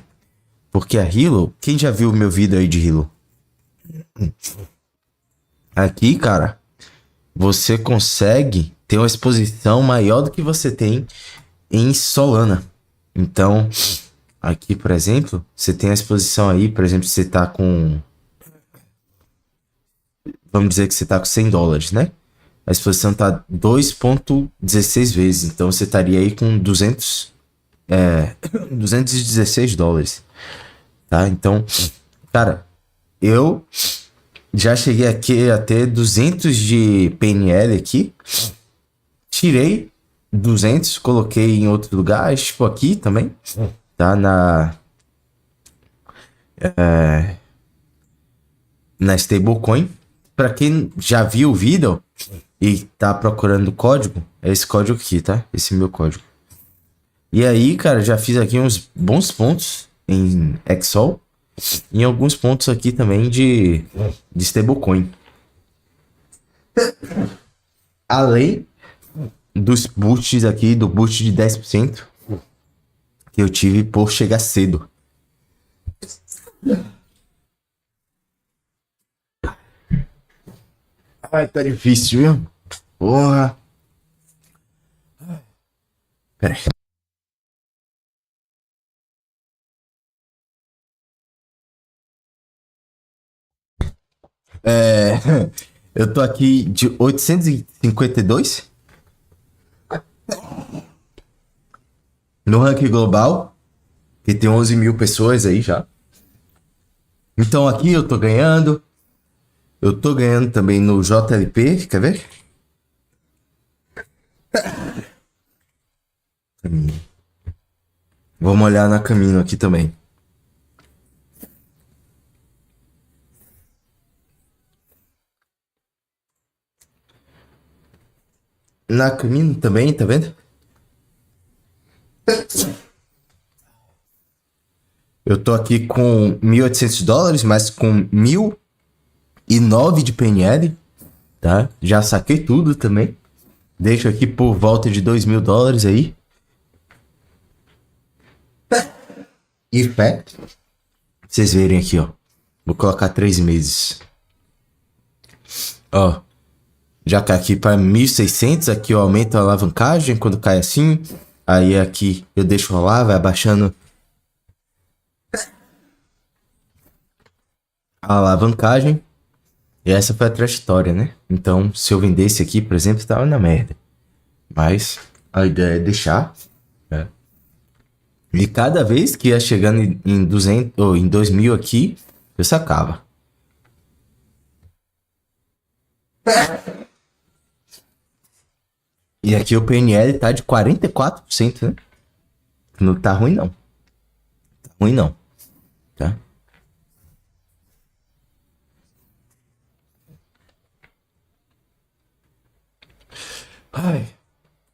Porque a Hilo... Quem já viu o meu vídeo aí de Hilo? Aqui, cara, você consegue ter uma exposição maior do que você tem em Solana. Então, aqui, por exemplo, você tem a exposição aí, por exemplo, você tá com... Vamos dizer que você tá com $100, né? A exposição tá 2,16 vezes. Então, você estaria aí com $216. Tá? Então, cara, eu já cheguei aqui a ter 200 de PNL aqui. Tirei 200, coloquei em outro lugar, tipo aqui também. Tá? Na stablecoin. Pra quem já viu o vídeo e tá procurando o código, é esse código aqui, tá? Esse meu código. E aí, cara, já fiz aqui uns bons pontos em Exol. E alguns pontos aqui também de stablecoin. Além dos boosts aqui, do boost de 10% que eu tive por chegar cedo. Ai, tá difícil, viu? Porra. Pera aí. Eu tô aqui de 852 no ranking global, que tem 11 mil pessoas aí já. Então aqui eu tô ganhando. Eu tô ganhando também no JLP, quer ver? Vamos olhar na Camino aqui também. Na Camino também, tá vendo? Eu tô aqui com $1.800, mas com 1.009 de PNL, tá? Já saquei tudo também. Deixo aqui por volta de $2.000 aí. E fé. Vocês verem aqui, ó. Vou colocar 3 meses. Ó. Já cai aqui para 1.600. Aqui eu aumento a alavancagem quando cai assim. Aí aqui eu deixo rolar, vai abaixando a alavancagem. E essa foi a trajetória, né? Então, se eu vendesse aqui, por exemplo, tava na merda. Mas a ideia é deixar, né? E cada vez que ia chegando em 200 ou em 2.000 aqui, eu sacava. E aqui o PNL tá de 44%, né? Não tá ruim, não. Tá ruim, não. Tá? Ai.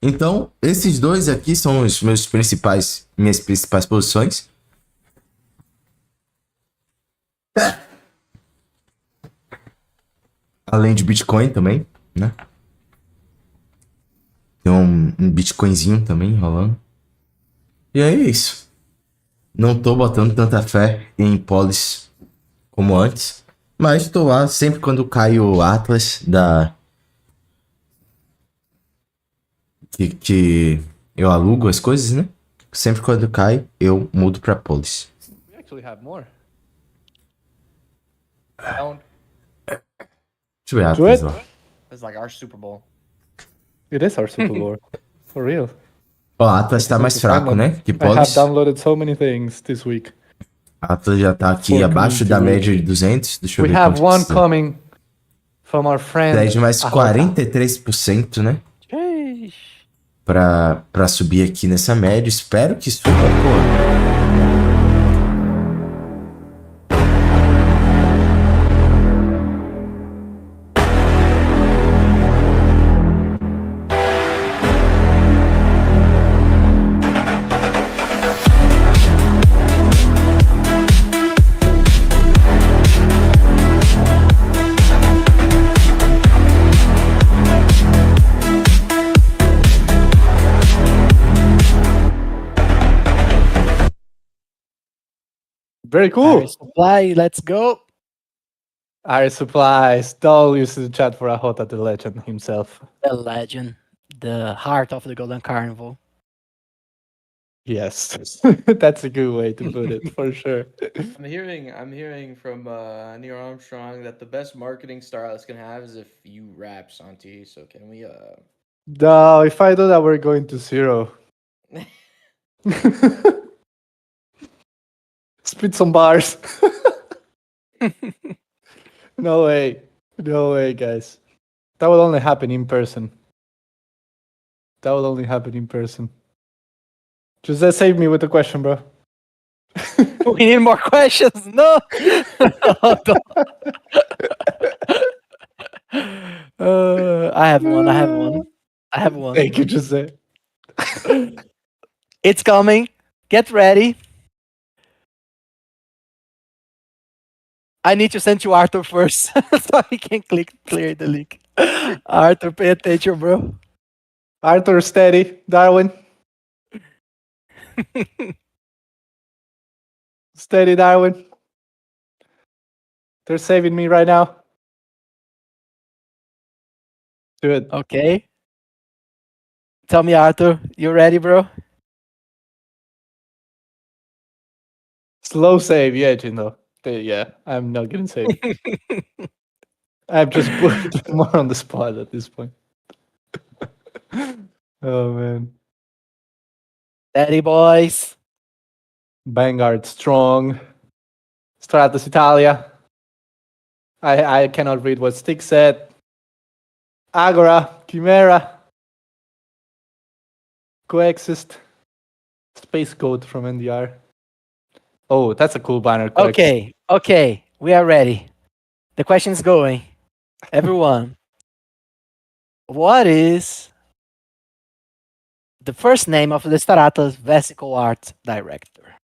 Então, esses dois aqui são os minhas principais posições. Além de Bitcoin também, né? Tem um Bitcoinzinho também rolando. E é isso. Não tô botando tanta fé em polis como antes. Mas tô lá sempre quando cai o Atlas da... Que eu alugo as coisas, né? Sempre quando cai, eu mudo pra polis. We actually have more. Don't. Deixa eu ver Do Atlas, it? ó. It's like our Super Bowl. It is our Super Bowl. For real. Ó, Atlas tá mais fraco, né? Que I have polis. downloaded so many things this week. Atlas já tá aqui For abaixo me da to média read. de 200. Deixa eu We ver have quanto one precisa. coming from our friend. Pede mais Ahota. 43%, né? Pra subir aqui nessa média. Espero que suba, pô. Very cool. Air supply, let's go. Our supplies. Dol used the chat for Ahota, the legend himself. The legend, the heart of the Golden Carnival. Yes, that's a good way to put it, for sure. I'm hearing from Neil Armstrong that the best marketing stylist can have is if you rap, Santi. So can we No, if I do that, we're going to zero. Spit some bars. No way. No way, guys. That will only happen in person. That will only happen in person. Jose, save me with the question, bro. We need more questions. No. I have one. Thank you, Jose. It's coming. Get ready. I need to send to Arthur first so he can clear the link. Arthur, pay attention, bro. Arthur, steady. Darwin. Steady, Darwin. They're saving me right now. Do it. Okay. Tell me, Arthur, you ready, bro? Slow save, yeah, Jindo. Yeah, I'm not getting saved. I've just put more on the spot at this point. Oh man. Steady, boys. Vanguard strong. Stratus Italia. I cannot read what Stick said. Agora, Chimera. Coexist. Space Code from NDR. Oh, that's a cool banner. Coexist. Okay, we are ready. The question is going. Everyone, what is the first name of the Star Atlas Vesicle Art Director?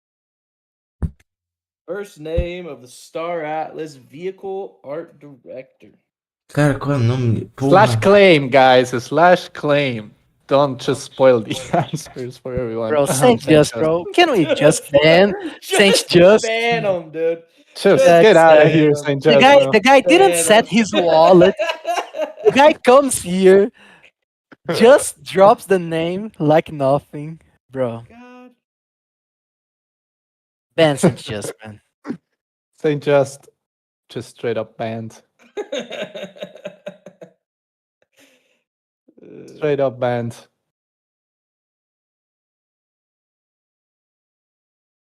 First name of the Star Atlas Vehicle Art Director. Cara, qual é o nome? Slash Porra. claim, guys. Slash claim. Don't just spoil the answers for everyone. Bro, Saint Just, bro. Can we just ban Saint Just? Ban him, dude. Just get out of here, Saint Just. The guy didn't set his wallet. The guy comes here, just drops the name like nothing, bro. God. Ban Saint Just, man. Saint Just straight up banned. Straight up banned.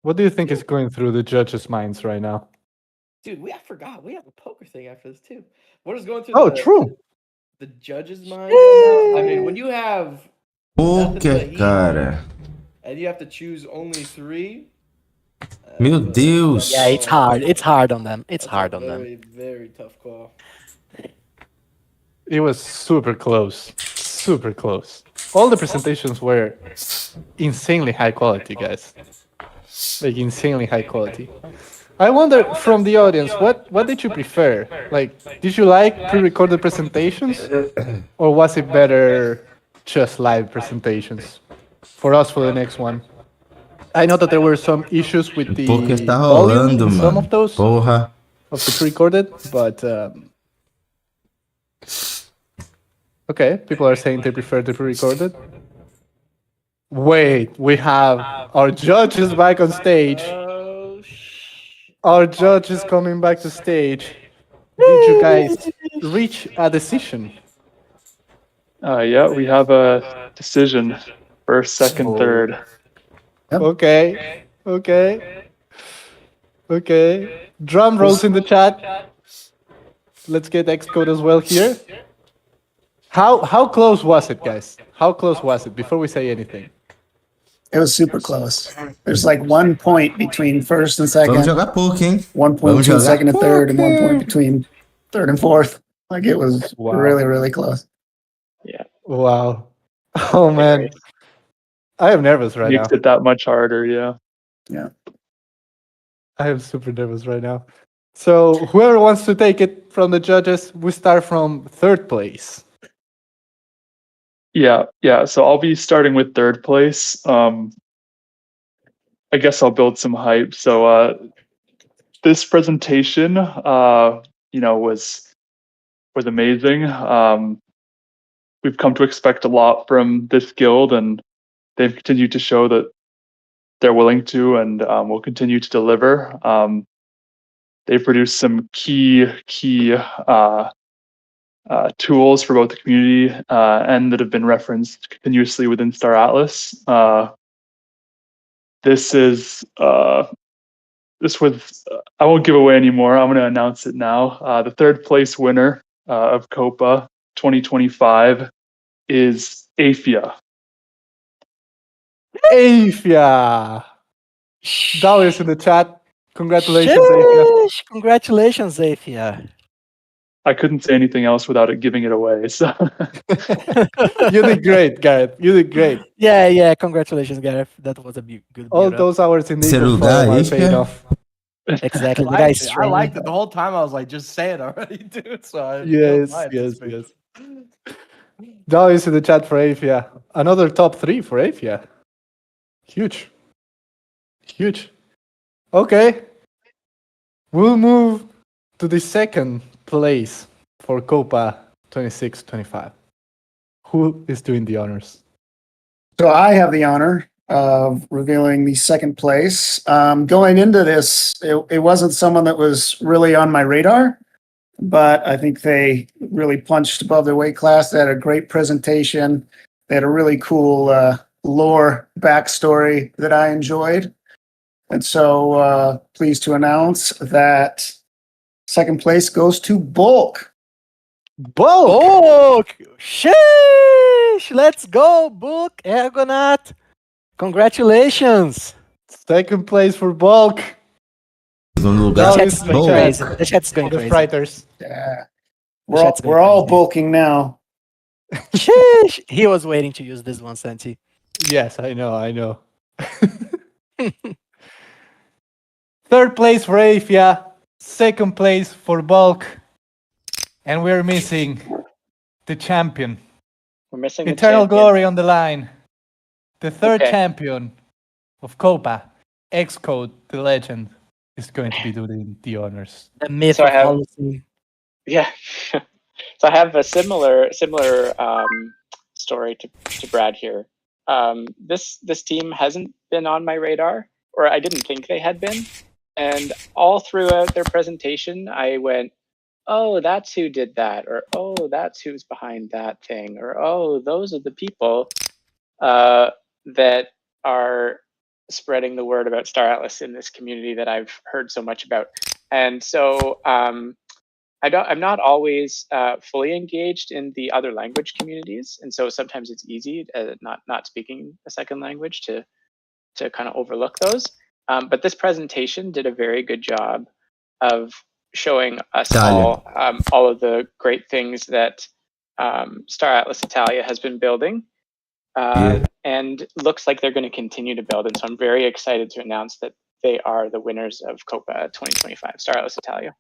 What do you think is going through the judges' minds right now? Dude, I forgot. We have a poker thing after this too. What is going through true. the judges' mind right now? I mean, when you have Poker, cara. and you have to choose only 3. Meu Deus. Yeah, it's hard. It's hard on them. It's hard on them. Very, very tough call. It was super close. Super close. All the presentations were insanely high quality, guys. Like insanely high quality. I wonder from the audience, what did you prefer? Like, did you like pre-recorded presentations, or was it better just live presentations? For us, for the next one, I know that there were some issues with the Porque está volume rolando, in some mano. of those Porra. of the pre-recorded, but okay, people are saying they prefer the pre-recorded. Wait, we have our judges back on stage. Our judge is coming back to stage. Did you guys reach a decision? Yeah, we have a decision. First, second, third. Okay. Drum rolls in the chat. Let's get Xcode as well here. How close was it, guys? How close was it before we say anything? It was super close. There's like 1 point between first and second. Vamos jogar poker, hein? 1 point Vamos between jogar second and third, and 1 poker. point between third and fourth. Like it was really, really close. Yeah. Wow. Oh man. I am nervous right now. Makes it that much harder, yeah. Yeah. I am super nervous right now. So whoever wants to take it from the judges, we start from third place. Yeah. So I'll be starting with third place. I guess I'll build some hype. So this presentation, was amazing. We've come to expect a lot from this guild, and they've continued to show that they're willing to, and will continue to deliver. They've produced some key tools for both the community and that have been referenced continuously within Star Atlas. This was, I won't give away anymore. I'm going to announce it now. The third place winner of COPA 2025 is Afia. Afia! Dollars in the chat. Congratulations, Afia. Congratulations, Afia. I couldn't say anything else without it giving it away. So You did great, Gareth. You did great. Yeah. Congratulations, Gareth. That was a good All build up. those hours in Terceiro Eagle lugar, Forum are Asia. paying off. Exactly. The I guy's liked it. I training. liked it. The whole time I was like, just say it already, dude. So I killed my Yes. anticipation. Darius in the chat for Afia. Another top 3 for Afia. Huge. Okay. We'll move to the second place for Copa 26-25. Who is doing the honors? So I have the honor of revealing the second place. Going into this, it wasn't someone that was really on my radar, but I think they really punched above their weight class. They had a great presentation. They had a really cool lore backstory that I enjoyed. And so pleased to announce that second place goes to Bulk. Book! Sheesh! Let's go, Book Ergonaut! Congratulations! Second place for Bulk. Segundo lugar, The chat's going Bulk. crazy. The chat's going The crazy. Frighters. Yeah. The chat's going We're all crazy. bulking now. Sheesh! He was waiting to use this one, Santi. Yes, I know. Third place for Afia. Second place for Bulk. And we're missing the champion. We're missing the Eternal champion. glory on the line. The third Okay. champion of Copa, Xcode, the legend, is going to be doing the honors. The myth So I of have- Holocene. Yeah. So I have a similar story to Brad here. This team hasn't been on my radar, or I didn't think they had been. And all throughout their presentation, I went, "Oh, that's who did that," or "Oh, that's who's behind that thing," or "Oh, those are the people that are spreading the word about Star Atlas in this community that I've heard so much about." And so I'm not always fully engaged in the other language communities, and so sometimes it's easy, not speaking a second language, to kind of overlook those. But this presentation did a very good job of showing us all of the great things that Star Atlas Italia has been building, and looks like they're going to continue to build. And so I'm very excited to announce that they are the winners of Copa 2025, Star Atlas Italia.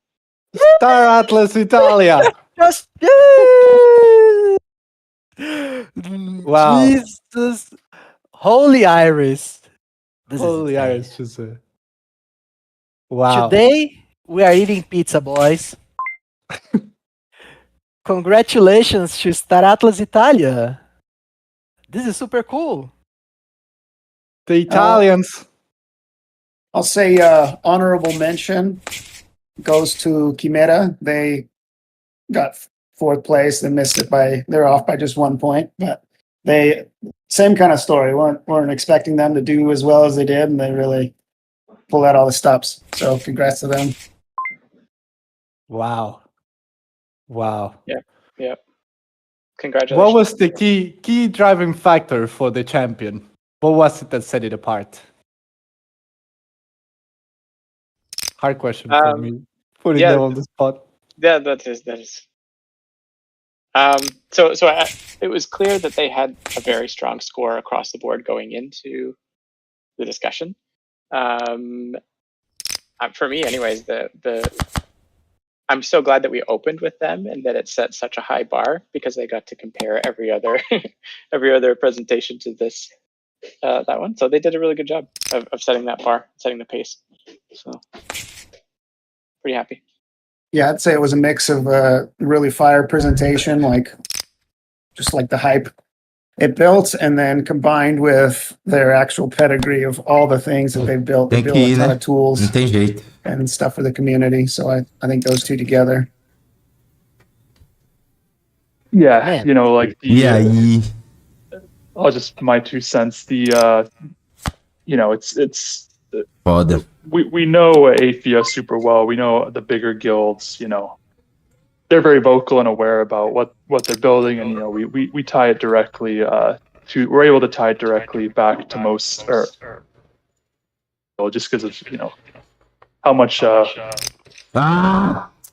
Star Atlas Italia. Just Wow. Jesus, Holy Iris. This Holy is insane. Iris, just wow. Today we are eating pizza, boys. Congratulations to Star Atlas Italia. This is super cool. The Italians. I'll say honorable mention goes to Chimera. They got fourth place. They missed it they're off by just 1 point, but they same kind of story. Weren't expecting them to do as well as they did, and they really pulled out all the stops. So congrats to them. Wow. Yeah. Congratulations. What was the key driving factor for the champion? What was it that set it apart? Hard question for me. Putting them on the spot. Yeah, that is. It was clear that they had a very strong score across the board going into the discussion. For me, anyways, I'm so glad that we opened with them and that it set such a high bar, because they got to compare every other presentation to this that one. So they did a really good job of setting that bar, setting the pace. So pretty happy. Yeah, I'd say it was a mix of really fire presentation, just like the hype it built, and then combined with their actual pedigree of all the things that they've built. They built a ton of tools and stuff for the community. So I think those two together. Yeah, Man. I'll just my 2 cents. It's Foda. we know Afia super well. We know the bigger guilds. They're very vocal and aware about what they're building, and we tie it directly we're able to tie it directly back to most, or just because of how much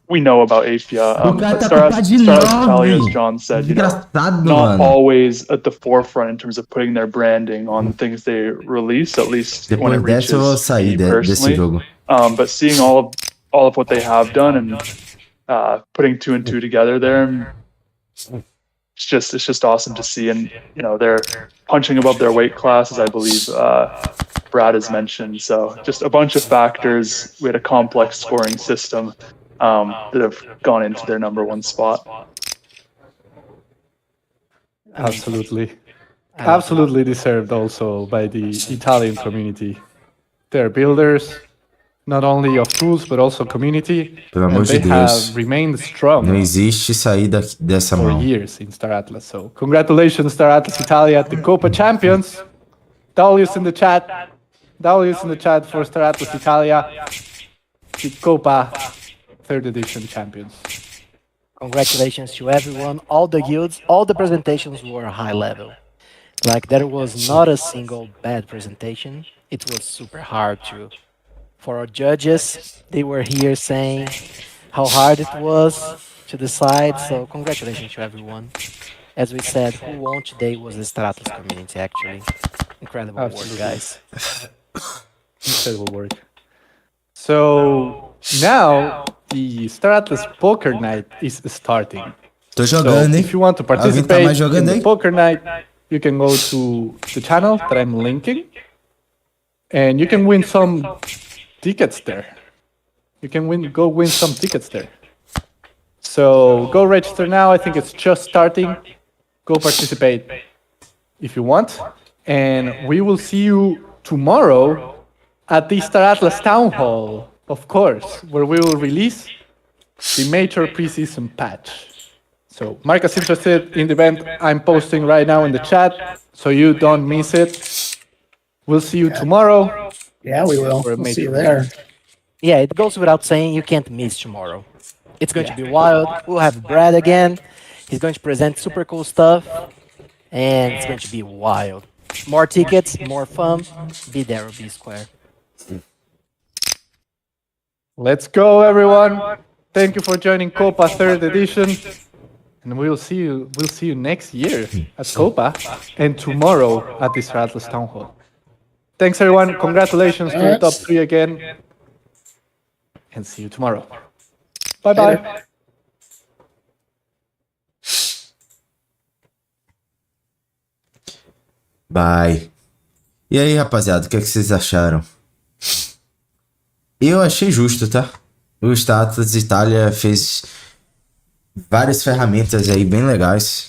we know about AFIA. O cara But tá com pá de Star Atlas Italia, as 9. John said, you know, Desgraçado, not mano. always at the forefront in terms of putting their branding on things they release, at least when Depois it dessa eu vou reaches sair me desse personally. jogo. But seeing all of what they have done and putting 2 and 2 together there, it's just awesome to see. And you know, they're punching above their weight class, as I believe Brad has mentioned. So just a bunch of factors. We had a complex scoring system that have gone into their #1 spot. Absolutely. Absolutely deserved also by the Italian community. They're builders, not only of tools, but also community. Pelo amor And de they Deus. have remained strong Não existe sair dessa for mão. years in Star Atlas. So congratulations, Star Atlas Italia, the COPA champions. W's in the chat. W's in the chat for Star Atlas Italia, the COPA 3rd edition champions. Congratulations to everyone, all the guilds, all the presentations were high level. Like there was not a single bad presentation. It was super hard to. For our judges, they were here saying how hard it was to decide. So congratulations to everyone. As we said, who won today was the Star Atlas community. Actually, incredible Absolutely. work, guys. Incredible work. So now the Star Atlas Poker Night is starting. Tô jogando, So hein? if you want to Alguém tá participate mais in jogando the aí? Poker Night, you can go to the channel that I'm linking, and you can win some tickets there. You can go win some tickets there. So go register now. I think it's just starting. Go participate if you want, and we will see you tomorrow at the Star Atlas Town Hall, of course, where we will release the major preseason patch. So mark us interested in the event I'm posting right now in the chat, so you don't miss it. We'll see you tomorrow. Yeah, we will. for a We'll see you major there. release. Yeah, it goes without saying you can't miss tomorrow. It's going to be wild. We'll have Brad again. He's going to present super cool stuff, and it's going to be wild. More tickets, more fun. Be there or be square. Let's go, everyone. Thank you for joining COPA 3rd edition. And we'll see you next year at COPA and tomorrow at the Star Atlas Town Hall. Thanks, everyone. Congratulations to the top 3 again. And see you tomorrow. Bye-bye. Bye. E aí, rapaziada, o que vocês acharam? Eu achei justo, tá? O Star Atlas Itália fez várias ferramentas aí bem legais.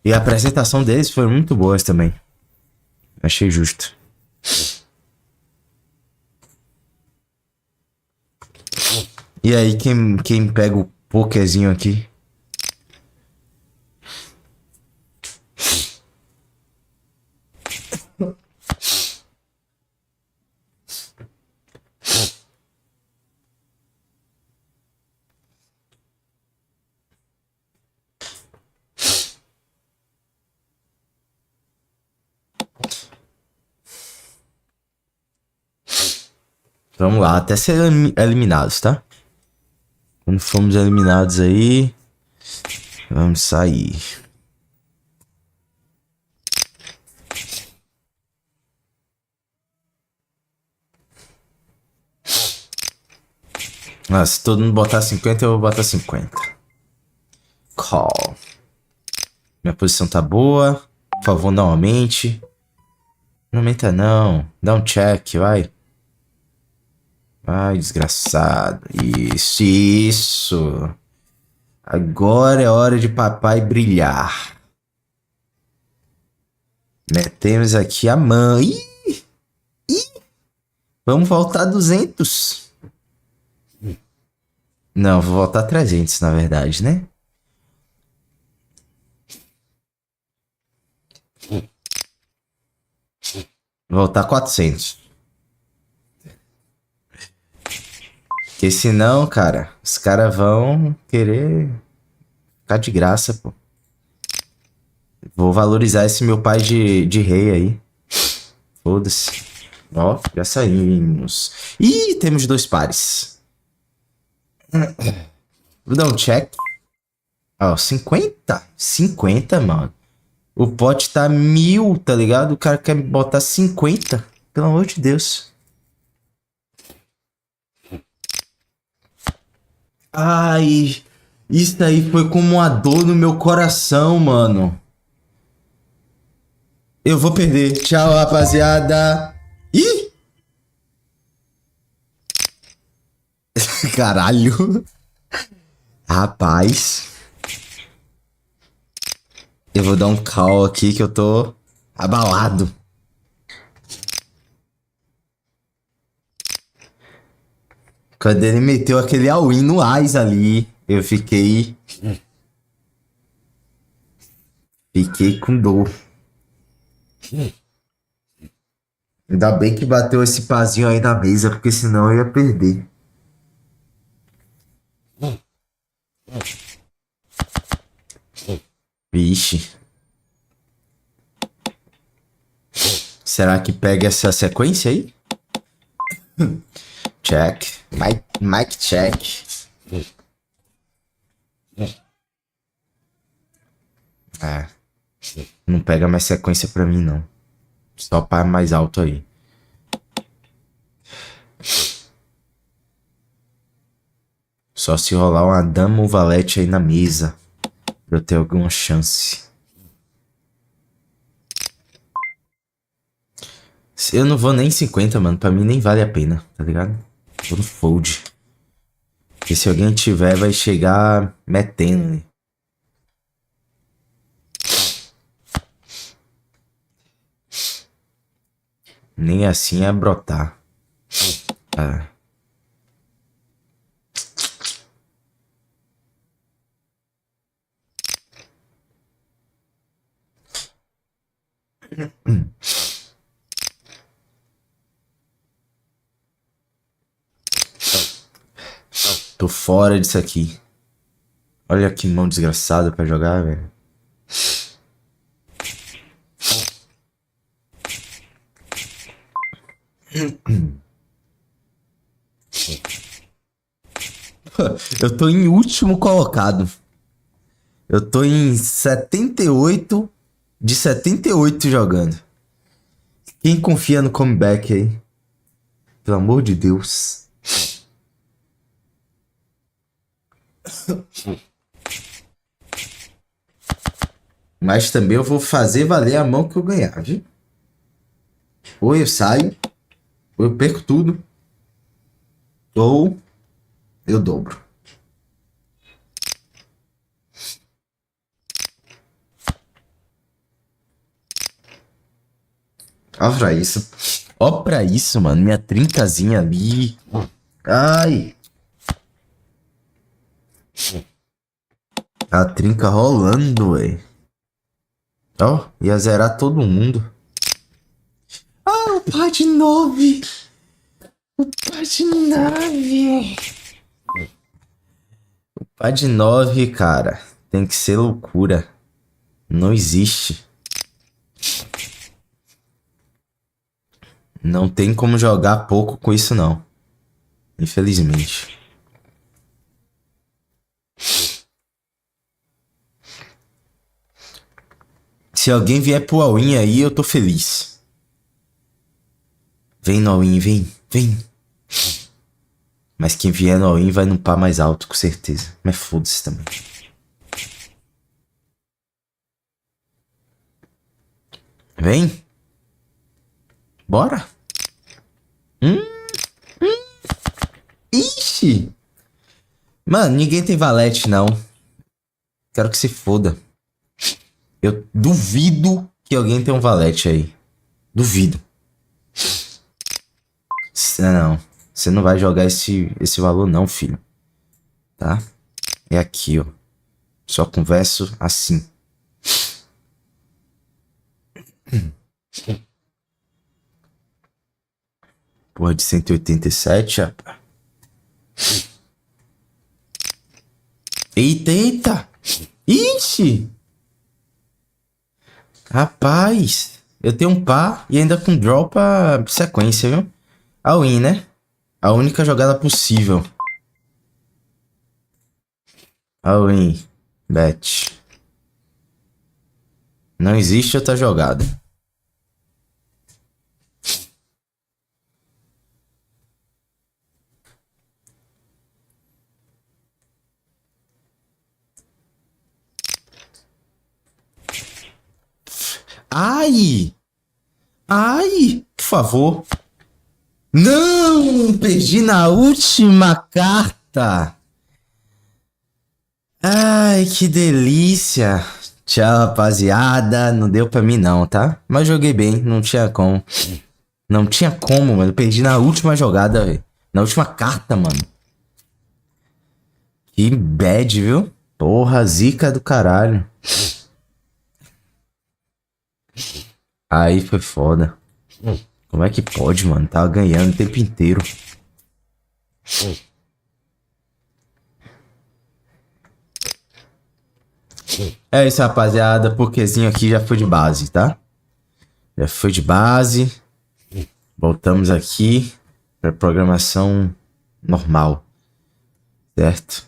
E a apresentação deles foi muito boa também. Achei justo. E aí, quem pega o pokerzinho aqui? Vamos lá, até ser eliminados, tá? Quando formos eliminados aí, vamos sair. Ah, se todo mundo botar 50, eu vou botar 50. Call. Minha posição tá boa. Por favor, não aumente. Não aumenta não. Dá um check, vai. Ai, desgraçado. Isso. Agora é hora de papai brilhar. Metemos aqui a mão. Ih! Vamos voltar 200. Não, vou voltar 300, na verdade, né? Voltar 400. Porque senão, cara, os caras vão querer ficar de graça, pô. Vou valorizar esse meu pai de rei aí. Foda-se. Ó, já saímos. Ih, temos 2 pares. Vou dar um check. Ó, 50? 50, mano. O pote tá 1000, tá ligado? O cara quer botar 50. Pelo amor de Deus. Ai, isso aí foi como uma dor no meu coração, mano. Eu vou perder. Tchau, rapaziada. Ih! Caralho. Rapaz. Eu vou dar um call aqui que eu tô abalado. Quando ele meteu aquele all-in no Ais ali, eu fiquei... Fiquei com dor. Ainda bem que bateu esse pazinho aí na mesa, porque senão eu ia perder. Vixe. Será que pega essa sequência aí? Check. Mic check. É. Não pega mais sequência pra mim, não. Só par mais alto aí. Só se rolar uma dama ou valete aí na mesa. Pra eu ter alguma chance. Eu não vou nem 50, mano. Pra mim nem vale a pena, tá ligado? Vou no fold. Porque se alguém tiver, vai chegar metendo, né? Nem assim é brotar. Ah. Tô fora disso aqui. Olha que mão desgraçada pra jogar, velho. Eu tô em último colocado. Eu tô em 78 de 78 jogando. Quem confia no comeback aí? Pelo amor de Deus. Mas também eu vou fazer valer a mão que eu ganhar, viu? Ou eu saio, ou eu perco tudo, ou eu dobro. Ó pra isso. Ó pra isso, mano. Minha trincazinha ali. Ai. A trinca rolando, ué. Ó, ia zerar todo mundo. Ah, o par de 9. O par de 9. O par de 9, cara. Tem que ser loucura. Não existe. Não tem como jogar pouco com isso, não. Infelizmente. Se alguém vier pro all-in aí, eu tô feliz. Vem no all-in, vem. Mas quem vier no all-in vai num par mais alto, com certeza. Mas foda-se também. Vem. Bora. Ixi. Mano, ninguém tem valete, não. Quero que se foda. Eu duvido que alguém tenha um valete aí. Duvido. Não. Você não vai jogar esse valor não, filho. Tá? É aqui, ó. Só converso assim. Porra de 187, rapaz. Eita. Ixi. Rapaz. Eu tenho um par e ainda com draw pra sequência, viu? All-in, né? A única jogada possível. All in. Bet. Não existe outra jogada. Ai! Ai! Por favor. Não! Perdi na última carta. Ai, que delícia. Tchau, rapaziada. Não deu pra mim não, tá? Mas joguei bem, não tinha como. Não tinha como, mano. Eu perdi na última jogada, velho. Na última carta, mano. Que bad, viu? Porra, zica do caralho. Aí foi foda. Como é que pode, mano? Tava ganhando o tempo inteiro. É isso, rapaziada. Pokézinho aqui já foi de base, tá? Já foi de base. Voltamos aqui pra programação normal. Certo?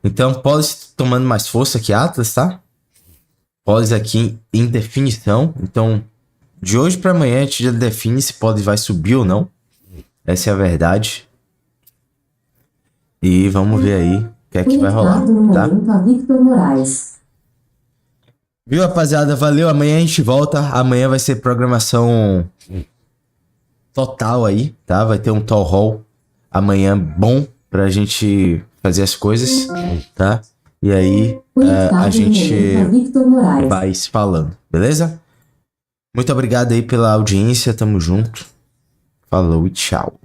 Então, Polis tomando mais força aqui, Atlas, tá? Polis aqui em definição. Então, de hoje pra amanhã a gente já define se Polis vai subir ou não. Essa é a verdade. E vamos ver aí o que é que vai rolar, tá? Viu, rapaziada? Valeu. Amanhã a gente volta. Amanhã vai ser programação total aí, tá? Vai ter um Toll Hall amanhã bom pra gente fazer as coisas, tá? E aí a gente vai se falando, beleza? Muito obrigado aí pela audiência. Tamo junto. Falou e tchau.